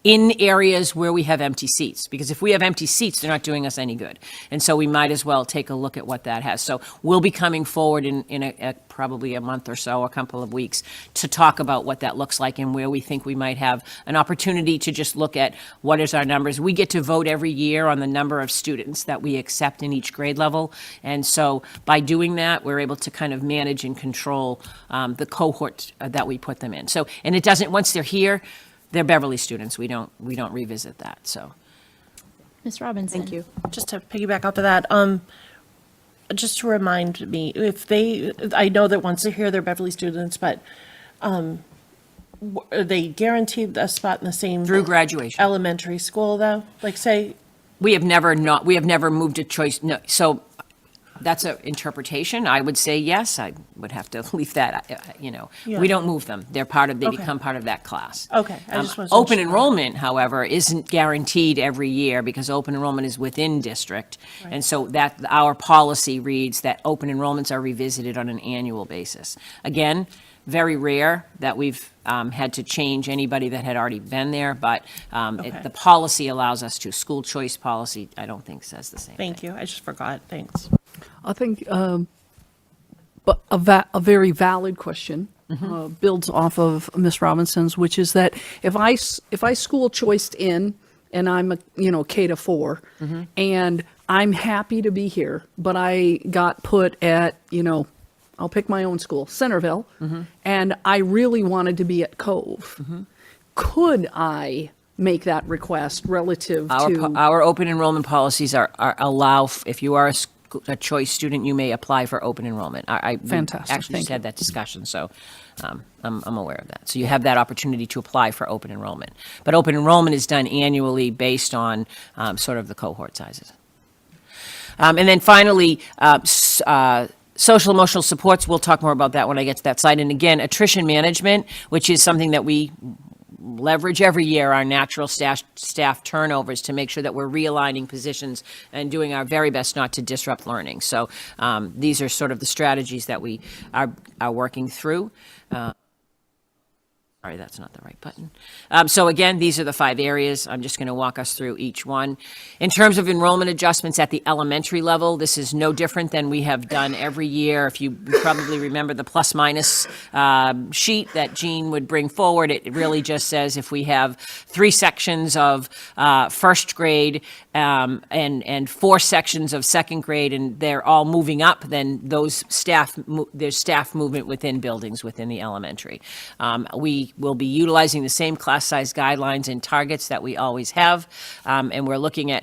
Speaker 7: in areas where we have empty seats, because if we have empty seats, they're not doing us any good. And so we might as well take a look at what that has. So we'll be coming forward in probably a month or so, a couple of weeks, to talk about what that looks like and where we think we might have an opportunity to just look at what is our numbers. We get to vote every year on the number of students that we accept in each grade level. And so by doing that, we're able to kind of manage and control the cohort that we put them in. So, and it doesn't, once they're here, they're Beverly students. We don't revisit that, so.
Speaker 9: Ms. Robinson?
Speaker 11: Thank you.
Speaker 12: Just to piggyback off of that, just to remind me, I know that once they're here, they're Beverly students, but are they guaranteed a spot in the same?
Speaker 7: Through graduation.
Speaker 12: Elementary school, though? Like, say,
Speaker 7: We have never moved a choice, no, so that's an interpretation. I would say yes, I would have to leave that,
Speaker 12: Yeah.
Speaker 7: We don't move them. They
Speaker 12: Okay.
Speaker 7: become part of that class.
Speaker 12: Okay, I just wasn't
Speaker 7: Open
Speaker 12: sure.
Speaker 7: enrollment, however, isn't guaranteed every year because open enrollment is within district. And so that, our policy reads that open enrollments are revisited on an annual basis. Again, very rare that we've had to change anybody that had already been there, but the policy allows us to. School choice policy, I don't think says the same thing.
Speaker 12: Thank you, I just forgot, thanks.
Speaker 1: I think, but a very valid question builds off of Ms. Robinson's, which is that if I school choiced in and I'm a K to 4 and I'm happy to be here, but I got put at, I'll pick my own school, Centerville, and I really wanted to be at Cove. Could I make that request relative to.
Speaker 7: Our open enrollment policies allow, if you are a choice student, you may apply for open enrollment. We
Speaker 1: Fantastic,
Speaker 7: actually
Speaker 1: thank
Speaker 7: just
Speaker 1: you.
Speaker 7: had that discussion, so I'm aware of that. So you have that opportunity to apply for open enrollment. But open enrollment is done annually based on sort of the cohort sizes. And then finally, social emotional supports, we'll talk more about that when I get to that slide. And again, attrition management, which is something that we leverage every year, our natural staff turnovers, to make sure that we're realigning positions and doing our very best not to disrupt learning. So these are sort of the strategies that we are working through. Sorry, that's not the right button. So again, these are the 5 areas. I'm just going to walk us through each one. In terms of enrollment adjustments at the elementary level, this is no different than we have done every year. If you probably remember the plus minus sheet that Jean would bring forward, it really just says if we have 3 sections of first grade and 4 sections of second grade, and they're all moving up, then those there's staff movement within buildings within the elementary. We will be utilizing the same class size guidelines and targets that we always have, and we're looking at,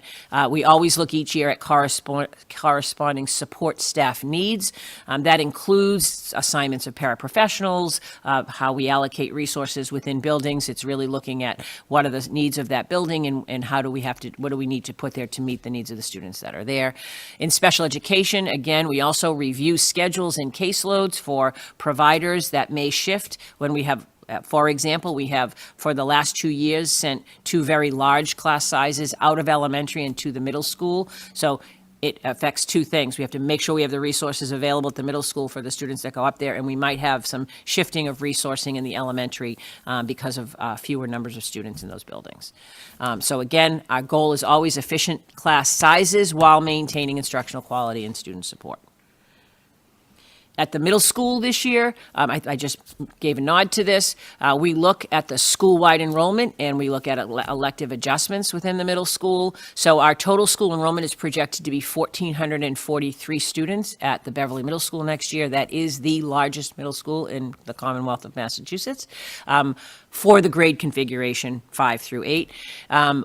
Speaker 7: we always look each year at corresponding support staff needs. That includes assignments of paraprofessionals, how we allocate resources within buildings. It's really looking at what are the needs of that building and how do we what do we need to put there to meet the needs of the students that are there. In special education, again, we also review schedules and caseloads for providers that may shift when we have. For example, we have, for the last 2 years, sent 2 very large class sizes out of elementary and to the middle school. So it affects 2 things. We have to make sure we have the resources available at the middle school for the students that go up there, and we might have some shifting of resourcing in the elementary because of fewer numbers of students in those buildings. So again, our goal is always efficient class sizes while maintaining instructional quality and student support. At the middle school this year, I just gave a nod to this. We look at the school-wide enrollment and we look at elective adjustments within the middle school. So our total school enrollment is projected to be 1,443 students at the Beverly Middle School next year. That is the largest middle school in the Commonwealth of Massachusetts. For the grade configuration 5 through 8.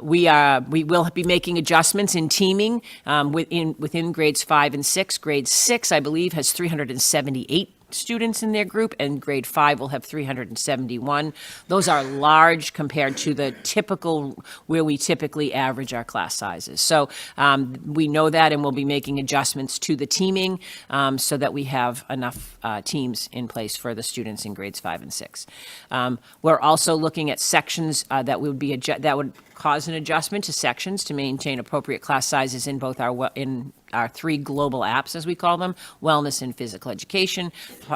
Speaker 7: We will be making adjustments in teaming within grades 5 and 6. Grade 6, I believe, has 378 students in their group, and grade 5 will have 371. Those are large compared to the typical, where we typically average our class sizes. So we know that, and we'll be making adjustments to the teaming so that we have enough teams in place for the students in grades 5 and 6. We're also looking at sections that would cause an adjustment to sections to maintain appropriate class sizes in both our 3 global apps, as we call them: wellness and physical education,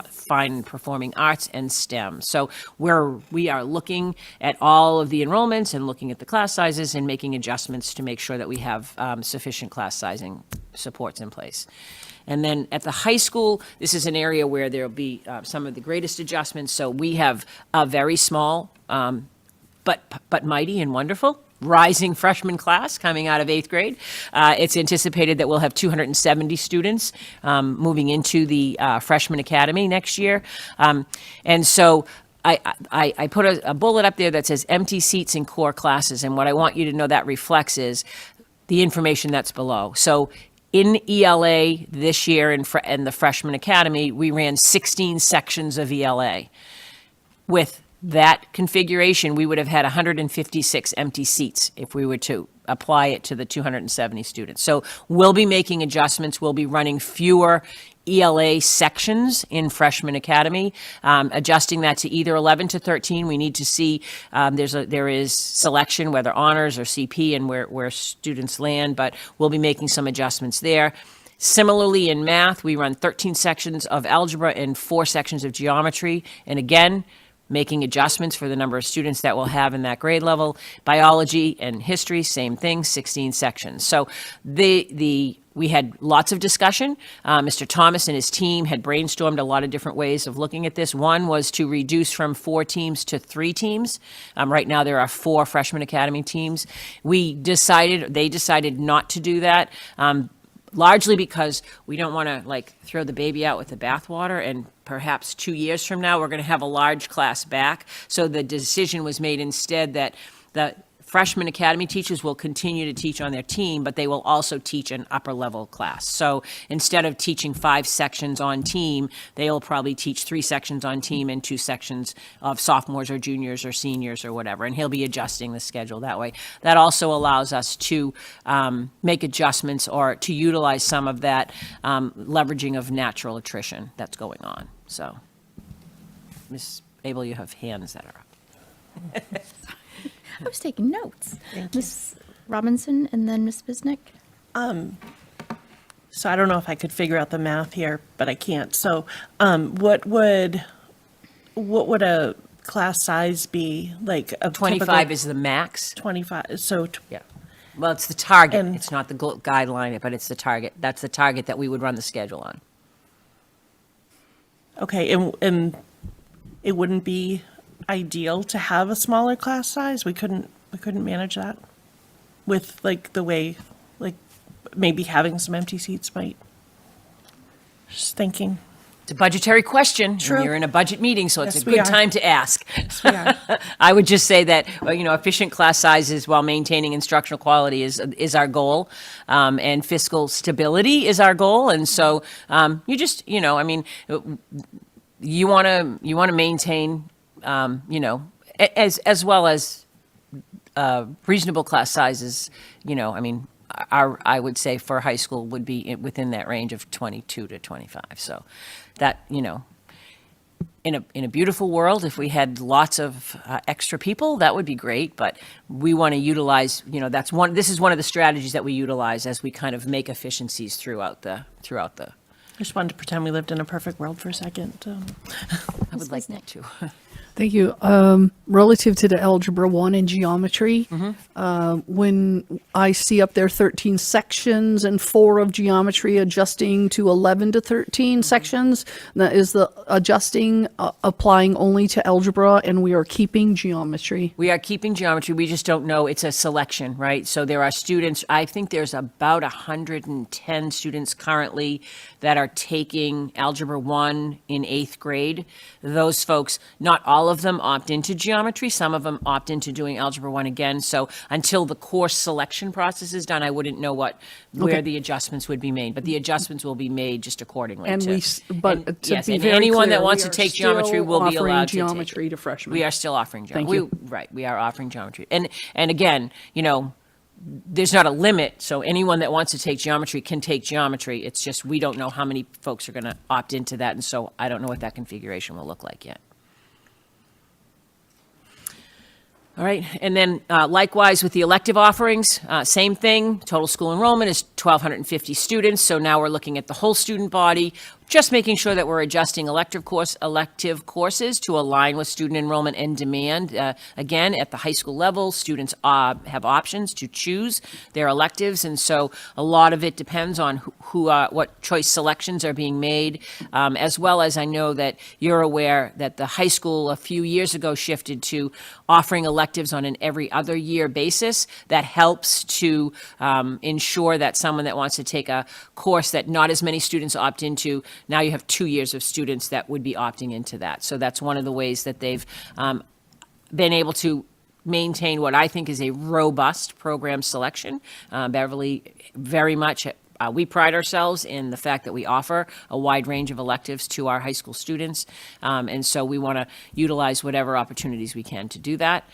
Speaker 7: fine and performing arts, and STEM. So we are looking at all of the enrollments and looking at the class sizes and making adjustments to make sure that we have sufficient class sizing supports in place. And then at the high school, this is an area where there'll be some of the greatest adjustments. So we have a very small, but mighty and wonderful rising freshman class coming out of 8th grade. It's anticipated that we'll have 270 students moving into the freshman academy next year. And so I put a bullet up there that says empty seats in core classes. And what I want you to know that reflects is the information that's below. So in ELA this year in the freshman academy, we ran 16 sections of ELA. With that configuration, we would have had 156 empty seats if we were to apply it to the 270 students. So we'll be making adjustments. We'll be running fewer ELA sections in freshman academy, adjusting that to either 11 to 13. We need to see there is selection, whether honors or CP, and where students land, but we'll be making some adjustments there. Similarly, in math, we run 13 sections of algebra and 4 sections of geometry. And again, making adjustments for the number of students that we'll have in that grade level. Biology and history, same thing, 16 sections. So we had lots of discussion. Mr. Thomas and his team had brainstormed a lot of different ways of looking at this. One was to reduce from 4 teams to 3 teams. Right now there are 4 freshman academy teams. They decided not to do that. Largely because we don't want to throw the baby out with the bathwater, and perhaps 2 years from now we're going to have a large class back. So the decision was made instead that freshman academy teachers will continue to teach on their team, but they will also teach an upper level class. So instead of teaching 5 sections on team, they'll probably teach 3 sections on team and 2 sections of sophomores or juniors or seniors or whatever. And he'll be adjusting the schedule that way. That also allows us to make adjustments or to utilize some of that leveraging of natural attrition that's going on. So, Ms. Abel, you have hands that are up.
Speaker 9: I was taking notes. Ms. Robinson and then Ms. Bisnick.
Speaker 12: So I don't know if I could figure out the math here, but I can't. So what would a class size be? Like a
Speaker 7: 25 is the max.
Speaker 12: 25, so.
Speaker 7: Yeah. Well, it's the target.
Speaker 12: And-
Speaker 7: It's not the guideline, but it's the target. That's the target that we would run the schedule on.
Speaker 12: Okay, and it wouldn't be ideal to have a smaller class size? We couldn't manage that with like the way, like maybe having some empty seats might, just thinking.
Speaker 7: It's a budgetary question.
Speaker 12: True.
Speaker 7: And you're in a budget meeting, so it's
Speaker 12: Yes,
Speaker 7: a
Speaker 12: we
Speaker 7: good
Speaker 12: are.
Speaker 7: time to ask.
Speaker 12: we are.
Speaker 7: I would just say that, efficient class sizes while maintaining instructional quality is our goal, and fiscal stability is our goal. And so you just, you want to maintain, as well as reasonable class sizes. I would say for high school would be within that range of 22 to 25. So that, in a beautiful world, if we had lots of extra people, that would be great. But we want to utilize, this is one of the strategies that we utilize as we kind of make efficiencies throughout the.
Speaker 12: I just wanted to pretend we lived in a perfect world for a second.
Speaker 7: I would like that too.
Speaker 1: Thank you. Relative to the Algebra 1 and geometry, when I see up there 13 sections and 4 of geometry adjusting to 11 to 13 sections, that is the adjusting applying only to algebra, and we are keeping geometry.
Speaker 7: We are keeping geometry. We just don't know. It's a selection, right? So there are students, I think there's about 110 students currently that are taking Algebra 1 in 8th grade. Those folks, not all of them opt into geometry. Some of them opt into doing Algebra 1 again. So until the course selection process is done, I wouldn't know where the adjustments would be made. But the adjustments will be made just accordingly.
Speaker 1: And
Speaker 7: and anyone that wants to take geometry will be allowed to take
Speaker 1: geometry to freshmen.
Speaker 7: We are still offering
Speaker 1: Thank
Speaker 7: geometry.
Speaker 1: you.
Speaker 7: Right, we are offering geometry. And again, there's not a limit, so anyone that wants to take geometry can take geometry. It's just we don't know how many folks are going to opt into that, and so I don't know what that configuration will look like yet. All right, and then likewise with the elective offerings, same thing. Total school enrollment is 1,250 students, so now we're looking at the whole student body, just making sure that we're adjusting elective courses to align with student enrollment and demand. Again, at the high school level, students have options to choose their electives, and so a lot of it depends on what choice selections are being made, as well as I know that you're aware that the high school a few years ago shifted to offering electives on an every other year basis. That helps to ensure that someone that wants to take a course that not as many students opt into, now you have 2 years of students that would be opting into that. So that's one of the ways that they've been able to maintain what I think is a robust program selection. Beverly, very much, we pride ourselves in the fact that we offer a wide range of electives to our high school students. And so we want to utilize whatever opportunities we can to do that.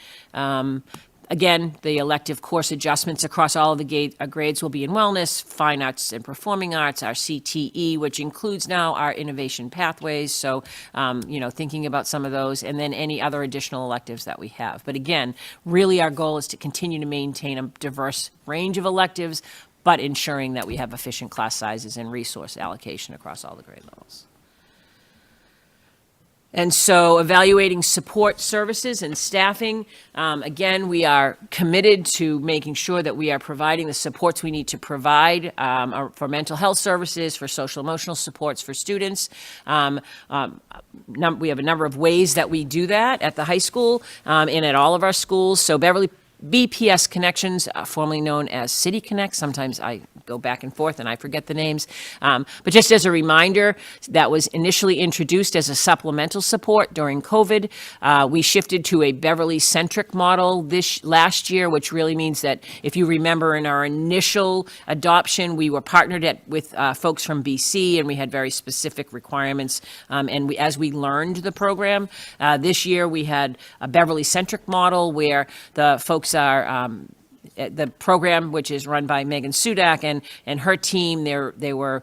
Speaker 7: Again, the elective course adjustments across all of the grades will be in wellness, fine arts and performing arts, our CTE, which includes now our innovation pathways. So, thinking about some of those, and then any other additional electives that we have. But again, really our goal is to continue to maintain a diverse range of electives, but ensuring that we have efficient class sizes and resource allocation across all the grade levels. And so evaluating support services and staffing, again, we are committed to making sure that we are providing the supports we need to provide for mental health services, for social emotional supports for students. We have a number of ways that we do that at the high school and at all of our schools. So Beverly BPS Connections, formerly known as City Connect. Sometimes I go back and forth and I forget the names. But just as a reminder, that was initially introduced as a supplemental support during COVID. We shifted to a Beverly-centric model last year, which really means that if you remember in our initial adoption, we were partnered with folks from BC, and we had very specific requirements. And as we learned the program, this year we had a Beverly-centric model where the folks are the program, which is run by Megan Sudak and her team. They were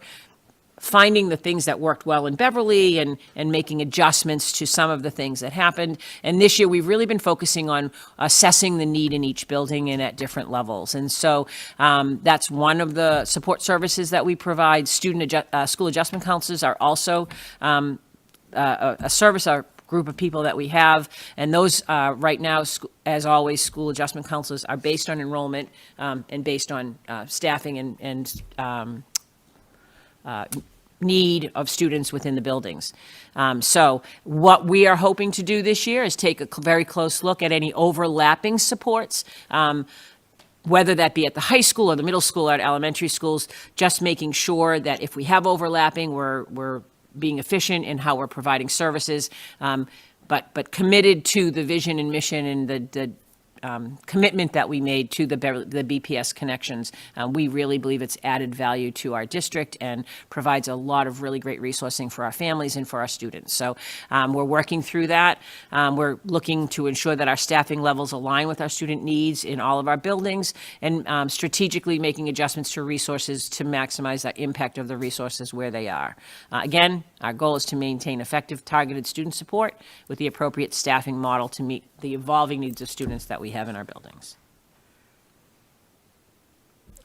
Speaker 7: finding the things that worked well in Beverly and making adjustments to some of the things that happened. And this year, we've really been focusing on assessing the need in each building and at different levels. And so that's one of the support services that we provide. School adjustment counselors are also a service, a group of people that we have, and those right now, as always, school adjustment counselors are based on enrollment and based on staffing and need of students within the buildings. So what we are hoping to do this year is take a very close look at any overlapping supports, whether that be at the high school or the middle school or at elementary schools, just making sure that if we have overlapping, we're being efficient in how we're providing services, but committed to the vision and mission and the commitment that we made to the BPS Connections. We really believe it's added value to our district and provides a lot of really great resourcing for our families and for our students. So we're working through that. We're looking to ensure that our staffing levels align with our student needs in all of our buildings, and strategically making adjustments to resources to maximize the impact of the resources where they are. Again, our goal is to maintain effective targeted student support with the appropriate staffing model to meet the evolving needs of students that we have in our buildings.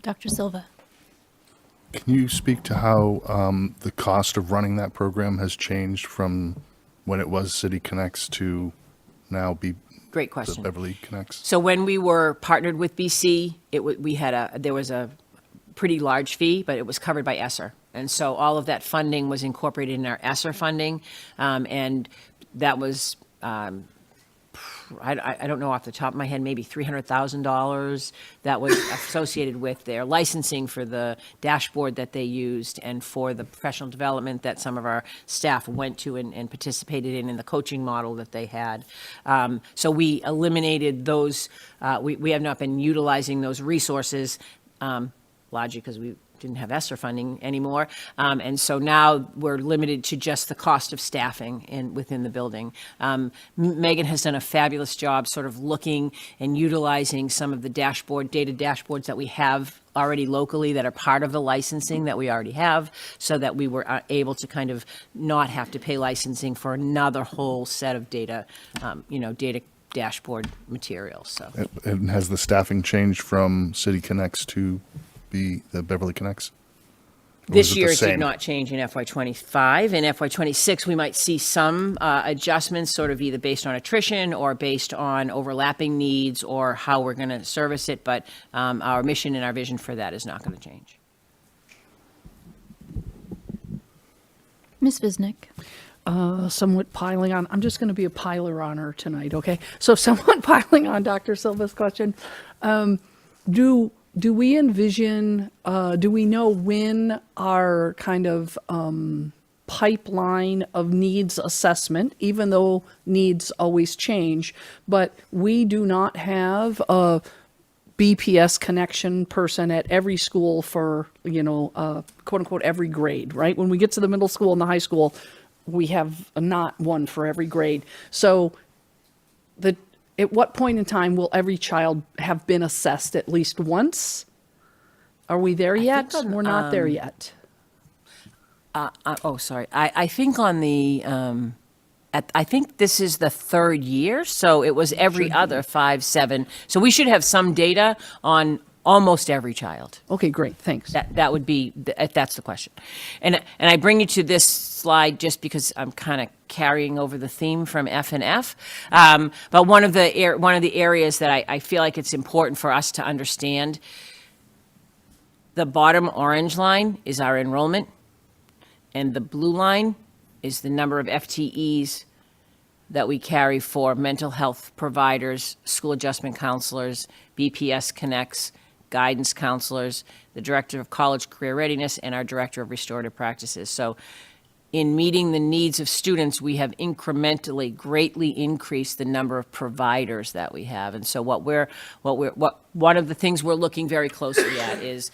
Speaker 9: Dr. Silva.
Speaker 3: Can you speak to how the cost of running that program has changed from when it was City Connects to now
Speaker 7: Great
Speaker 3: the
Speaker 7: question.
Speaker 3: Beverly Connects?
Speaker 7: So when we were partnered with BC, there was a pretty large fee, but it was covered by ESSER. And so all of that funding was incorporated in our ESSER funding, and that was I don't know off the top of my head, maybe $300,000 that was associated with their licensing for the dashboard that they used and for the professional development that some of our staff went to and participated in the coaching model that they had. So we eliminated those. We have not been utilizing those resources, largely because we didn't have ESSER funding anymore. And so now we're limited to just the cost of staffing within the building. Megan has done a fabulous job sort of looking and utilizing some of the data dashboards that we have already locally that are part of the licensing that we already have, so that we were able to kind of not have to pay licensing for another whole set of data, data dashboard materials. So.
Speaker 3: And has the staffing changed from City Connects to be the Beverly Connects?
Speaker 7: This year it did not change in FY25. In FY26, we might see some adjustments, sort of either based on attrition or based on overlapping needs or how we're going to service it, but our mission and our vision for that is not going to change.
Speaker 9: Ms. Visnick.
Speaker 1: Somewhat piling on, I'm just going to be a piler on her tonight, okay? So somewhat piling on Dr. Silva's question, do we envision, do we know when our kind of pipeline of needs assessment, even though needs always change, but we do not have a BPS connection person at every school for, quote unquote, every grade, right? When we get to the middle school and the high school, we have not one for every grade. So at what point in time will every child have been assessed at least once? Are we there yet? We're not there yet.
Speaker 7: Sorry. I think on the, I think this is the third year, so it was every other 5, 7. So we should have some data on almost every child.
Speaker 1: Okay, great, thanks.
Speaker 7: That would be, that's the question. And I bring you to this slide just because I'm kind of carrying over the theme from F and F. But one of the areas that I feel like it's important for us to understand, the bottom orange line is our enrollment, and the blue line is the number of FTEs that we carry for mental health providers, school adjustment counselors, BPS Connects, guidance counselors, the Director of College Career Readiness, and our Director of Restorative Practices. So in meeting the needs of students, we have incrementally greatly increased the number of providers that we have. And so one of the things we're looking very closely at is,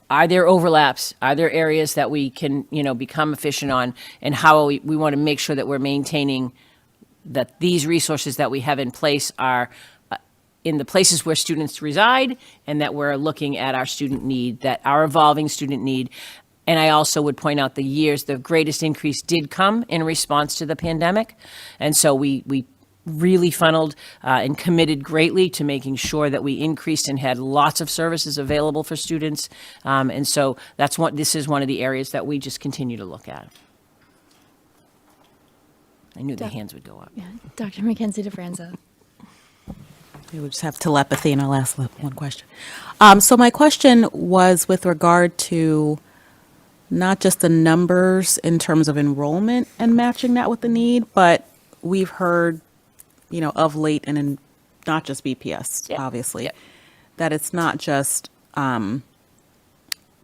Speaker 7: are there overlaps? Are there areas that we can, become efficient on? And how we want to make sure that we're maintaining that these resources that we have in place are in the places where students reside, and that we're looking at our student need, that our evolving student need. And I also would point out the greatest increase did come in response to the pandemic. And so we really funneled and committed greatly to making sure that we increased and had lots of services available for students. And so this is one of the areas that we just continue to look at. I knew the hands would go up.
Speaker 9: Yeah. Dr. Mackenzie DeFranza.
Speaker 11: We would just have telepathy in our last one question. So my question was with regard to not just the numbers in terms of enrollment and matching that with the need, but we've heard, of late, and in not just BPS, obviously, that it's not just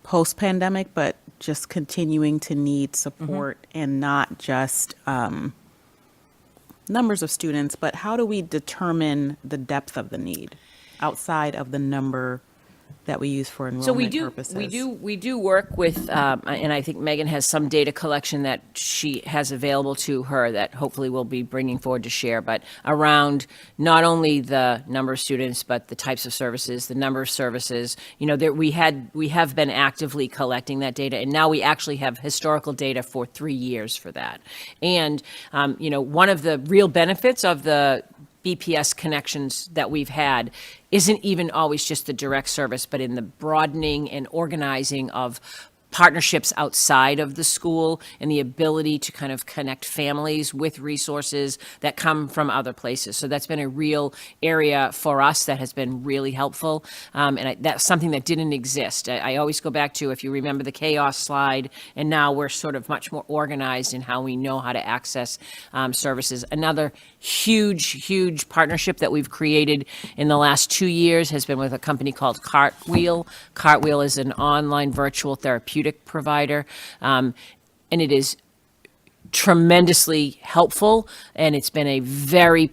Speaker 11: post-pandemic, but just continuing to need support, and not just numbers of students, but how do we determine the depth of the need outside of the number that we use for enrollment purposes?
Speaker 7: We do work with, and I think Megan has some data collection that she has available to her that hopefully we'll be bringing forward to share, but around not only the number of students, but the types of services, the number of services. We have been actively collecting that data, and now we actually have historical data for 3 years for that. And, one of the real benefits of the BPS connections that we've had isn't even always just the direct service, but in the broadening and organizing of partnerships outside of the school, and the ability to kind of connect families with resources that come from other places. So that's been a real area for us that has been really helpful. That's something that didn't exist. I always go back to, if you remember the chaos slide, and now we're sort of much more organized in how we know how to access services. Another huge partnership that we've created in the last 2 years has been with a company called Cartwheel. Cartwheel is an online virtual therapeutic provider, and it is tremendously helpful, and it's been a very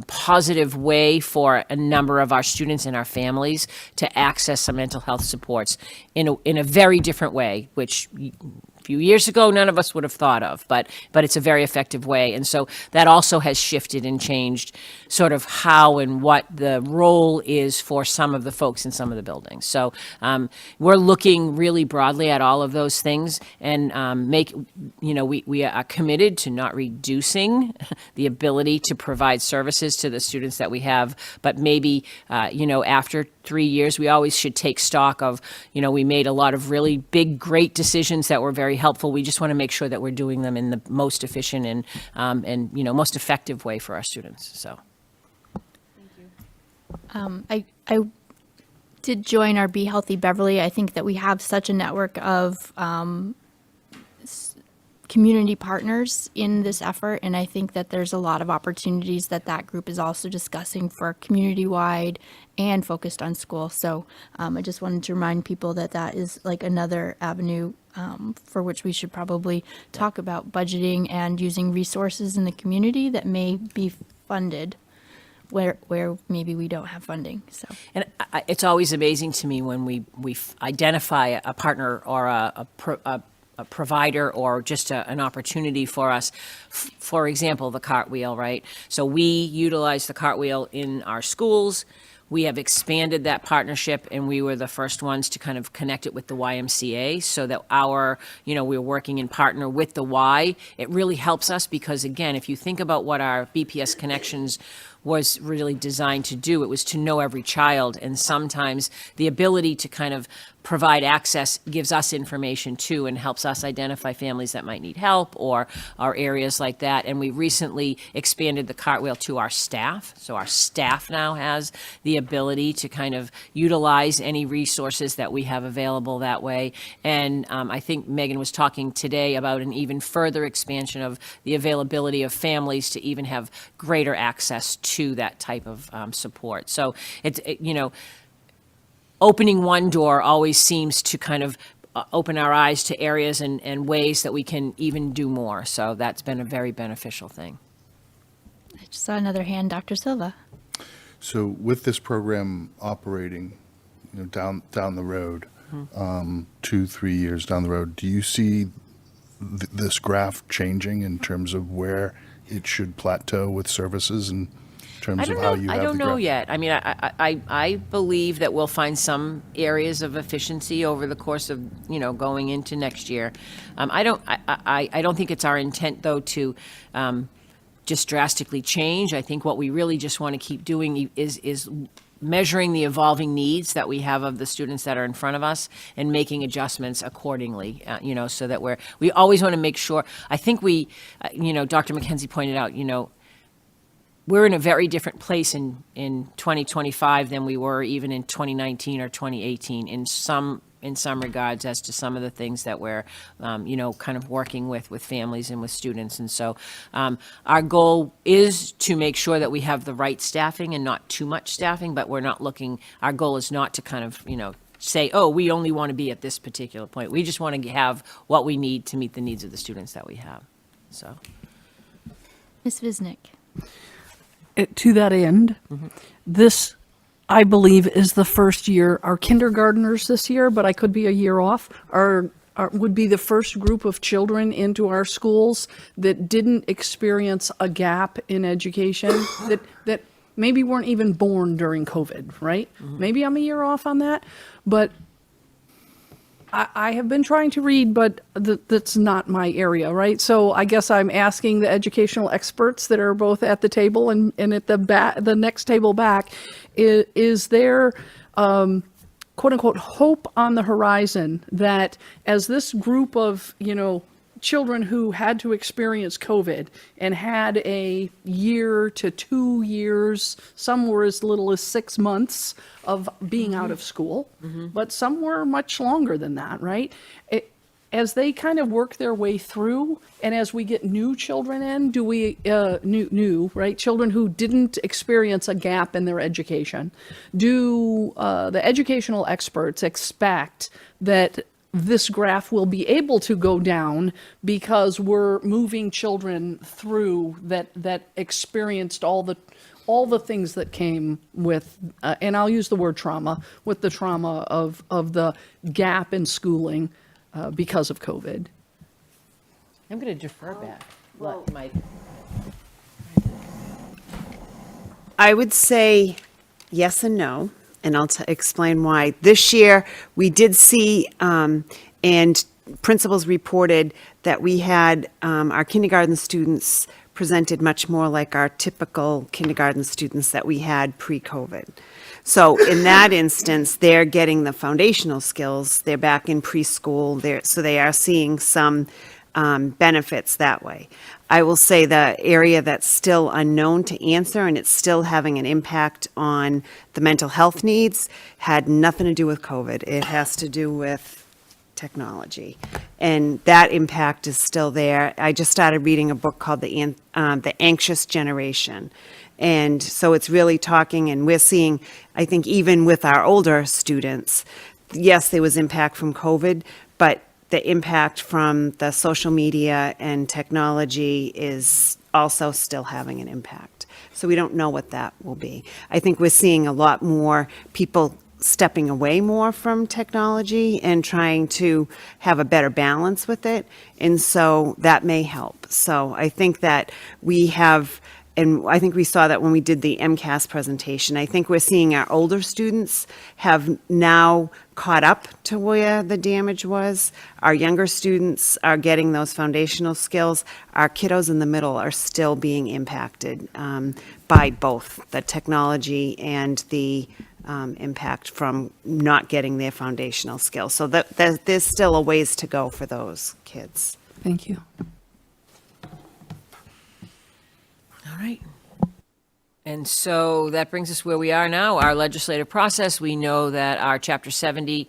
Speaker 7: positive way for a number of our students and our families to access some mental health supports in a very different way, which a few years ago none of us would have thought of, but it's a very effective way. And so that also has shifted and changed sort of how and what the role is for some of the folks in some of the buildings. So we're looking really broadly at all of those things, and we are committed to not reducing the ability to provide services to the students that we have, but maybe after 3 years, we always should take stock of, we made a lot of really big, great decisions that were very helpful. We just want to make sure that we're doing them in the most efficient and most effective way for our students. So.
Speaker 9: I did join our Be Healthy Beverly. I think that we have such a network of community partners in this effort, and I think that there's a lot of opportunities that group is also discussing for community-wide and focused on school. So I just wanted to remind people that is like another avenue for which we should probably talk about budgeting and using resources in the community that may be funded where maybe we don't have funding. So,
Speaker 7: and it's always amazing to me when we identify a partner or a provider or just an opportunity for us. For example, the Cartwheel, right? So we utilize the Cartwheel in our schools. We have expanded that partnership, and we were the first ones to kind of connect it with the YMCA, so that we're working in partner with the Y. It really helps us because, again, if you think about what our BPS Connections was really designed to do, it was to know every child, and sometimes the ability to kind of provide access gives us information too, and helps us identify families that might need help or areas like that. And we recently expanded the Cartwheel to our staff, so our staff now has the ability to kind of utilize any resources that we have available that way. And I think Megan was talking today about an even further expansion of the availability of families to even have greater access to that type of support. So opening one door always seems to kind of open our eyes to areas and ways that we can even do more. So that's been a very beneficial thing.
Speaker 9: I just saw another hand, Dr. Silva.
Speaker 3: So with this program operating, down the road, 2-3 years down the road, do you see this graph changing in terms of where it should plateau with services in terms of how you have
Speaker 7: I don't
Speaker 3: the
Speaker 7: know
Speaker 3: graph?
Speaker 7: yet. I mean, I believe that we'll find some areas of efficiency over the course of, going into next year. I don't think it's our intent, though, to just drastically change. I think what we really just want to keep doing is measuring the evolving needs that we have of the students that are in front of us and making adjustments accordingly, so that we always want to make sure. I think Dr. McKenzie pointed out, we're in a very different place in 2025 than we were even in 2019 or 2018 in some regards as to some of the things that we're, kind of working with families and with students. And so our goal is to make sure that we have the right staffing and not too much staffing, but our goal is not to kind of, say, oh, we only want to be at this particular point. We just want to have what we need to meet the needs of the students that we have. So.
Speaker 9: Ms. Visnick.
Speaker 1: To that end, this, I believe, is the first year, our kindergartners this year, but I could be a year off, would be the first group of children into our schools that didn't experience a gap in education, that maybe weren't even born during COVID, right? Maybe I'm a year off on that, but I have been trying to read, but that's not my area, right? So I guess I'm asking the educational experts that are both at the table and at the next table back, is there, quote unquote, hope on the horizon that as this group of, children who had to experience COVID and had a year to 2 years, some were as little as 6 months of being out of school, but some were much longer than that, right? As they kind of work their way through, and as we get new children in, do we, right? Children who didn't experience a gap in their education, do the educational experts expect that this graph will be able to go down because we're moving children through that experienced all the things that came with, and I'll use the word trauma, with the trauma of the gap in schooling because of COVID?
Speaker 7: I'm going to defer back. Mike.
Speaker 13: I would say yes and no, and I'll explain why. This year, we did see, and principals reported that we had our kindergarten students presented much more like our typical kindergarten students that we had pre-COVID. So in that instance, they're getting the foundational skills. They're back in preschool. So they are seeing some benefits that way. I will say the area that's still unknown to answer, and it's still having an impact on the mental health needs, had nothing to do with COVID. It has to do with technology, and that impact is still there. I just started reading a book called The Anxious Generation, and so it's really talking, and we're seeing, I think, even with our older students, yes, there was impact from COVID, but the impact from the social media and technology is also still having an impact. So we don't know what that will be. I think we're seeing a lot more people stepping away more from technology and trying to have a better balance with it. And so that may help. So I think that we have, and I think we saw that when we did the MCAS presentation. I think we're seeing our older students have now caught up to where the damage was. Our younger students are getting those foundational skills. Our kiddos in the middle are still being impacted by both the technology and the impact from not getting their foundational skills. So there's still a ways to go for those kids.
Speaker 1: Thank you.
Speaker 7: All right. And so that brings us where we are now, our legislative process. We know that our Chapter 70,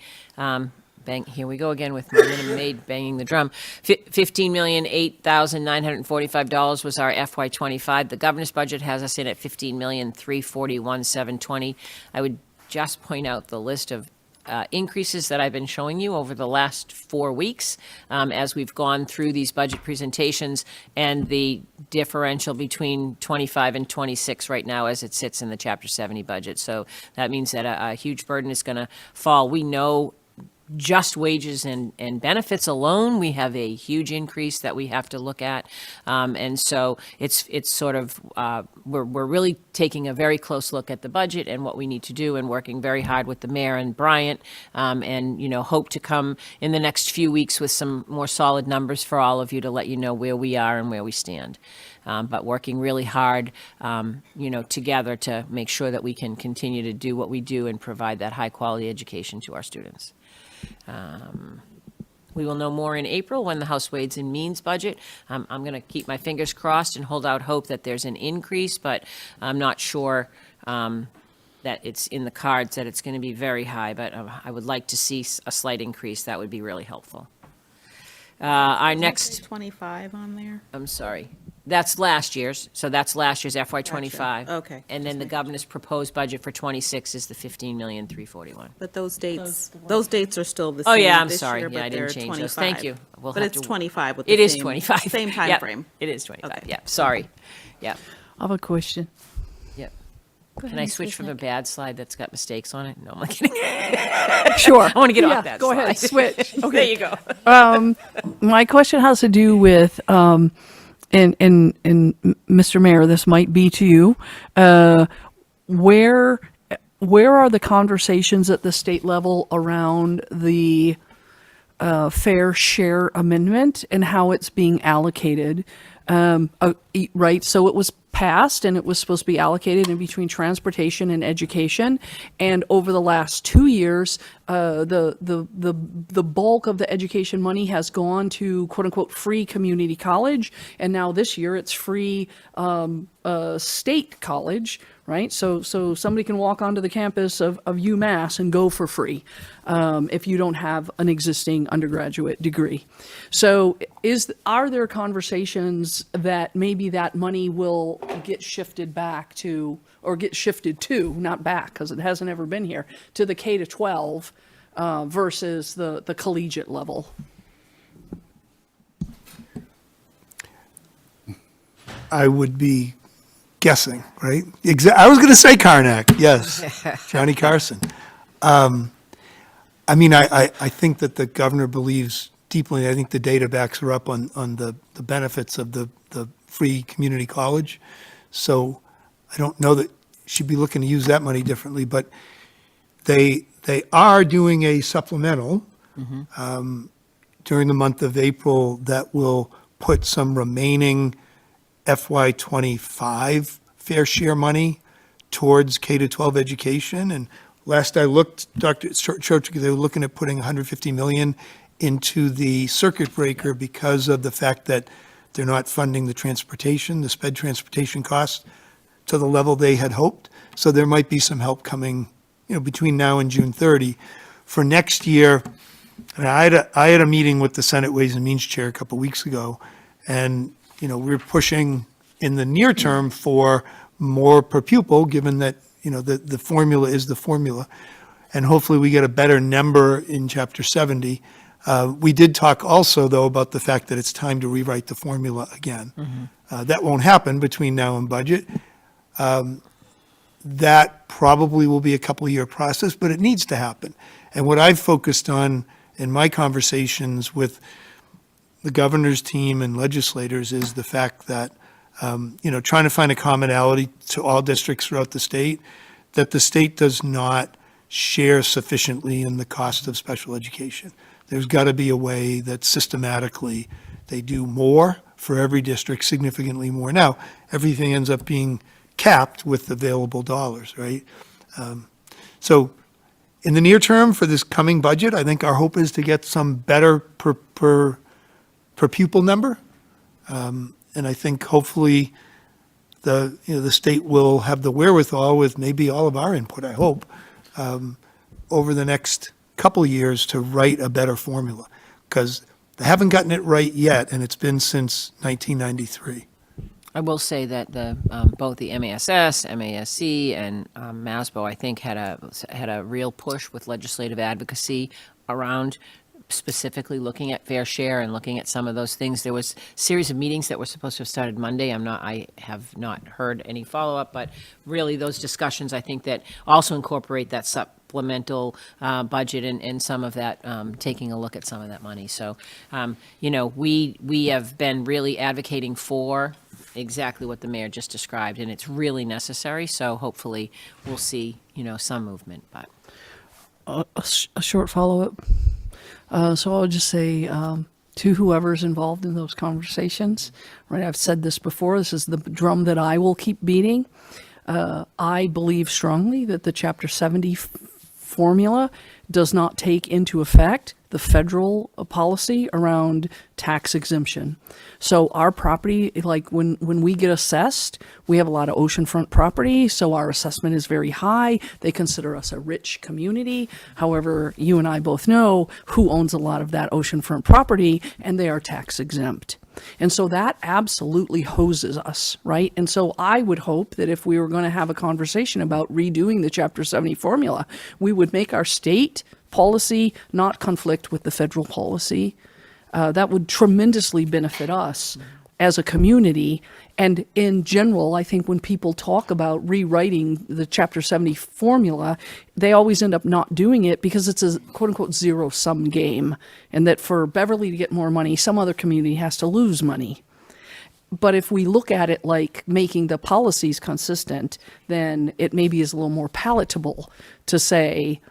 Speaker 7: here we go again with my minimum aid banging the drum. $15,008,945 was our FY '25. The governor's budget has us in at $15,341,720. I would just point out the list of increases that I've been showing you over the last 4 weeks as we've gone through these budget presentations, and the differential between 25 and 26 right now as it sits in the Chapter 70 budget. So that means that a huge burden is going to fall. We know just wages and benefits alone, we have a huge increase that we have to look at. And so it's sort of, we're really taking a very close look at the budget and what we need to do, and working very hard with the mayor and Bryant, and, hope to come in the next few weeks with some more solid numbers for all of you to let you know where we are and where we stand. But working really hard, together to make sure that we can continue to do what we do and provide that high-quality education to our students. We will know more in April when the House Ways and Means budget. I'm going to keep my fingers crossed and hold out hope that there's an increase, but I'm not sure that it's in the cards that it's going to be very high, but I would like to see a slight increase. That would be really helpful. Our next,
Speaker 11: 25 on there.
Speaker 7: I'm sorry, that's last year's, so that's last year's FY '25.
Speaker 11: Gotcha. Okay.
Speaker 7: And then the governor's proposed budget for '26 is the $15,341.
Speaker 11: But those dates are still the
Speaker 7: Oh,
Speaker 11: same
Speaker 7: yeah, I'm
Speaker 11: this
Speaker 7: sorry.
Speaker 11: year,
Speaker 7: Yeah,
Speaker 11: but
Speaker 7: I didn't
Speaker 11: they're
Speaker 7: change those.
Speaker 11: 25.
Speaker 7: Thank you. We'll
Speaker 11: But
Speaker 7: have
Speaker 11: it's
Speaker 7: to-
Speaker 11: 25 with the
Speaker 7: It is
Speaker 11: same-
Speaker 7: 25.
Speaker 11: Same time
Speaker 7: Yep,
Speaker 11: frame.
Speaker 7: It is 25,
Speaker 11: Okay.
Speaker 7: yeah, sorry. Yeah,
Speaker 1: I have a question.
Speaker 7: yep.
Speaker 1: Go
Speaker 7: Can
Speaker 1: ahead,
Speaker 7: I
Speaker 1: Ms.
Speaker 7: switch from a
Speaker 1: Wisnick.
Speaker 7: bad slide that's got mistakes on it? No, I'm not kidding.
Speaker 1: Sure.
Speaker 7: I want to get
Speaker 1: Yeah,
Speaker 7: off that
Speaker 1: go
Speaker 7: slide.
Speaker 1: ahead, switch.
Speaker 7: There
Speaker 1: Okay.
Speaker 7: you go.
Speaker 1: My question has to do with, and Mr. Mayor, this might be to you. Where are the conversations at the state level around the fair share amendment and how it's being allocated? Right, so it was passed and it was supposed to be allocated in between transportation and education. And over the last 2 years, the bulk of the education money has gone to quote unquote free community college. And now this year it's free state college, right? So somebody can walk onto the campus of UMass and go for free if you don't have an existing undergraduate degree. So are there conversations that maybe that money will get shifted back to, or get shifted to, not back because it hasn't ever been here, to the K to 12 versus the collegiate level?
Speaker 10: I would be guessing, right? I was going to say Karnak, yes, Johnny Carson. I think that the governor believes deeply, I think the data backs her up on the benefits of the free community college. So I don't know that she'd be looking to use that money differently, but they are doing a supplemental during the month of April that will put some remaining FY '25 fair share money towards K-12 education. And last I looked, Dr. Chochuk, they were looking at putting $150 million into the circuit breaker because of the fact that they're not funding the transportation, the sped transportation costs to the level they had hoped. So there might be some help coming, between now and June 30. For next year, and I had a meeting with the Senate Ways and Means Chair a couple weeks ago, and we're pushing in the near term for more per pupil, given that, the formula is the formula. And hopefully we get a better number in Chapter 70. We did talk also, though, about the fact that it's time to rewrite the formula again. That won't happen between now and budget. That probably will be a couple-year process, but it needs to happen. And what I've focused on in my conversations with the governor's team and legislators is the fact that, trying to find a commonality to all districts throughout the state, that the state does not share sufficiently in the cost of special education. There's got to be a way that systematically they do more for every district, significantly more. Now, everything ends up being capped with available dollars, right? So in the near term for this coming budget, I think our hope is to get some better per pupil number. And I think hopefully the state will have the wherewithal, with maybe all of our input, I hope, over the next couple years to write a better formula, because they haven't gotten it right yet, and it's been since 1993.
Speaker 7: I will say that both the MASS, MASC, and MASBO, I think, had a real push with legislative advocacy around specifically looking at fair share and looking at some of those things. There was a series of meetings that were supposed to have started Monday. I have not heard any follow-up, but really those discussions, I think, that also incorporate that supplemental budget and some of that, taking a look at some of that money. So, we have been really advocating for exactly what the mayor just described, and it's really necessary. So hopefully we'll see, some movement, but.
Speaker 1: A short follow-up. So I'll just say to whoever's involved in those conversations, right? I've said this before. This is the drum that I will keep beating. I believe strongly that the Chapter 70 formula does not take into effect the federal policy around tax exemption. So our property, like when we get assessed, we have a lot of oceanfront property, so our assessment is very high. They consider us a rich community. However, you and I both know who owns a lot of that oceanfront property, and they are tax exempt. And so that absolutely hoses us, right? And so I would hope that if we were going to have a conversation about redoing the Chapter 70 formula, we would make our state policy not conflict with the federal policy. That would tremendously benefit us as a community. And in general, I think when people talk about rewriting the Chapter 70 formula, they always end up not doing it because it's a quote-unquote zero-sum game, and that for Beverly to get more money, some other community has to lose money. But if we look at it like making the policies consistent, then it maybe is a little more palatable to say,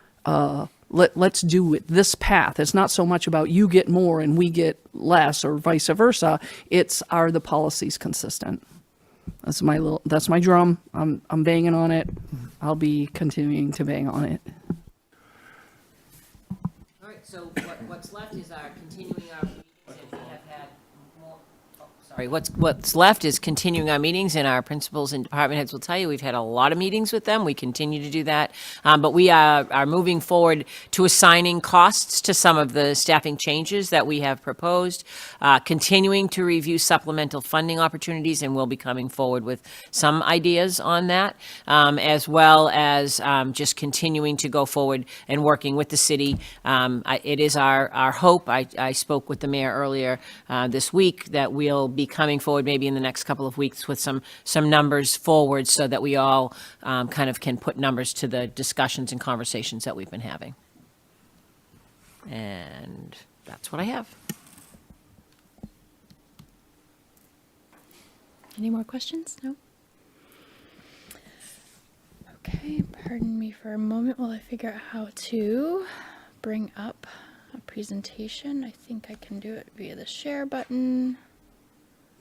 Speaker 1: let's do it this path. It's not so much about you get more and we get less or vice versa. It's, are the policies consistent? That's my drum. I'm banging on it. I'll be continuing to bang on it.
Speaker 7: All right, so what's left is our continuing our meetings, and we have had more, sorry, what's left is continuing our meetings, and our principals and department heads will tell you we've had a lot of meetings with them. We continue to do that, but we are moving forward to assigning costs to some of the staffing changes that we have proposed, continuing to review supplemental funding opportunities, and we'll be coming forward with some ideas on that, as well as just continuing to go forward and working with the city. It is our hope. I spoke with the mayor earlier this week that we'll be coming forward maybe in the next couple of weeks with some numbers forward so that we all kind of can put numbers to the discussions and conversations that we've been having. And that's what I have.
Speaker 9: Any more questions? No? Okay, pardon me for a moment while I figure out how to bring up a presentation. I think I can do it via the share button.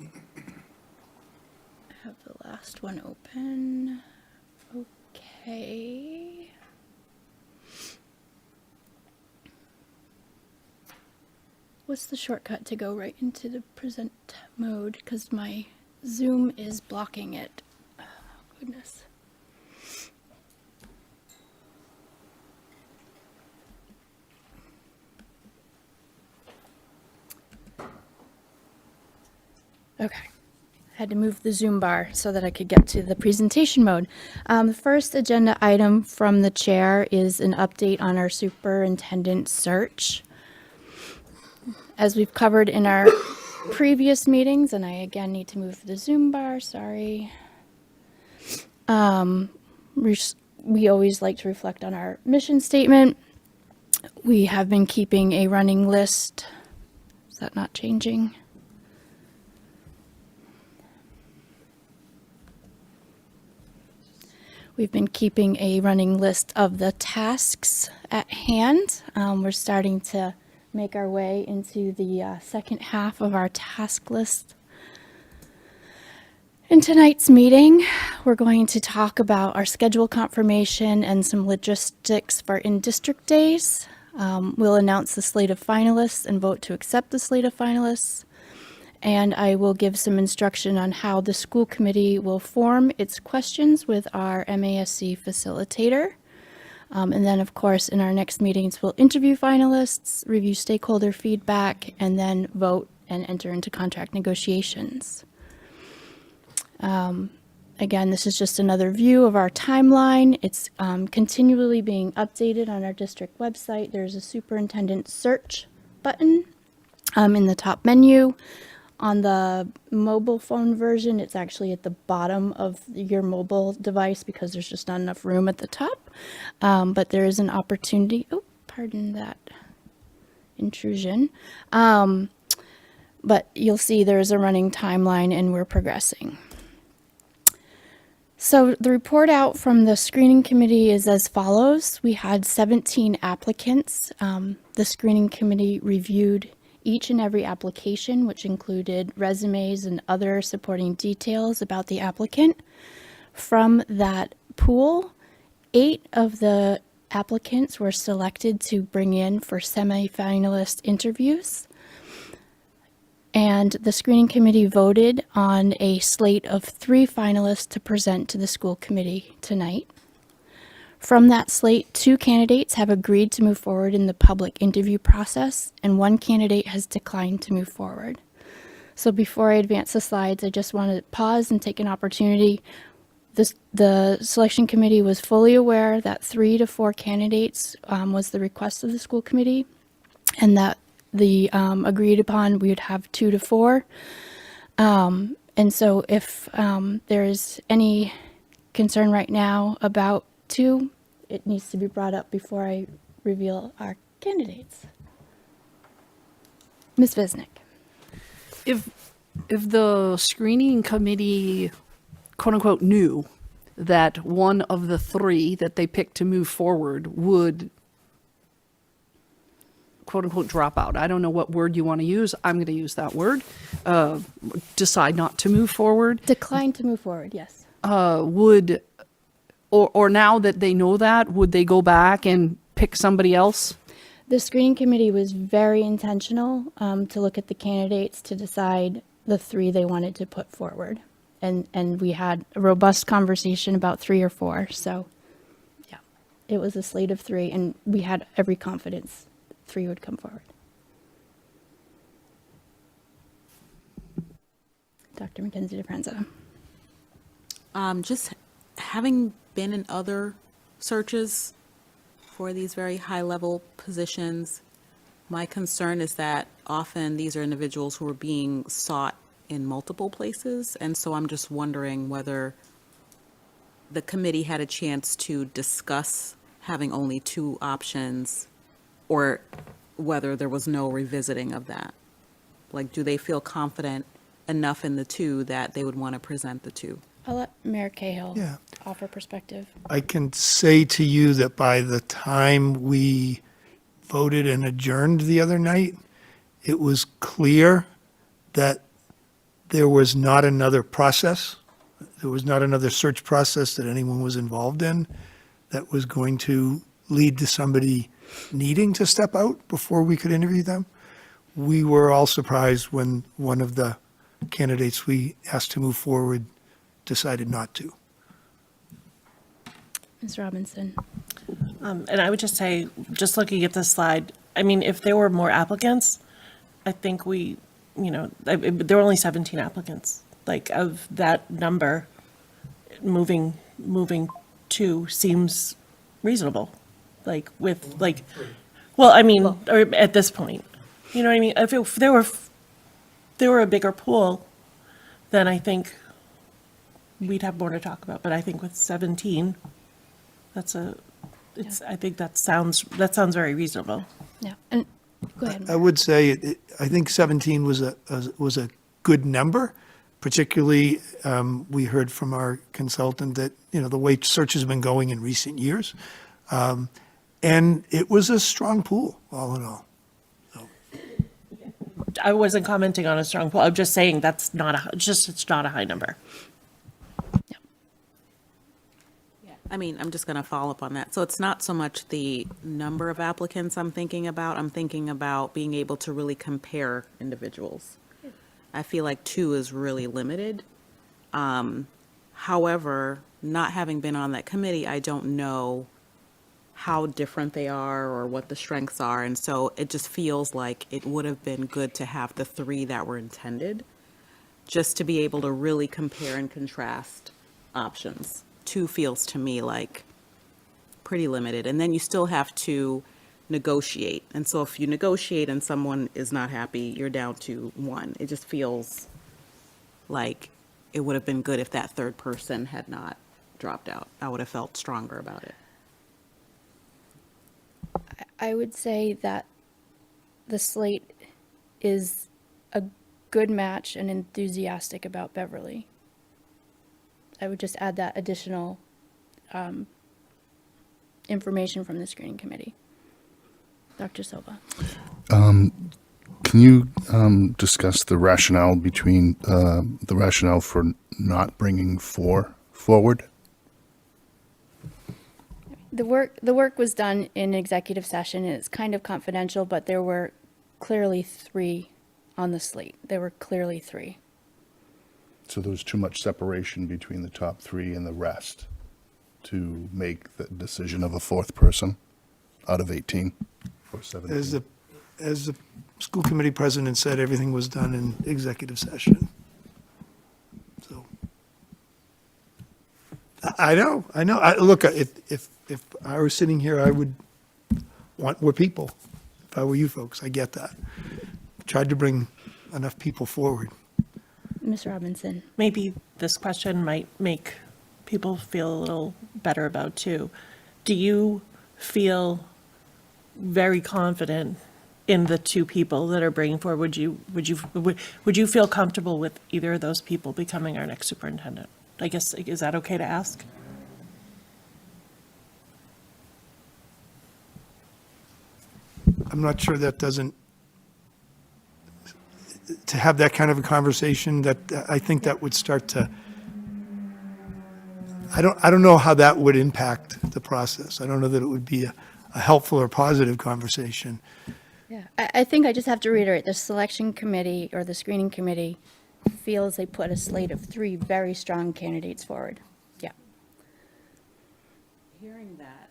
Speaker 9: I have the last one open. Okay. What's the shortcut to go right into the present mode? Because my Zoom is blocking it. Oh, goodness. Okay. Had to move the Zoom bar so that I could get to the presentation mode. The first agenda item from the chair is an update on our superintendent search. As we've covered in our previous meetings, and I again need to move the Zoom bar, sorry. We always like to reflect on our mission statement. We have been keeping a running list. Is that not changing? We've been keeping a running list of the tasks at hand. We're starting to make our way into the second half of our task list. In tonight's meeting, we're going to talk about our schedule confirmation and some logistics for in-district days. We'll announce the slate of finalists and vote to accept the slate of finalists. And I will give some instruction on how the school committee will form its questions with our MASC facilitator. And then, of course, in our next meetings, we'll interview finalists, review stakeholder feedback, and then vote and enter into contract negotiations. Again, this is just another view of our timeline. It's continually being updated on our district website. There's a superintendent search button in the top menu. On the mobile phone version, it's actually at the bottom of your mobile device because there's just not enough room at the top. But there is an opportunity. Oh, pardon that intrusion. But you'll see there's a running timeline and we're progressing. So the report out from the screening committee is as follows. We had 17 applicants. The screening committee reviewed each and every application, which included resumes and other supporting details about the applicant. From that pool, 8 of the applicants were selected to bring in for semifinalist interviews. And the screening committee voted on a slate of 3 finalists to present to the school committee tonight. From that slate, 2 candidates have agreed to move forward in the public interview process, and 1 candidate has declined to move forward. So before I advance the slides, I just want to pause and take an opportunity. The selection committee was fully aware that 3 to 4 candidates was the request of the school committee, and that the agreed upon we would have 2 to 4. And so if there is any concern right now about 2, it needs to be brought up before I reveal our candidates. Ms. Visnick.
Speaker 1: If the screening committee, quote unquote, knew that one of the 3 that they picked to move forward would, quote unquote, drop out. I don't know what word you want to use. I'm going to use that word. Decide not to move forward.
Speaker 9: Decline to move forward, yes.
Speaker 1: Would, or now that they know that, would they go back and pick somebody else?
Speaker 9: The screening committee was very intentional to look at the candidates to decide the 3 they wanted to put forward. And we had a robust conversation about 3 or 4. So, yeah, it was a slate of 3, and we had every confidence 3 would come forward. Dr. Mackenzie DeFranza.
Speaker 11: Just having been in other searches for these very high-level positions, my concern is that often these are individuals who are being sought in multiple places, and so I'm just wondering whether the committee had a chance to discuss having only 2 options, or whether there was no revisiting of that. Like, do they feel confident enough in the 2 that they would want to present the 2?
Speaker 9: I'll let Mayor Cahill offer perspective.
Speaker 10: I can say to you that by the time we voted and adjourned the other night, it was clear that there was not another process. There was not another search process that anyone was involved in that was going to lead to somebody needing to step out before we could interview them. We were all surprised when one of the candidates we asked to move forward decided not to.
Speaker 9: Ms. Robinson.
Speaker 12: And I would just say, just looking at this slide, I mean, if there were more applicants, I think there were only 17 applicants. Like, of that number, moving 2 seems reasonable. Like, with, like, well, I mean, or at this point, you know what I mean? If there were a bigger pool, then I think we'd have more to talk about. But I think with 17, I think that sounds very reasonable.
Speaker 9: Yeah, and go ahead.
Speaker 10: I would say I think 17 was a good number. Particularly, we heard from our consultant that the way search has been going in recent years, and it was a strong pool all in all.
Speaker 12: I wasn't commenting on a strong pool. I'm just saying it's not a high number.
Speaker 11: I mean, I'm just going to follow up on that. So it's not so much the number of applicants I'm thinking about. I'm thinking about being able to really compare individuals. I feel like 2 is really limited. However, not having been on that committee, I don't know how different they are or what the strengths are. And so it just feels like it would have been good to have the 3 that were intended, just to be able to really compare and contrast options. 2 feels to me like pretty limited. And then you still have to negotiate. And so if you negotiate and someone is not happy, you're down to 1. It just feels like it would have been good if that third person had not dropped out. I would have felt stronger about it.
Speaker 9: I would say that the slate is a good match and enthusiastic about Beverly. I would just add that additional information from the screening committee. Dr. Silva.
Speaker 3: Can you discuss the rationale between the rationale for not bringing 4 forward?
Speaker 9: The work was done in executive session, and it's kind of confidential, but there were clearly 3 on the slate. There were clearly 3.
Speaker 3: So there was too much separation between the top 3 and the rest to make the decision of a 4th person out of 18 or 17.
Speaker 10: As the school committee president said, everything was done in executive session. So, I know. Look, if I were sitting here, I would want more people. If I were you folks, I get that. Tried to bring enough people forward.
Speaker 9: Ms. Robinson.
Speaker 12: Maybe this question might make people feel a little better about too. Do you feel very confident in the 2 people that are bringing forward? Would you feel comfortable with either of those people becoming our next superintendent? I guess, is that okay to ask?
Speaker 10: I'm not sure that doesn't, to have that kind of a conversation, that I think that would start to, I don't know how that would impact the process. I don't know that it would be a helpful or positive conversation.
Speaker 9: Yeah, I think I just have to reiterate, the selection committee or the screening committee feels they put a slate of 3 very strong candidates forward. Yeah.
Speaker 11: Hearing that,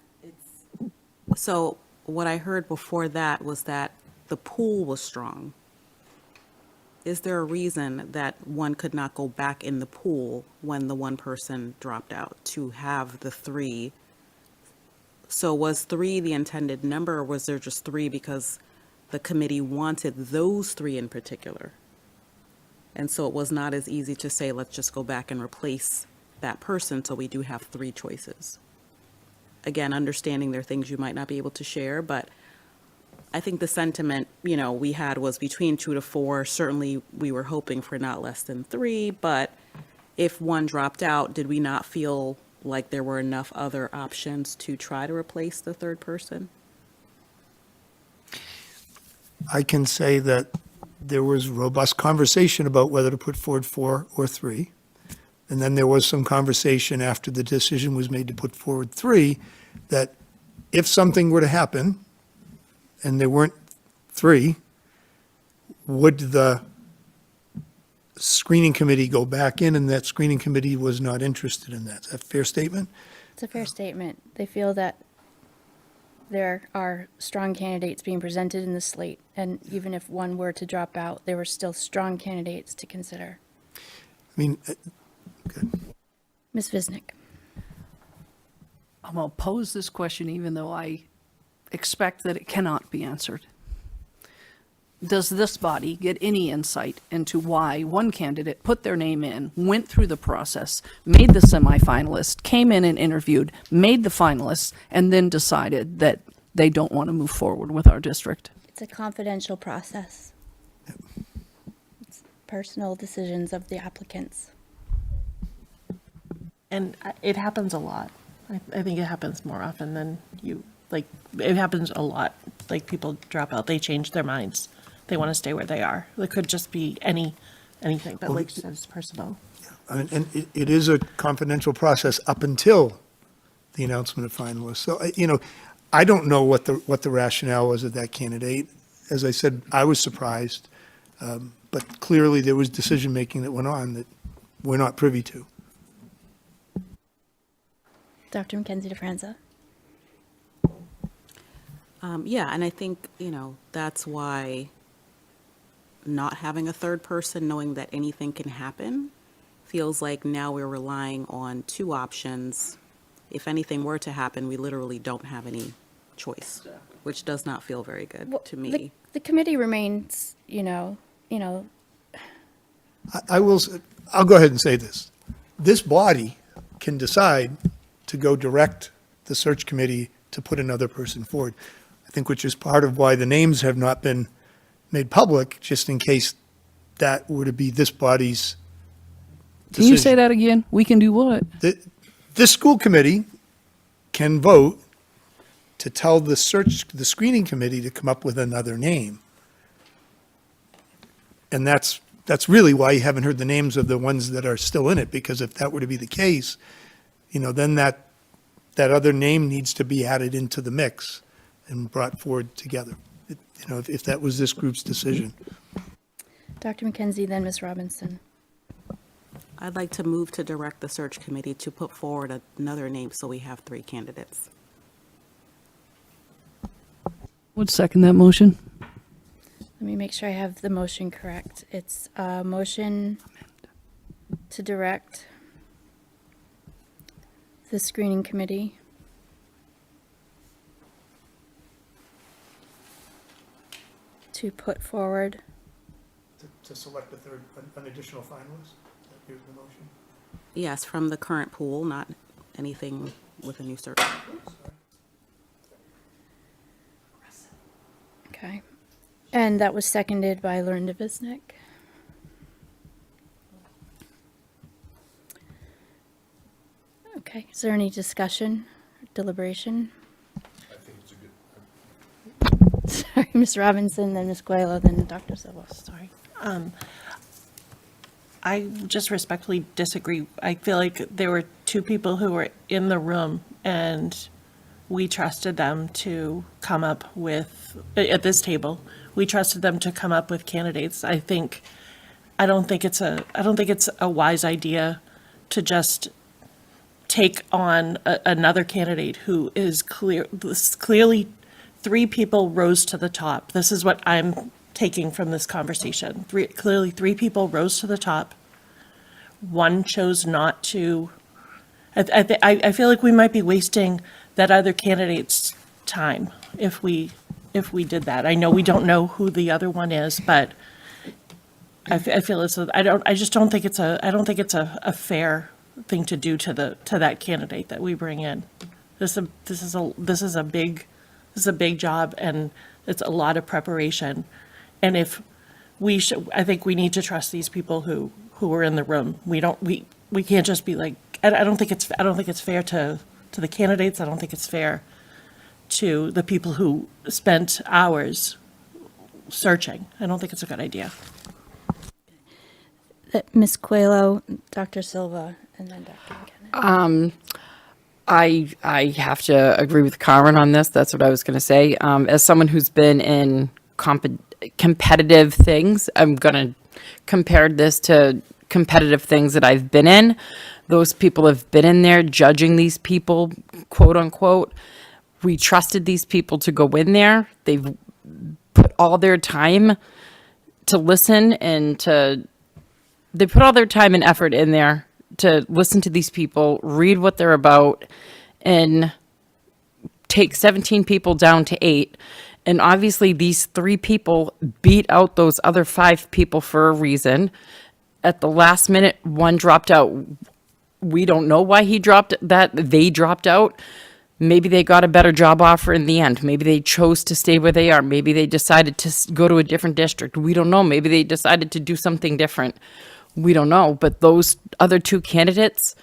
Speaker 11: so what I heard before that was that the pool was strong. Is there a reason that one could not go back in the pool when the 1 person dropped out to have the 3? So was 3 the intended number, or was there just 3 because the committee wanted those 3 in particular? And so it was not as easy to say, let's just go back and replace that person, so we do have 3 choices. Again, understanding there are things you might not be able to share, but I think the sentiment, we had was between 2 to 4. Certainly, we were hoping for not less than 3, but if 1 dropped out, did we not feel like there were enough other options to try to replace the 3rd person?
Speaker 10: I can say that there was robust conversation about whether to put forward 4 or 3. And then there was some conversation after the decision was made to put forward 3, that if something were to happen and there weren't 3, would the screening committee go back in, and that screening committee was not interested in that? Is that a fair statement?
Speaker 9: It's a fair statement. They feel that there are strong candidates being presented in the slate, and even if 1 were to drop out, there were still strong candidates to consider.
Speaker 10: I mean, good.
Speaker 9: Ms. Visnick.
Speaker 1: I'm going to pose this question even though I expect that it cannot be answered. Does this body get any insight into why 1 candidate put their name in, went through the process, made the semifinalist, came in and interviewed, made the finalists, and then decided that they don't want to move forward with our district?
Speaker 9: It's a confidential process. It's personal decisions of the applicants.
Speaker 12: And it happens a lot. I think it happens more often than it happens a lot. Like, people drop out, they change their minds. They want to stay where they are. It could just be anything, but like you said, it's personal.
Speaker 10: I mean, and it is a confidential process up until the announcement of finalists. So, I don't know what the rationale was of that candidate. As I said, I was surprised. But clearly, there was decision-making that went on that we're not privy to.
Speaker 9: Dr. Mackenzie DeFranza.
Speaker 11: Yeah, and I think, that's why not having a third person, knowing that anything can happen, feels like now we're relying on two options. If anything were to happen, we literally don't have any choice, which does not feel very good to me.
Speaker 9: The committee remains,
Speaker 10: I'll go ahead and say this. This body can decide to go direct the search committee to put another person forward. I think which is part of why the names have not been made public, just in case that were to be this body's
Speaker 1: Can you
Speaker 10: decision.
Speaker 1: say that again? We can do what?
Speaker 10: This school committee can vote to tell the screening committee to come up with another name. And that's really why you haven't heard the names of the ones that are still in it, because if that were to be the case, then that other name needs to be added into the mix and brought forward together, if that was this group's decision.
Speaker 9: Dr. Mackenzie, then Ms. Robinson.
Speaker 11: I'd like to move to direct the search committee to put forward another name so we have 3 candidates.
Speaker 1: Would second that motion.
Speaker 9: Let me make sure I have the motion correct. It's a motion to direct the screening committee to put forward,
Speaker 10: To select an additional finalist? That the motion?
Speaker 11: Yes, from the current pool, not anything with a new search.
Speaker 9: okay. And that was seconded by Lorinda Visnick. Okay, is there any discussion, deliberation?
Speaker 3: I think it's a good.
Speaker 9: Sorry, Ms. Robinson, then Ms. Coelho, then Dr. Silva.
Speaker 12: Sorry. I just respectfully disagree. I feel like there were 2 people who were in the room, and we trusted them to come up with, at this table, we trusted them to come up with candidates. I don't think it's a wise idea to just take on another candidate who is clearly 3 people rose to the top. This is what I'm taking from this conversation. Clearly 3 people rose to the top. 1 chose not to. I feel like we might be wasting that other candidate's time if we did that. I know we don't know who the other one is, but I feel I just don't think it's a fair thing to do to that candidate that we bring in. This is a big job, and it's a lot of preparation. And if I think we need to trust these people who are in the room. We can't just be like, I don't think it's fair to the candidates. I don't think it's fair to the people who spent hours searching. I don't think it's a good idea.
Speaker 9: Ms. Coelho, Dr. Silva, and then Dr. McKenna.
Speaker 8: I have to agree with Karen on this. That's what I was going to say. As someone who's been in competitive things, I'm going to compare this to competitive things that I've been in. Those people have been in there judging these people, quote unquote. We trusted these people to go in there. They've put all their time to listen they put all their time and effort in there to listen to these people, read what they're about, and take 17 people down to 8. And obviously these 3 people beat out those other 5 people for a reason. At the last minute, 1 dropped out. We don't know why they dropped out. Maybe they got a better job offer in the end. Maybe they chose to stay where they are. Maybe they decided to go to a different district. We don't know. Maybe they decided to do something different. We don't know. But those other 2 candidates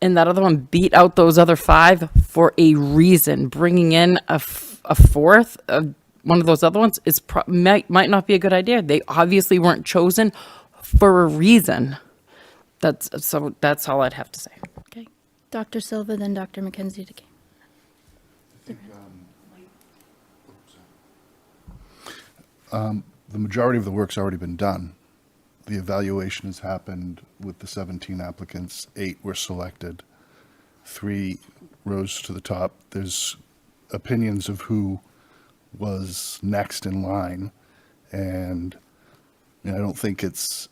Speaker 8: and that other one beat out those other 5 for a reason. Bringing in a 4th, one of those other ones, might not be a good idea. They obviously weren't chosen for a reason. That's all I'd have to say.
Speaker 9: Okay. Dr. Silva, then Dr. Mackenzie DeCamp.
Speaker 3: the majority of the work's already been done. The evaluation has happened with the 17 applicants, 8 were selected, 3 rose to the top. There's opinions of who was next in line, and I don't think it's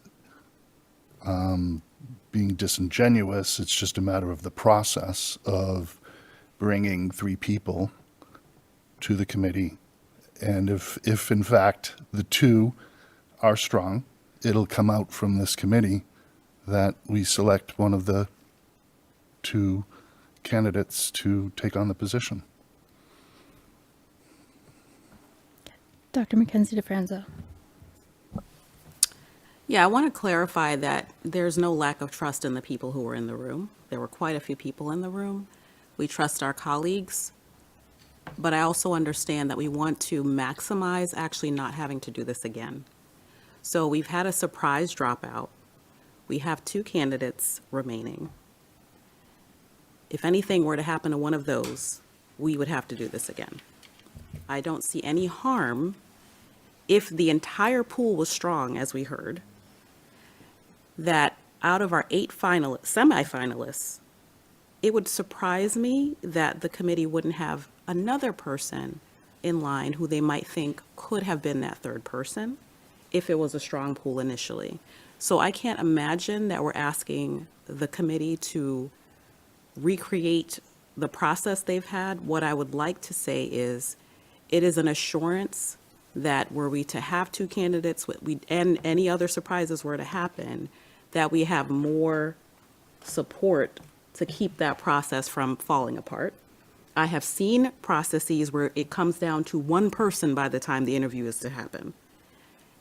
Speaker 3: being disingenuous. It's just a matter of the process of bringing 3 people to the committee. And if in fact the 2 are strong, it'll come out from this committee that we select one of the 2 candidates to take on the position.
Speaker 9: Dr. Mackenzie DeFranza.
Speaker 11: Yeah, I want to clarify that there's no lack of trust in the people who were in the room. There were quite a few people in the room. We trust our colleagues, but I also understand that we want to maximize actually not having to do this again. So we've had a surprise dropout. We have 2 candidates remaining. If anything were to happen to one of those, we would have to do this again. I don't see any harm if the entire pool was strong, as we heard, that out of our 8 semi-finalists, it would surprise me that the committee wouldn't have another person in line who they might think could have been that 3rd person if it was a strong pool initially. So I can't imagine that we're asking the committee to recreate the process they've had. What I would like to say is it is an assurance that were we to have 2 candidates and any other surprises were to happen, that we have more support to keep that process from falling apart. I have seen processes where it comes down to 1 person by the time the interview is to happen.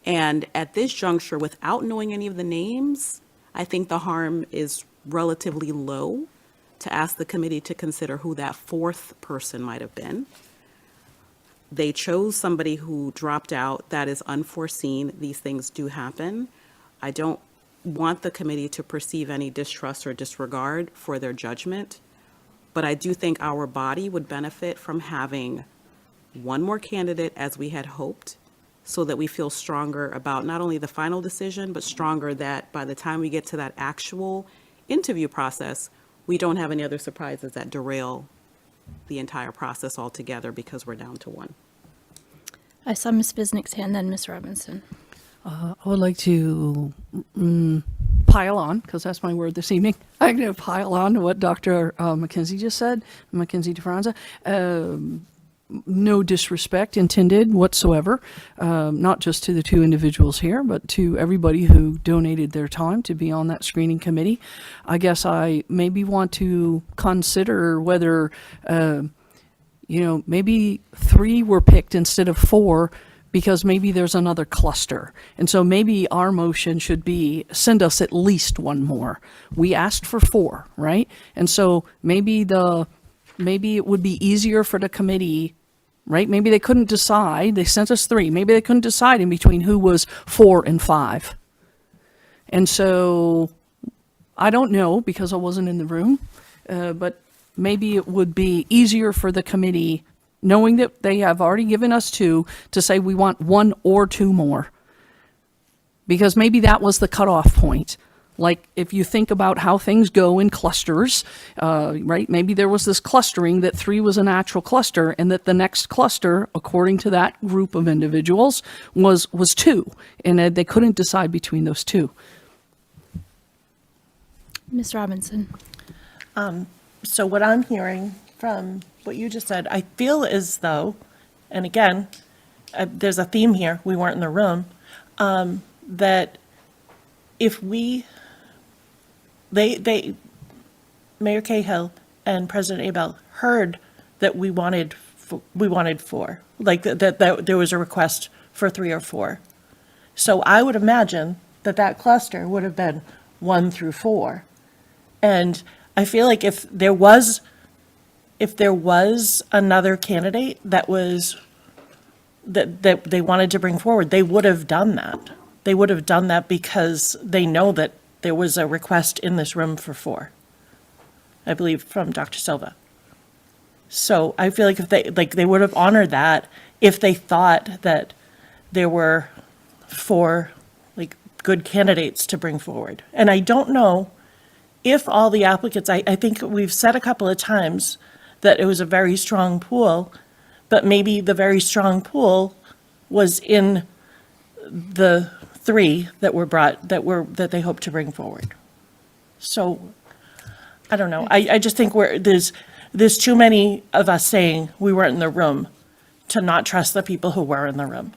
Speaker 11: And at this juncture, without knowing any of the names, I think the harm is relatively low to ask the committee to consider who that 4th person might have been. They chose somebody who dropped out. That is unforeseen. These things do happen. I don't want the committee to perceive any distrust or disregard for their judgment, but I do think our body would benefit from having 1 more candidate, as we had hoped, so that we feel stronger about not only the final decision, but stronger that by the time we get to that actual interview process, we don't have any other surprises that derail the entire process altogether because we're down to 1.
Speaker 9: I saw Ms. Bisnick's hand, then Ms. Robinson.
Speaker 1: I would like to pile on, because that's my word this evening. I'm going to pile on to what Dr. Mackenzie just said, Mackenzie DeFranza. No disrespect intended whatsoever, not just to the 2 individuals here, but to everybody who donated their time to be on that screening committee. I guess I maybe want to consider whether, maybe 3 were picked instead of 4, because maybe there's another cluster. And so maybe our motion should be, send us at least 1 more. We asked for 4, right? And so maybe it would be easier for the committee, right? Maybe they couldn't decide. They sent us 3. Maybe they couldn't decide in between who was 4 and 5. And so I don't know, because I wasn't in the room, but maybe it would be easier for the committee, knowing that they have already given us 2, to say we want 1 or 2 more. Because maybe that was the cutoff point. Like, if you think about how things go in clusters, right? Maybe there was this clustering that 3 was a natural cluster, and that the next cluster, according to that group of individuals, was 2, and they couldn't decide between those 2.
Speaker 9: Ms. Robinson.
Speaker 12: So what I'm hearing from what you just said, I feel as though, and again, there's a theme here, we weren't in the room, that if they, Mayor Cahill and President Abel heard that we wanted 4, like that there was a request for 3 or 4. So I would imagine that cluster would have been 1 through 4. And I feel like if there was another candidate that they wanted to bring forward, they would have done that. They would have done that because they know that there was a request in this room for 4, I believe, from Dr. Silva. So I feel like if they would have honored that if they thought that there were for like good candidates to bring forward. And I don't know if all the applicants, I think we've said a couple of times that it was a very strong pool, but maybe the very strong pool was in the three that were brought, that they hope to bring forward. So, I don't know. I just think there's too many of us saying we weren't in the room to not trust the people who were in the room.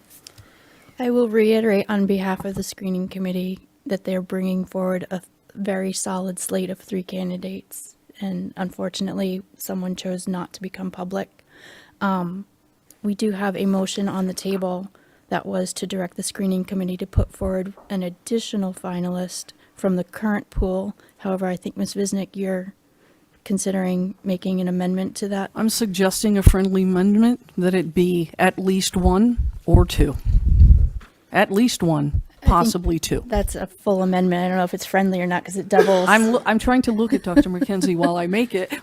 Speaker 9: I will reiterate on behalf of the screening committee that they're bringing forward a very solid slate of 3 candidates. And unfortunately, someone chose not to become public. We do have a motion on the table that was to direct the screening committee to put forward an additional finalist from the current pool. However, I think, Ms. Visnick, you're considering making an amendment to that.
Speaker 1: I'm suggesting a friendly amendment that it be at least 1 or 2. At least 1, possibly 2.
Speaker 9: That's a full amendment. I don't know if it's friendly or not because it doubles.
Speaker 1: I'm trying to look at Dr. McKenzie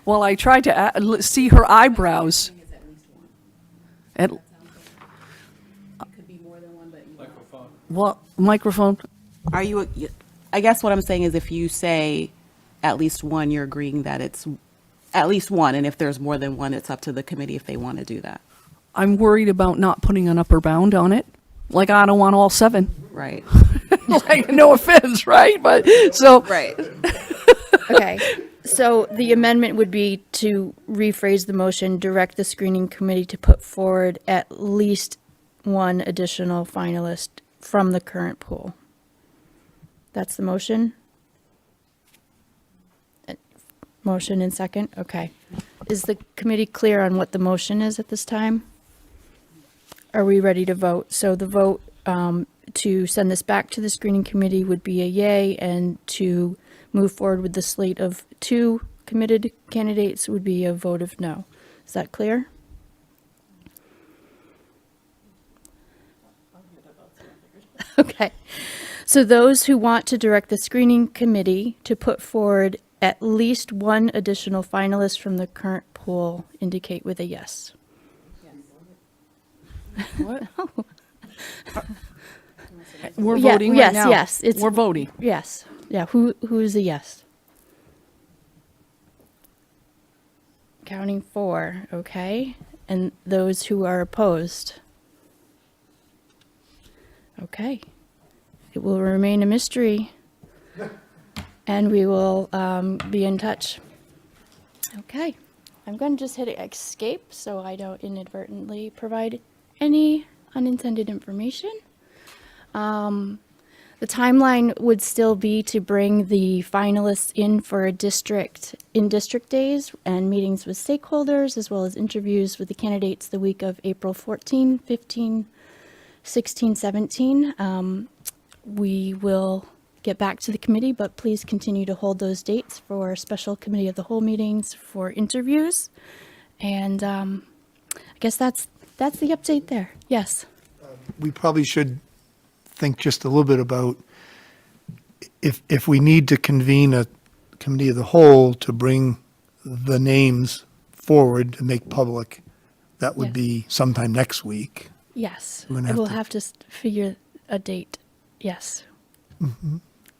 Speaker 1: while I try to see her eyebrows. At, well, microphone.
Speaker 11: Are you, I guess what I'm saying is if you say at least 1, you're agreeing that it's at least 1, and if there's more than 1, it's up to the committee if they want to do that.
Speaker 1: I'm worried about not putting an upper bound on it. Like, I don't want all 7.
Speaker 11: Right.
Speaker 1: Like, no offense, right? But, so.
Speaker 11: Right.
Speaker 9: Okay, so the amendment would be to rephrase the motion, direct the screening committee to put forward at least 1 additional finalist from the current pool. That's the motion? Motion and second, okay. Is the committee clear on what the motion is at this time? Are we ready to vote? So the vote to send this back to the screening committee would be a yay, and to move forward with the slate of 2 committed candidates would be a vote of no. Is that clear? Okay. So those who want to direct the screening committee to put forward at least 1 additional finalist from the current pool indicate with a yes.
Speaker 1: What? We're
Speaker 9: Yeah,
Speaker 1: voting right
Speaker 9: yes,
Speaker 1: now.
Speaker 9: yes, it's-
Speaker 1: We're voting.
Speaker 9: Yes. Yeah, who is a yes? Counting 4, okay. And those who are opposed? Okay. It will remain a mystery. And we will be in touch. Okay. I'm going to just hit escape so I don't inadvertently provide any unintended information. The timeline would still be to bring the finalists in for in-district days and meetings with stakeholders, as well as interviews with the candidates the week of April 14, 15, 16, 17. We will get back to the committee, but please continue to hold those dates for special committee of the whole meetings for interviews. And I guess that's the update there. Yes.
Speaker 10: We probably should think just a little bit about if we need to convene a committee of the whole to bring the names forward to make public, that would
Speaker 9: Yes.
Speaker 10: be sometime next week.
Speaker 9: Yes.
Speaker 10: We're gonna have
Speaker 9: We'll
Speaker 10: to-
Speaker 9: have to figure a date. Yes.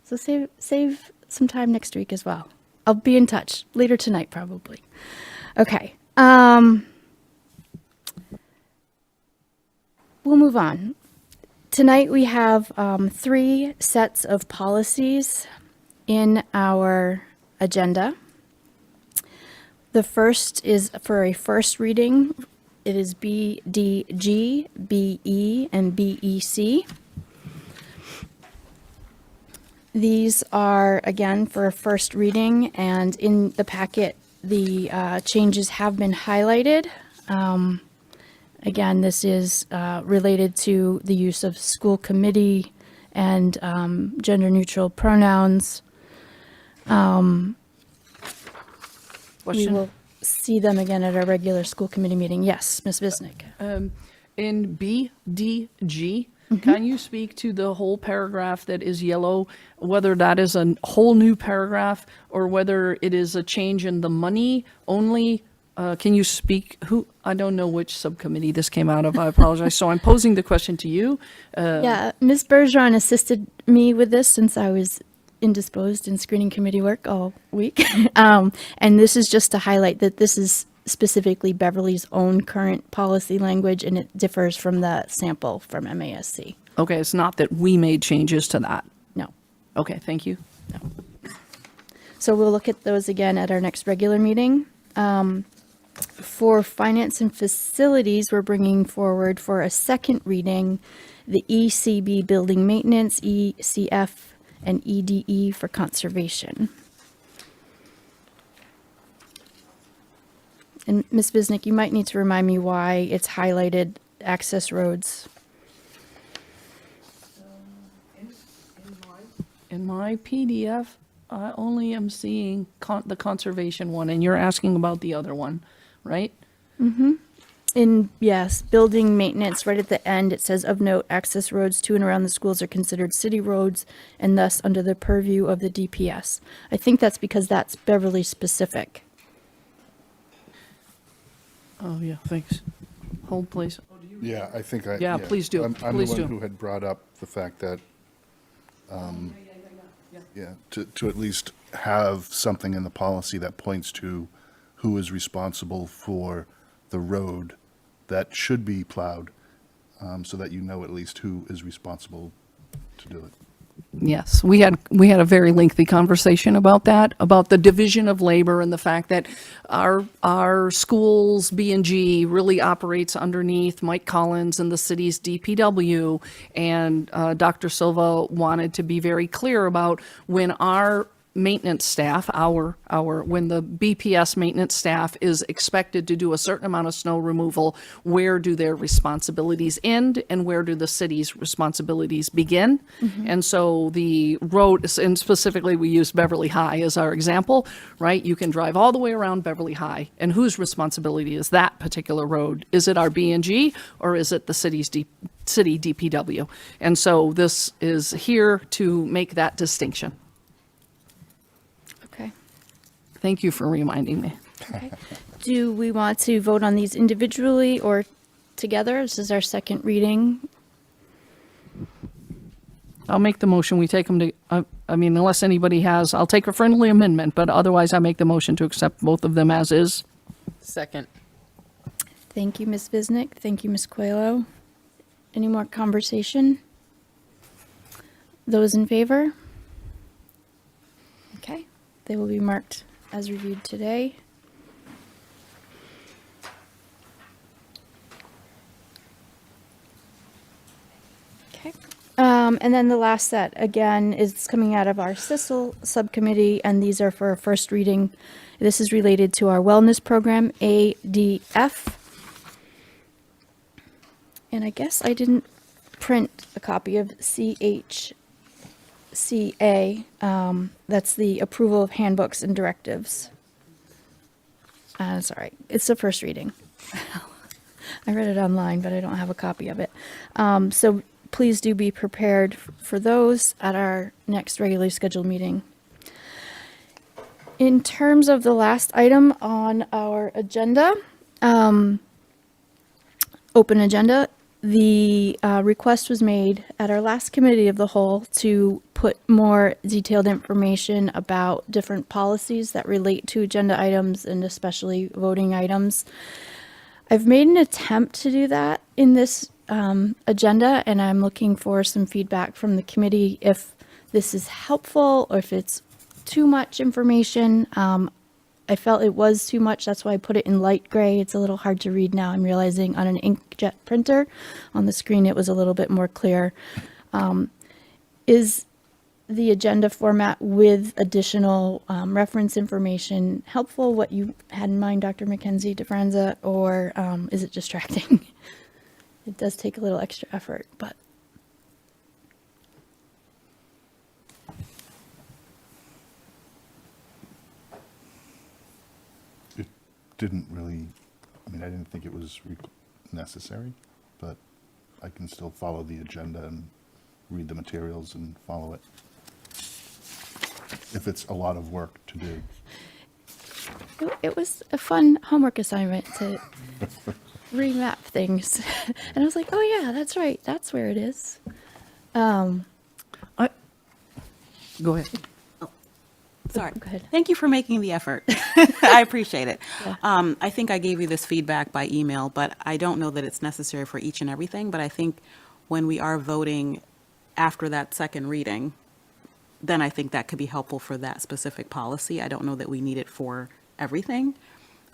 Speaker 9: So save some time next week as well. I'll be in touch later tonight, probably. Okay. We'll move on. Tonight we have 3 sets of policies in our agenda. The first is for a first reading. It is BDG, BE, and BEC. These are, again, for a first reading, and in the packet, the changes have been highlighted. Again, this is related to the use of school committee and gender-neutral pronouns. We
Speaker 1: Question.
Speaker 9: will see them again at our regular school committee meeting. Yes, Ms. Visnick.
Speaker 1: In BDG, can you speak to the whole paragraph that is yellow, whether that is a whole new paragraph or whether it is a change in the money only Can you speak, I don't know which subcommittee this came out of, I apologize. So I'm posing the question to you.
Speaker 9: Yeah, Ms. Bergeron assisted me with this since I was indisposed in screening committee work all week. And this is just to highlight that this is specifically Beverly's own current policy language, and it differs from the sample from MASC.
Speaker 1: Okay, it's not that we made changes to that.
Speaker 9: No.
Speaker 1: Okay, thank you.
Speaker 9: So we'll look at those again at our next regular meeting. For finance and facilities, we're bringing forward for a second reading the ECB building maintenance, ECF, and EDE for conservation. And Ms. Visnick, you might need to remind me why it's highlighted access roads.
Speaker 1: In my PDF, I only am seeing the conservation one, and you're asking about the other one, right?
Speaker 9: Yes, building maintenance, right at the end, it says, of note, access roads to and around the schools are considered city roads and thus under the purview of the DPS. I think that's because that's Beverly specific.
Speaker 1: Oh, yeah, thanks. Hold, please.
Speaker 3: Yeah, I think I.
Speaker 1: Yeah, please do.
Speaker 3: I'm
Speaker 1: Please
Speaker 3: the one
Speaker 1: do.
Speaker 3: who had brought up the fact that, to at least have something in the policy that points to who is responsible for the road that should be plowed, so that you know at least who is responsible to do it.
Speaker 1: Yes, we had a very lengthy conversation about that, about the division of labor and the fact that our school's B&G really operates underneath Mike Collins and the city's DPW, and Dr. Silva wanted to be very clear about when our maintenance staff, when the BPS maintenance staff is expected to do a certain amount of snow removal, where do their responsibilities end and where do the city's responsibilities begin? And so the road, and specifically we use Beverly High as our example, right? You can drive all the way around Beverly High, and whose responsibility is that particular road? Is it our B&G or is it the city's city DPW? And so this is here to make that distinction.
Speaker 9: Okay.
Speaker 1: Thank you for reminding me.
Speaker 9: Do we want to vote on these individually or together? This is our second reading.
Speaker 1: I'll make the motion. We take them to, I mean, unless anybody has, I'll take a friendly amendment, but otherwise I make the motion to accept both of them as is.
Speaker 8: Second.
Speaker 9: Thank you, Ms. Visnick. Thank you, Ms. Coelho. Any more conversation? Those in favor? Okay, they will be marked as reviewed today. Okay. And then the last set, again, is coming out of our CISL subcommittee, and these are for first reading. This is related to our wellness program, ADF. And I guess I didn't print a copy of CHCA. That's the approval of handbooks and directives. Sorry, it's the first reading. I read it online, but I don't have a copy of it. So please do be prepared for those at our next regularly scheduled meeting. In terms of the last item on our agenda, open agenda, the request was made at our last committee of the whole to put more detailed information about different policies that relate to agenda items and especially voting items. I've made an attempt to do that in this agenda, and I'm looking for some feedback from the committee if this is helpful or if it's too much information. I felt it was too much. That's why I put it in light gray. It's a little hard to read now. I'm realizing on an inkjet printer. On the screen, it was a little bit more clear. Is the agenda format with additional reference information helpful, what you had in mind, Dr. Mackenzie DeFranza, or is it distracting? It does take a little extra effort, but.
Speaker 3: It didn't really, I mean, I didn't think it was necessary, but I can still follow the agenda and read the materials and follow it. If it's a lot of work to do.
Speaker 9: it was a fun homework assignment to remap things. And I was like, oh yeah, that's right. That's where it is.
Speaker 1: Go ahead.
Speaker 11: Sorry.
Speaker 9: Go ahead.
Speaker 11: Thank you for making the effort. I appreciate it. I think I gave you this feedback by email, but I don't know that it's necessary for each and everything. But I think when we are voting after that second reading, then I think that could be helpful for that specific policy. I don't know that we need it for everything.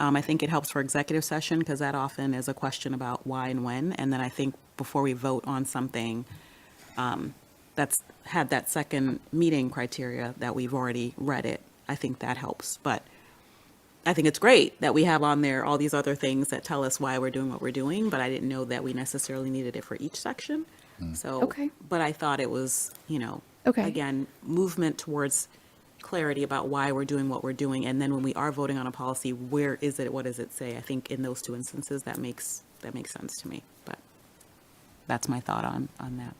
Speaker 11: I think it helps for executive session because that often is a question about why and when. And then I think before we vote on something that's had that second meeting criteria that we've already read it, I think that helps. But I think it's great that we have on there all these other things that tell us why we're doing what we're doing, but I didn't know that we necessarily needed it for each section. So,
Speaker 9: Okay.
Speaker 11: but I thought it was,
Speaker 9: Okay.
Speaker 11: again, movement towards clarity about why we're doing what we're doing. And then when we are voting on a policy, where is it? What does it say? I think in those two instances, that makes sense to me. But that's my thought on that.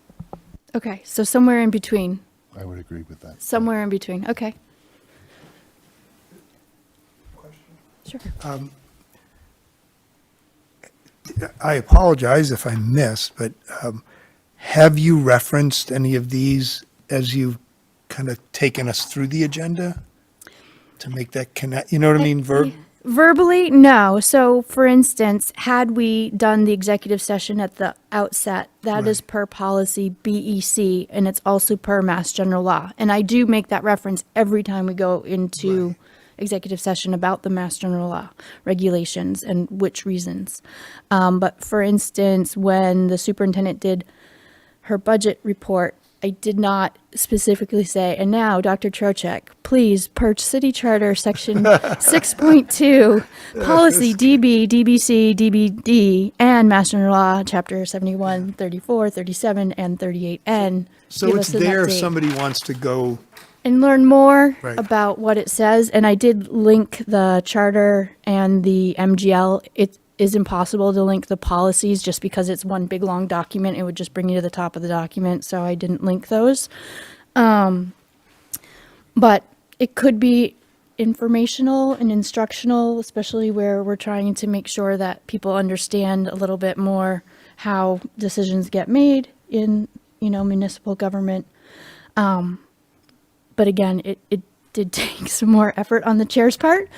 Speaker 9: Okay, so somewhere in between.
Speaker 3: I would agree with that.
Speaker 9: Somewhere in between. Okay. Sure.
Speaker 10: I apologize if I missed, but have you referenced any of these as you've kind of taken us through the agenda to make that connect? You know what I mean?
Speaker 9: Verbally, no. So, for instance, had we done the executive session at the outset, that is per policy BEC, and it's also per Mass General Law. And I do make that reference every time we go into executive session about the Mass General Law regulations and which reasons. But for instance, when the superintendent did her budget report, I did not specifically say, and now, Dr. Trocek, please, per City Charter, Section 6.2, Policy DB, DBC, DBD, and Mass General Law, Chapter 71, 34, 37, and 38N.
Speaker 10: So
Speaker 9: give
Speaker 10: it's
Speaker 9: us an
Speaker 10: there if
Speaker 9: update.
Speaker 10: somebody wants to go.
Speaker 9: And learn more
Speaker 10: Right.
Speaker 9: about what it says. And I did link the charter and the MGL. It is impossible to link the policies just because it's one big long document. It would just bring you to the top of the document. So I didn't link those. But it could be informational and instructional, especially where we're trying to make sure that people understand a little bit more how decisions get made in, municipal government. But again, it did take some more effort on the chair's part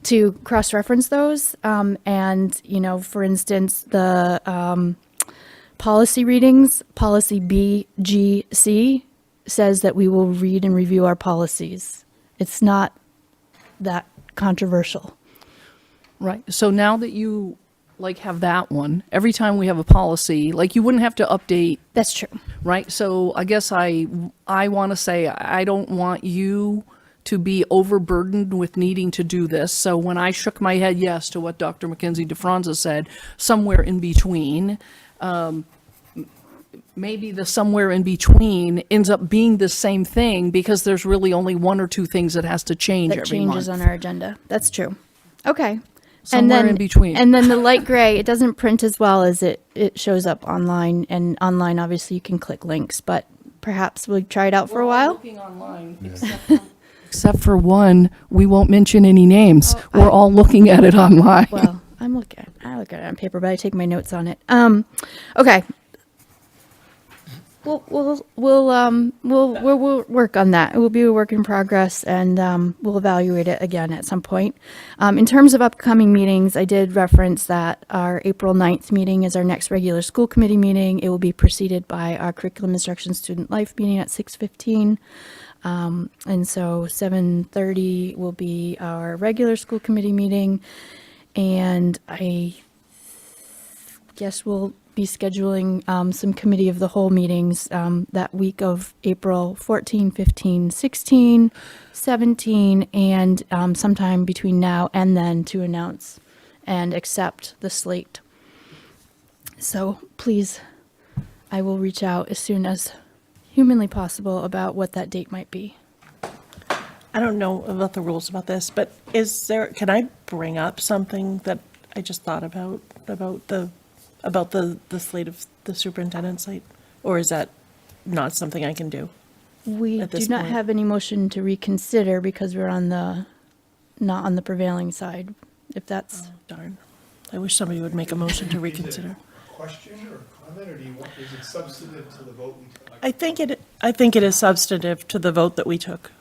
Speaker 9: to cross-reference those. And, for instance, the policy readings, policy BGC says that we will read and review our policies. It's not that controversial.
Speaker 1: Right. So now that you have that one, every time we have a policy, you wouldn't have to update.
Speaker 9: That's true.
Speaker 1: Right. So I guess I want to say I don't want you to be overburdened with needing to do this. So when I shook my head yes to what Dr. Mackenzie DeFranza said, somewhere in between, maybe the somewhere in between ends up being the same thing because there's really only one or two things that has to change
Speaker 9: That
Speaker 1: every
Speaker 9: changes
Speaker 1: month.
Speaker 9: on our agenda. That's true. Okay.
Speaker 1: Somewhere in between.
Speaker 9: And then the light gray, it doesn't print as well as it shows up online. And online, obviously, you can click links, but perhaps we'll try it out for a while.
Speaker 1: Looking online, except for one, we won't mention any names. We're all looking at it online.
Speaker 9: Well, I look at it on paper, but I take my notes on it. Okay. We'll work on that. It will be a work in progress, and we'll evaluate it again at some point. In terms of upcoming meetings, I did reference that our April 9th meeting is our next regular school committee meeting. It will be preceded by our curriculum instruction student life meeting at 6:15. And so 7:30 will be our regular school committee meeting. And I guess we'll be scheduling some committee of the whole meetings that week of April 14, 15, 16, 17, and sometime between now and then to announce and accept the slate. So please, I will reach out as soon as humanly possible about what that date might be.
Speaker 12: I don't know about the rules about this, but can I bring up something that I just thought about the slate of the superintendent's slate? Or is that not something I can do?
Speaker 9: We
Speaker 12: At
Speaker 9: do
Speaker 12: this
Speaker 9: not
Speaker 12: point.
Speaker 9: have any motion to reconsider because we're on the not on the prevailing side, if that's,
Speaker 12: Darn. I wish somebody would make a motion to reconsider.
Speaker 10: Question or comment, or is it substantive to the vote we took?
Speaker 12: I think it is substantive to the vote that we took.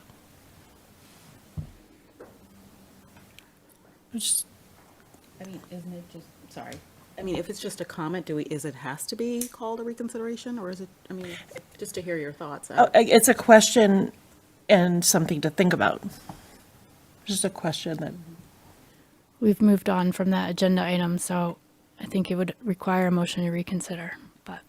Speaker 12: Just-
Speaker 11: I mean, isn't it just, sorry. I mean, if it's just a comment, it has to be called a reconsideration, or is it, I mean, just to hear your thoughts.
Speaker 12: It's a question and something to think about. Just a question that,
Speaker 9: we've moved on from that agenda item, so I think it would require a motion to reconsider, but.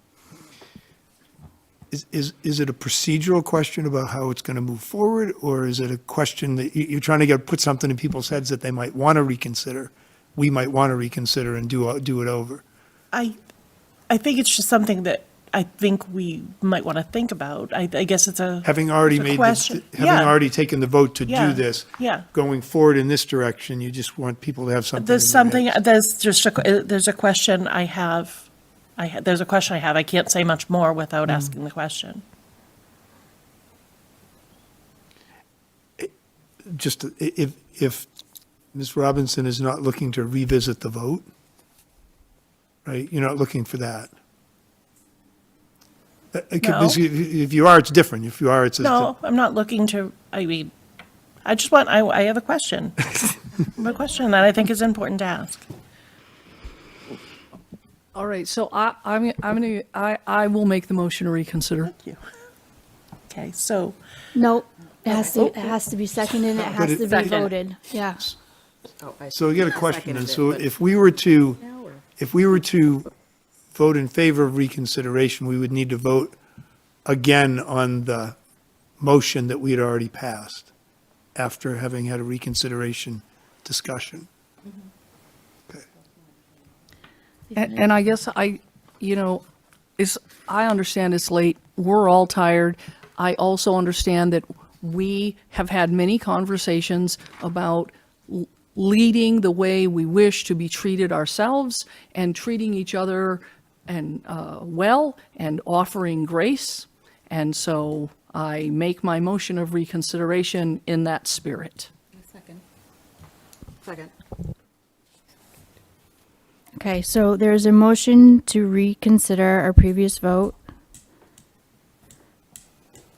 Speaker 10: Is it a procedural question about how it's going to move forward, or is it a question that you're trying to put something in people's heads that they might want to reconsider? We might want to reconsider and do it over.
Speaker 12: I think it's just something that I think we might want to think about. I guess it's a.
Speaker 10: Having already
Speaker 12: it's a
Speaker 10: made,
Speaker 12: question.
Speaker 10: having
Speaker 12: Yeah.
Speaker 10: already taken the vote to
Speaker 12: Yeah.
Speaker 10: do this,
Speaker 12: Yeah.
Speaker 10: going forward in this direction, you just want people to have something.
Speaker 12: There's
Speaker 10: in their
Speaker 12: something,
Speaker 10: heads.
Speaker 12: there's a question I have. There's a question I have. I can't say much more without asking the question.
Speaker 10: Just if Ms. Robinson is not looking to revisit the vote, right? You're not looking for that. If you are, it's different. If you are, it's.
Speaker 12: No, I'm not looking to, I mean, I just want, I have a question. I have a question that I think is important to ask.
Speaker 1: All right, so I will make the motion to reconsider.
Speaker 12: Thank you. Okay, so,
Speaker 9: No, it has to be seconded, and it has to be
Speaker 8: Second.
Speaker 9: voted, yeah.
Speaker 10: So I get a question, and so if we were to vote in favor of reconsideration, we would need to vote again on the motion that we had already passed after having had a reconsideration discussion. Okay.
Speaker 1: And I guess I understand it's late. We're all tired. I also understand that we have had many conversations about leading the way we wish to be treated ourselves and treating each other and well and offering grace. And so I make my motion of reconsideration in that spirit.
Speaker 11: Second.
Speaker 9: Okay, so there's a motion to reconsider our previous vote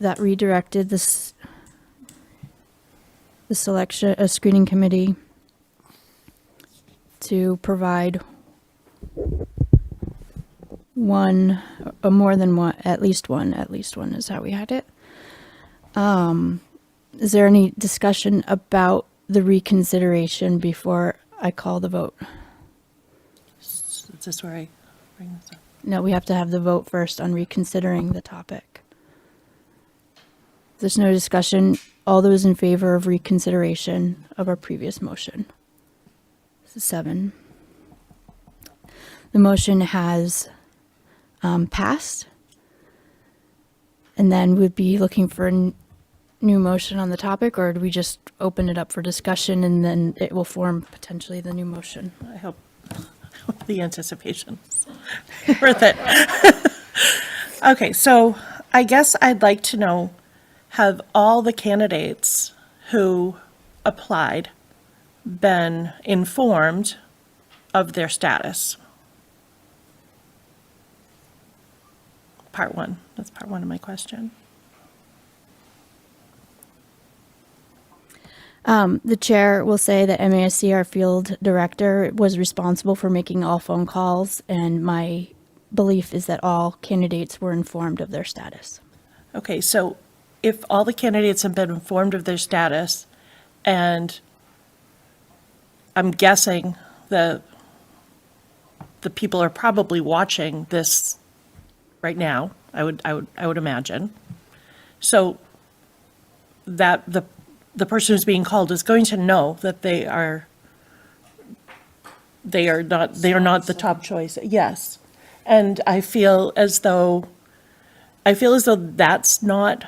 Speaker 9: that redirected the selection, a screening committee to provide one, or more than one, at least one is how we had it. Is there any discussion about the reconsideration before I call the vote?
Speaker 12: is this where I bring this up?
Speaker 9: No, we have to have the vote first on reconsidering the topic. If there's no discussion, all those in favor of reconsideration of our previous motion? This is 7. The motion has passed. And then we'd be looking for a new motion on the topic, or do we just open it up for discussion and then it will form potentially the new motion?
Speaker 12: I hope the anticipation is worth it. Okay, so I guess I'd like to know, have all the candidates who applied been informed of their status? Part 1. That's part 1 of my question.
Speaker 9: The chair will say that MASC, our field director, was responsible for making all phone calls, and my belief is that all candidates were informed of their status.
Speaker 12: Okay, so if all the candidates have been informed of their status, and I'm guessing the people are probably watching this right now, I would imagine. So that the person who's being called is going to know that they are not the top choice. Yes. And I feel as though that's not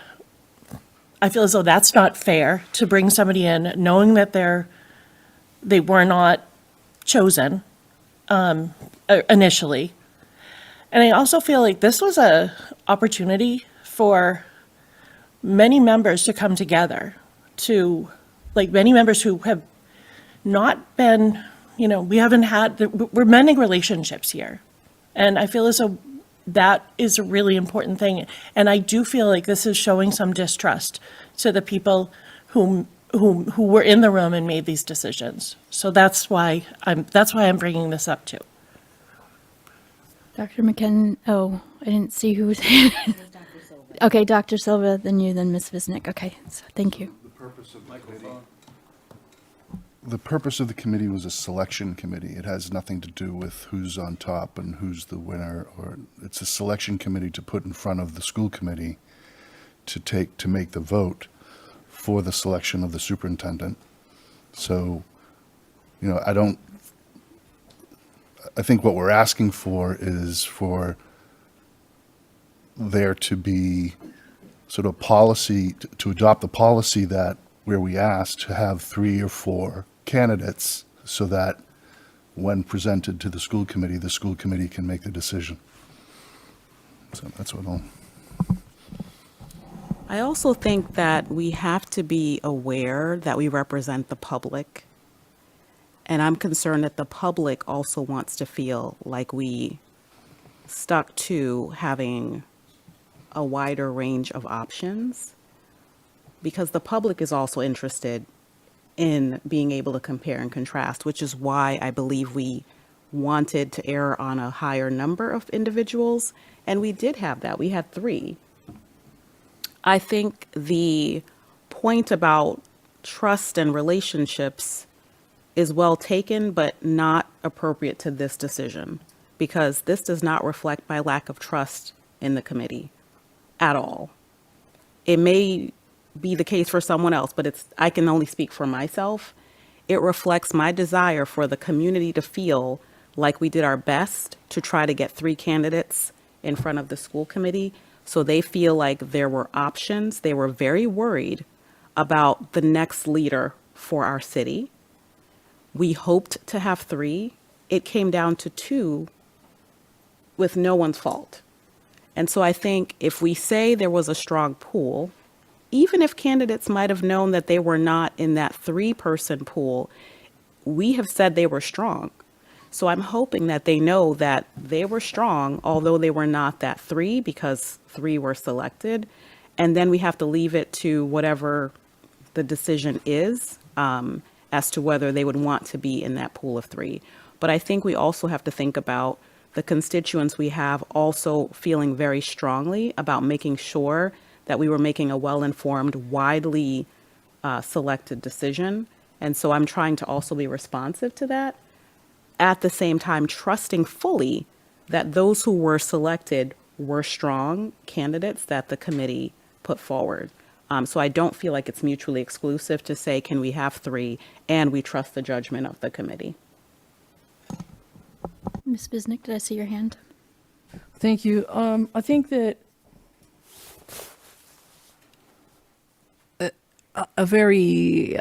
Speaker 12: fair to bring somebody in knowing that they were not chosen initially. And I also feel like this was a opportunity for many members to come together, many members who have not been, we haven't we're mending relationships here. And I feel as though that is a really important thing. And I do feel like this is showing some distrust to the people who were in the room and made these decisions. So that's why I'm bringing this up too.
Speaker 9: Dr. McKen, oh, I didn't see who was Okay, Dr. Silva, then you, then Ms. Visnick. Okay, so thank you.
Speaker 3: The purpose of the committee was a selection committee. It has nothing to do with who's on top and who's the winner, or it's a selection committee to put in front of the school committee to make the vote for the selection of the superintendent. So, I think what we're asking for is for there to be sort of policy, to adopt the policy that where we ask to have 3 or 4 candidates so that when presented to the school committee can make the decision. So that's what I'll.
Speaker 11: I also think that we have to be aware that we represent the public. And I'm concerned that the public also wants to feel like we stuck to having a wider range of options, because the public is also interested in being able to compare and contrast, which is why I believe we wanted to err on a higher number of individuals. And we did have that. We had 3. I think the point about trust and relationships is well taken, but not appropriate to this decision, because this does not reflect my lack of trust in the committee at all. It may be the case for someone else, but I can only speak for myself. It reflects my desire for the community to feel like we did our best to try to get 3 candidates in front of the school committee, so they feel like there were options. They were very worried about the next leader for our city. We hoped to have 3. It came down to 2 with no one's fault. And so I think if we say there was a strong pool, even if candidates might have known that they were not in that 3-person pool, we have said they were strong. So I'm hoping that they know that they were strong, although they were not that 3, because 3 were selected. And then we have to leave it to whatever the decision is as to whether they would want to be in that pool of 3. But I think we also have to think about the constituents we have also feeling very strongly about making sure that we were making a well-informed, widely selected decision. And so I'm trying to also be responsive to that, at the same time trusting fully that those who were selected were strong candidates that the committee put forward. So I don't feel like it's mutually exclusive to say, can we have 3, and we trust the judgment of the committee.
Speaker 9: Ms. Visnick, did I see your hand?
Speaker 1: Thank you. I think that a very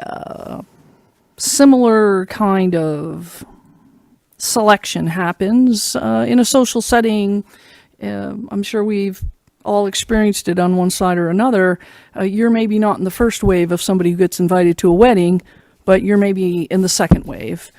Speaker 1: similar kind of selection happens in a social setting. I'm sure we've all experienced it on one side or another. You're maybe not in the first wave of somebody who gets invited to a wedding, but you're maybe in the second wave.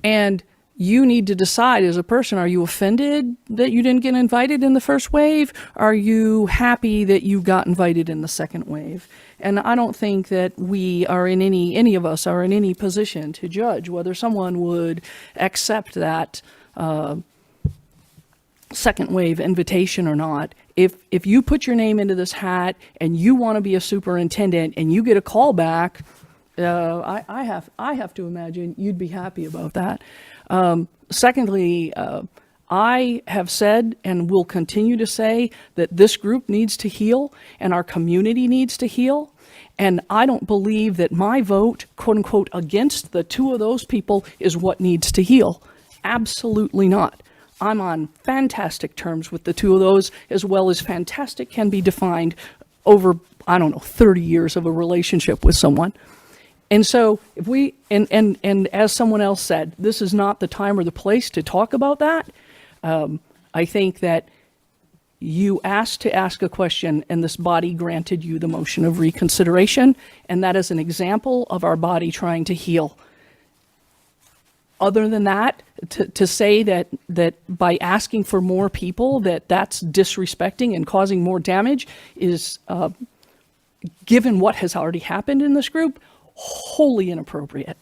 Speaker 1: And you need to decide as a person, are you offended that you didn't get invited in the first wave? Are you happy that you got invited in the second wave? And I don't think that we are in any of us are in any position to judge whether someone would accept that second wave invitation or not. If you put your name into this hat and you want to be a superintendent and you get a call back, I have to imagine you'd be happy about that. Secondly, I have said and will continue to say that this group needs to heal and our community needs to heal. And I don't believe that my vote, quote unquote, against the 2 of those people is what needs to heal. Absolutely not. I'm on fantastic terms with the 2 of those, as well as fantastic can be defined over, 30 years of a relationship with someone. And so if we, and as someone else said, this is not the time or the place to talk about that. I think that you asked to ask a question and this body granted you the motion of reconsideration. And that is an example of our body trying to heal. Other than that, to say that by asking for more people, that's disrespecting and causing more damage is, given what has already happened in this group, wholly inappropriate.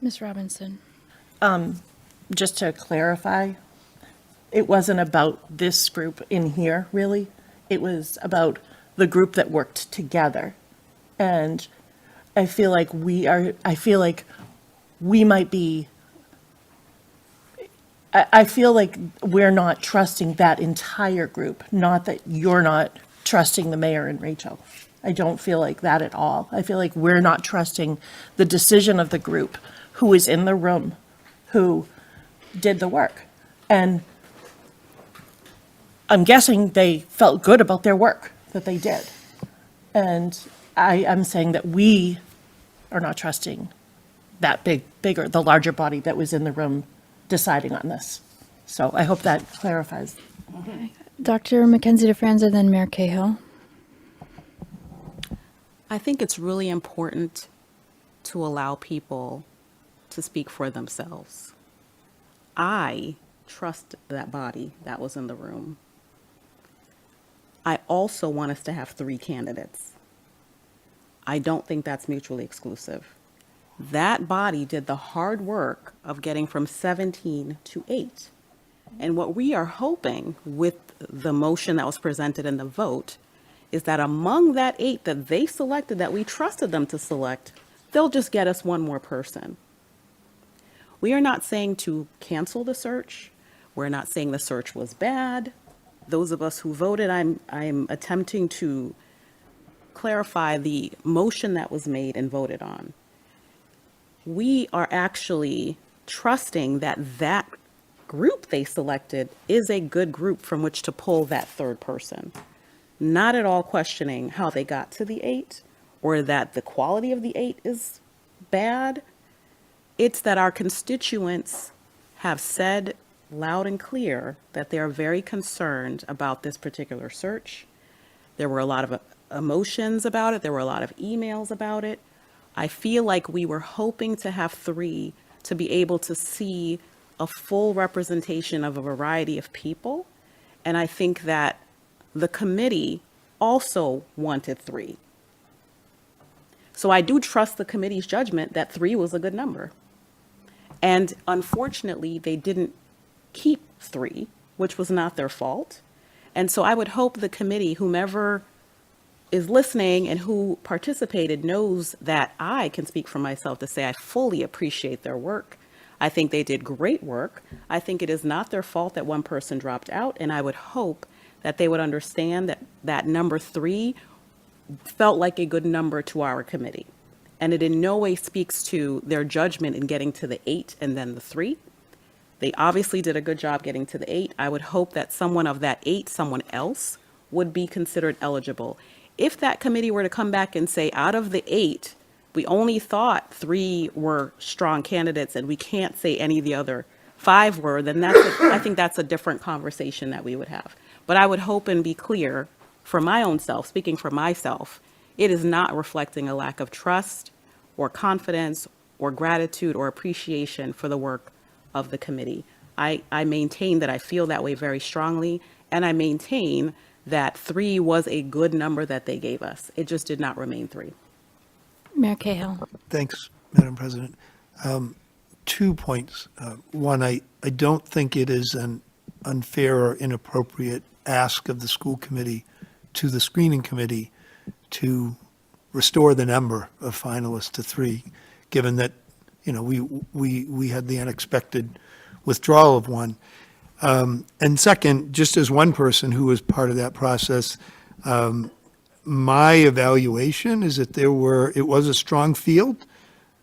Speaker 9: Ms. Robinson.
Speaker 12: Just to clarify, it wasn't about this group in here, really. It was about the group that worked together. And I feel like we might be, I feel like we're not trusting that entire group, not that you're not trusting the mayor and Rachel. I don't feel like that at all. I feel like we're not trusting the decision of the group who was in the room, who did the work. And I'm guessing they felt good about their work that they did. And I am saying that we are not trusting that bigger, the larger body that was in the room deciding on this. So I hope that clarifies.
Speaker 9: Dr. Mackenzie DeFranza, then Mayor Cahill.
Speaker 11: I think it's really important to allow people to speak for themselves. I trust that body that was in the room. I also want us to have 3 candidates. I don't think that's mutually exclusive. That body did the hard work of getting from 17 to 8. And what we are hoping with the motion that was presented in the vote is that among that 8 that they selected, that we trusted them to select, they'll just get us one more person. We are not saying to cancel the search. We're not saying the search was bad. Those of us who voted, I'm attempting to clarify the motion that was made and voted on. We are actually trusting that that group they selected is a good group from which to pull that 3rd person. Not at all questioning how they got to the 8 or that the quality of the 8 is bad. It's that our constituents have said loud and clear that they are very concerned about this particular search. There were a lot of emotions about it. There were a lot of emails about it. I feel like we were hoping to have 3 to be able to see a full representation of a variety of people. And I think that the committee also wanted 3. So I do trust the committee's judgment that 3 was a good number. And unfortunately, they didn't keep 3, which was not their fault. And so I would hope the committee, whomever is listening and who participated, knows that I can speak for myself to say I fully appreciate their work. I think they did great work. I think it is not their fault that one person dropped out. And I would hope that they would understand that that number 3 felt like a good number to our committee. And it in no way speaks to their judgment in getting to the 8 and then the 3. They obviously did a good job getting to the 8. I would hope that someone of that 8, someone else, would be considered eligible. If that committee were to come back and say, out of the 8, we only thought 3 were strong candidates and we can't say any of the other 5 were, then I think that's a different conversation that we would have. But I would hope and be clear for my own self, speaking for myself, it is not reflecting a lack of trust or confidence or gratitude or appreciation for the work of the committee. I maintain that I feel that way very strongly, and I maintain that 3 was a good number that they gave us. It just did not remain 3.
Speaker 9: Mayor Cahill.
Speaker 10: Thanks, Madam President. 2 points. One, I don't think it is an unfair or inappropriate ask of the school committee to the screening committee to restore the number of finalists to 3, given that, we had the unexpected withdrawal of 1. And second, just as one person who was part of that process, my evaluation is that it was a strong field.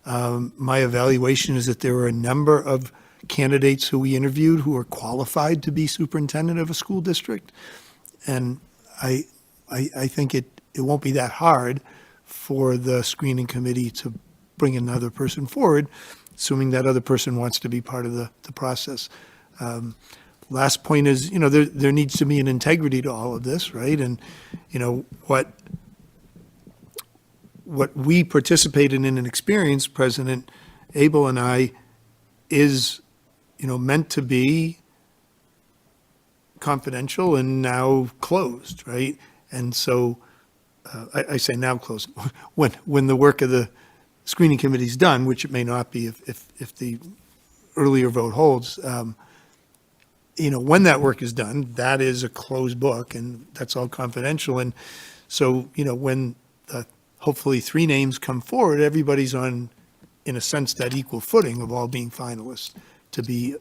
Speaker 10: My evaluation is that there were a number of candidates who we interviewed who are qualified to be superintendent of a school district. And I think it won't be that hard for the screening committee to bring another person forward, assuming that other person wants to be part of the process. Last point is, there needs to be an integrity to all of this, right? And, what we participated in and experienced, President Abel and I, is, meant to be confidential and now closed, right? And so, I say now closed, when the work of the screening committee is done, which it may not be if the earlier vote holds, when that work is done, that is a closed book, and that's all confidential. And so, when hopefully 3 names come forward, everybody's on, in a sense, that equal footing of all being finalists to be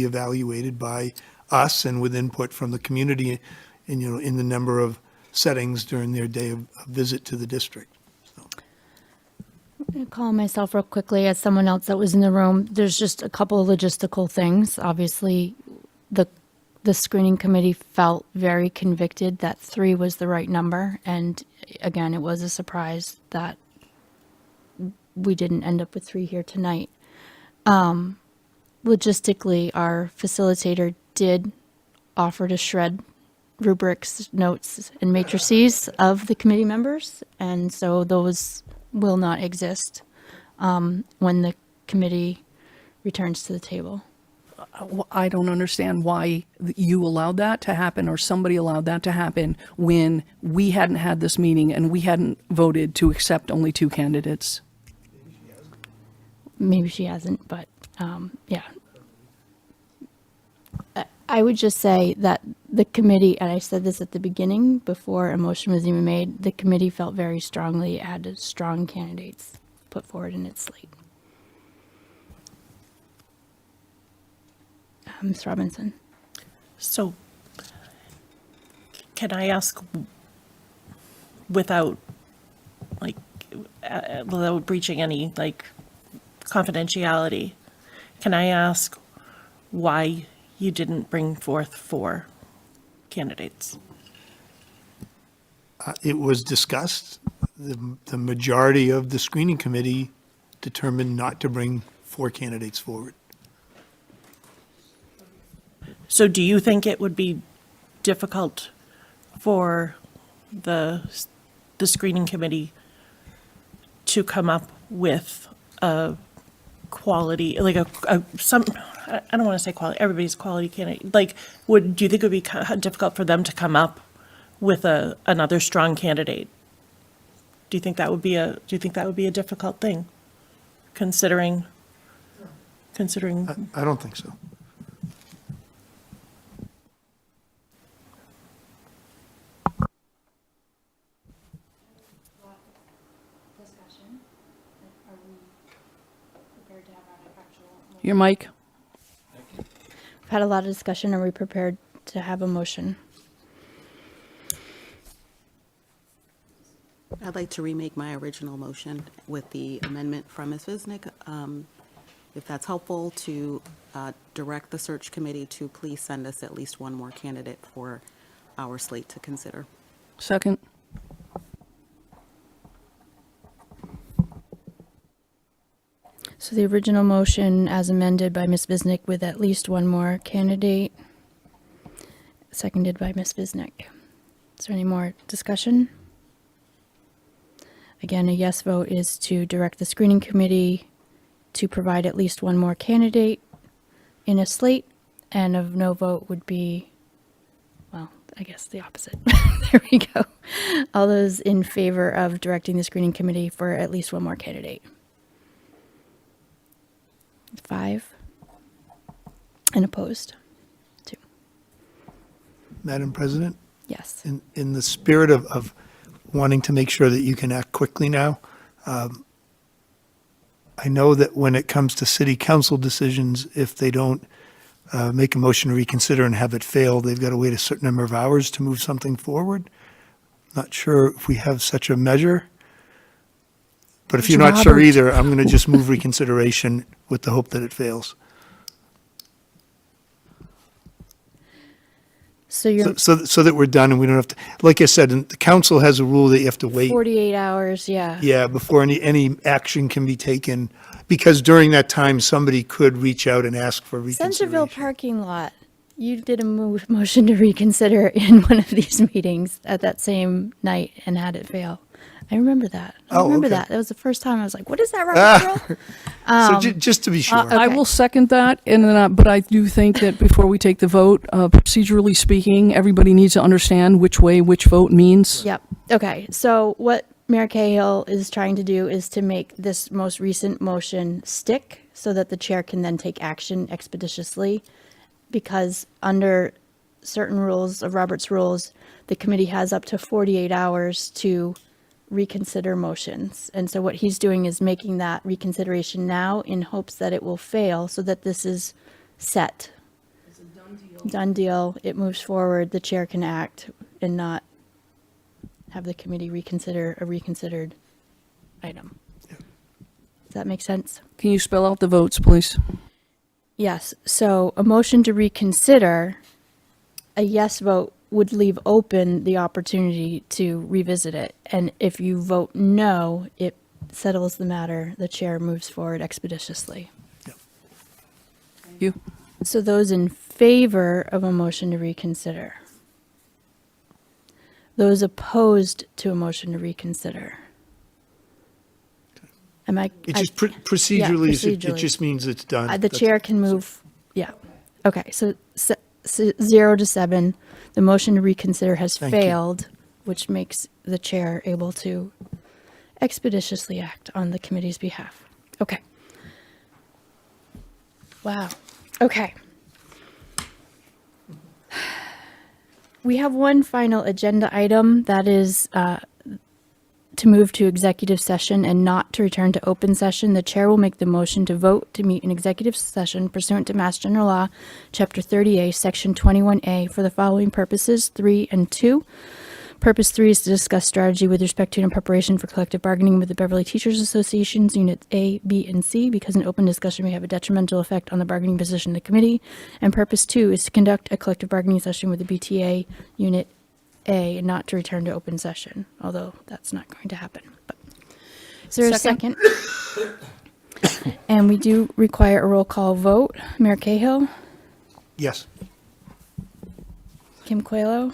Speaker 10: evaluated by us and with input from the community, and, in the number of settings during their day of visit to the district.
Speaker 9: I'm going to call myself real quickly as someone else that was in the room. There's just a couple of logistical things. Obviously, the screening committee felt very convicted that 3 was the right number. And again, it was a surprise that we didn't end up with 3 here tonight. Logistically, our facilitator did offer to shred rubrics, notes, and matrices of the committee members. And so those will not exist when the committee returns to the table.
Speaker 1: I don't understand why you allowed that to happen or somebody allowed that to happen when we hadn't had this meeting and we hadn't voted to accept only 2 candidates.
Speaker 9: Maybe she hasn't, but yeah. I would just say that the committee, and I said this at the beginning before a motion was even made, the committee felt very strongly it had strong candidates put forward in its slate. Ms. Robinson.
Speaker 12: So can I ask, without without breaching any confidentiality, can I ask why you didn't bring forth 4 candidates?
Speaker 10: It was discussed. The majority of the screening committee determined not to bring 4 candidates forward.
Speaker 12: So do you think it would be difficult for the screening committee to come up with a quality, I don't want to say quality, everybody's quality candidate, do you think it would be difficult for them to come up with another strong candidate? Do you think that would be a difficult thing, considering?
Speaker 10: I don't think so.
Speaker 1: Your mic.
Speaker 9: We've had a lot of discussion. Are we prepared to have a motion?
Speaker 11: I'd like to remake my original motion with the amendment from Ms. Visnick. If that's helpful, to direct the search committee to please send us at least 1 more candidate for our slate to consider.
Speaker 1: Second.
Speaker 9: So the original motion as amended by Ms. Visnick with at least 1 more candidate, seconded by Ms. Visnick. Is there any more discussion? Again, a yes vote is to direct the screening committee to provide at least 1 more candidate in a slate, and a no vote would be, well, I guess the opposite. There we go. All those in favor of directing the screening committee for at least 1 more candidate? 5. And opposed? 2.
Speaker 10: Madam President?
Speaker 9: Yes.
Speaker 10: In the spirit of wanting to make sure that you can act quickly now, I know that when it comes to city council decisions, if they don't make a motion to reconsider and have it fail, they've got to wait a certain number of hours to move something forward. Not sure if we have such a measure. But if you're not sure
Speaker 1: Robert.
Speaker 10: either, I'm going to just move reconsideration with the hope that it fails.
Speaker 9: So you're
Speaker 10: So that we're done and we don't have to, like I said, and the council has a rule that you have to wait.
Speaker 9: 48 hours, yeah.
Speaker 10: Yeah, before any action can be taken, because during that time, somebody could reach out and ask for reconsideration.
Speaker 9: Centerville parking lot. You did a motion to reconsider in one of these meetings at that same night and had it fail. I remember that. I
Speaker 10: Oh,
Speaker 9: remember
Speaker 10: okay.
Speaker 9: that. That was the first time I was like, what is that Robert's rule?
Speaker 10: So just to be sure.
Speaker 1: I will second that, and then, but I do think that before we take the vote, procedurally speaking, everybody needs to understand which way which vote means.
Speaker 9: Yep. Okay. So what Mayor Cahill is trying to do is to make this most recent motion stick so that the chair can then take action expeditiously, because under certain rules of Robert's rules, the committee has up to 48 hours to reconsider motions. And so what he's doing is making that reconsideration now in hopes that it will fail so that this is set. It's a done deal. Done deal. It moves forward. The chair can act and not have the committee reconsider a reconsidered item. Does that make sense?
Speaker 1: Can you spell out the votes, please?
Speaker 9: Yes. So a motion to reconsider, a yes vote would leave open the opportunity to revisit it. And if you vote no, it settles the matter. The chair moves forward expeditiously.
Speaker 1: You?
Speaker 9: So those in favor of a motion to reconsider? Those opposed to a motion to reconsider? Am I?
Speaker 10: It just
Speaker 9: Yeah,
Speaker 10: procedurally, it
Speaker 9: procedurally.
Speaker 10: just means it's done.
Speaker 9: The chair can move, yeah. Okay, so 0 to 7, the motion to reconsider has
Speaker 10: Thank you.
Speaker 9: failed, which makes the chair able to expeditiously act on the committee's behalf. Okay. Wow, okay. We have one final agenda item that is to move to executive session and not to return to open session. The chair will make the motion to vote to meet in executive session pursuant to Mass General Law, Chapter 30A, Section 21A, for the following purposes, 3 and 2. Purpose 3 is to discuss strategy with respect to and preparation for collective bargaining with the Beverly Teachers Associations, Units A, B, and C, because an open discussion may have a detrimental effect on the bargaining position of the committee. And purpose 2 is to conduct a collective bargaining session with the BTA Unit A, and not to return to open session, although that's not going to happen. But is there a second? And we do require a roll call vote. Mayor Cahill,
Speaker 10: Yes.
Speaker 9: Kim Coelho,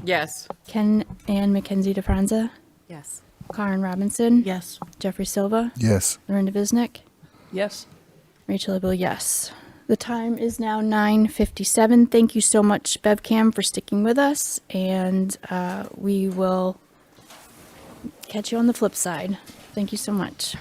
Speaker 8: Yes.
Speaker 9: Ken Ann Mackenzie DeFranza,
Speaker 11: Yes.
Speaker 9: Karen Robinson,
Speaker 12: Yes.
Speaker 9: Jeffrey Silva,
Speaker 3: Yes.
Speaker 9: Lorinda Visnick,
Speaker 1: Yes.
Speaker 9: Rachel Abel, yes. The time is now 9:57. Thank you so much, BevCam, for sticking with us, and we will catch you on the flip side. Thank you so much.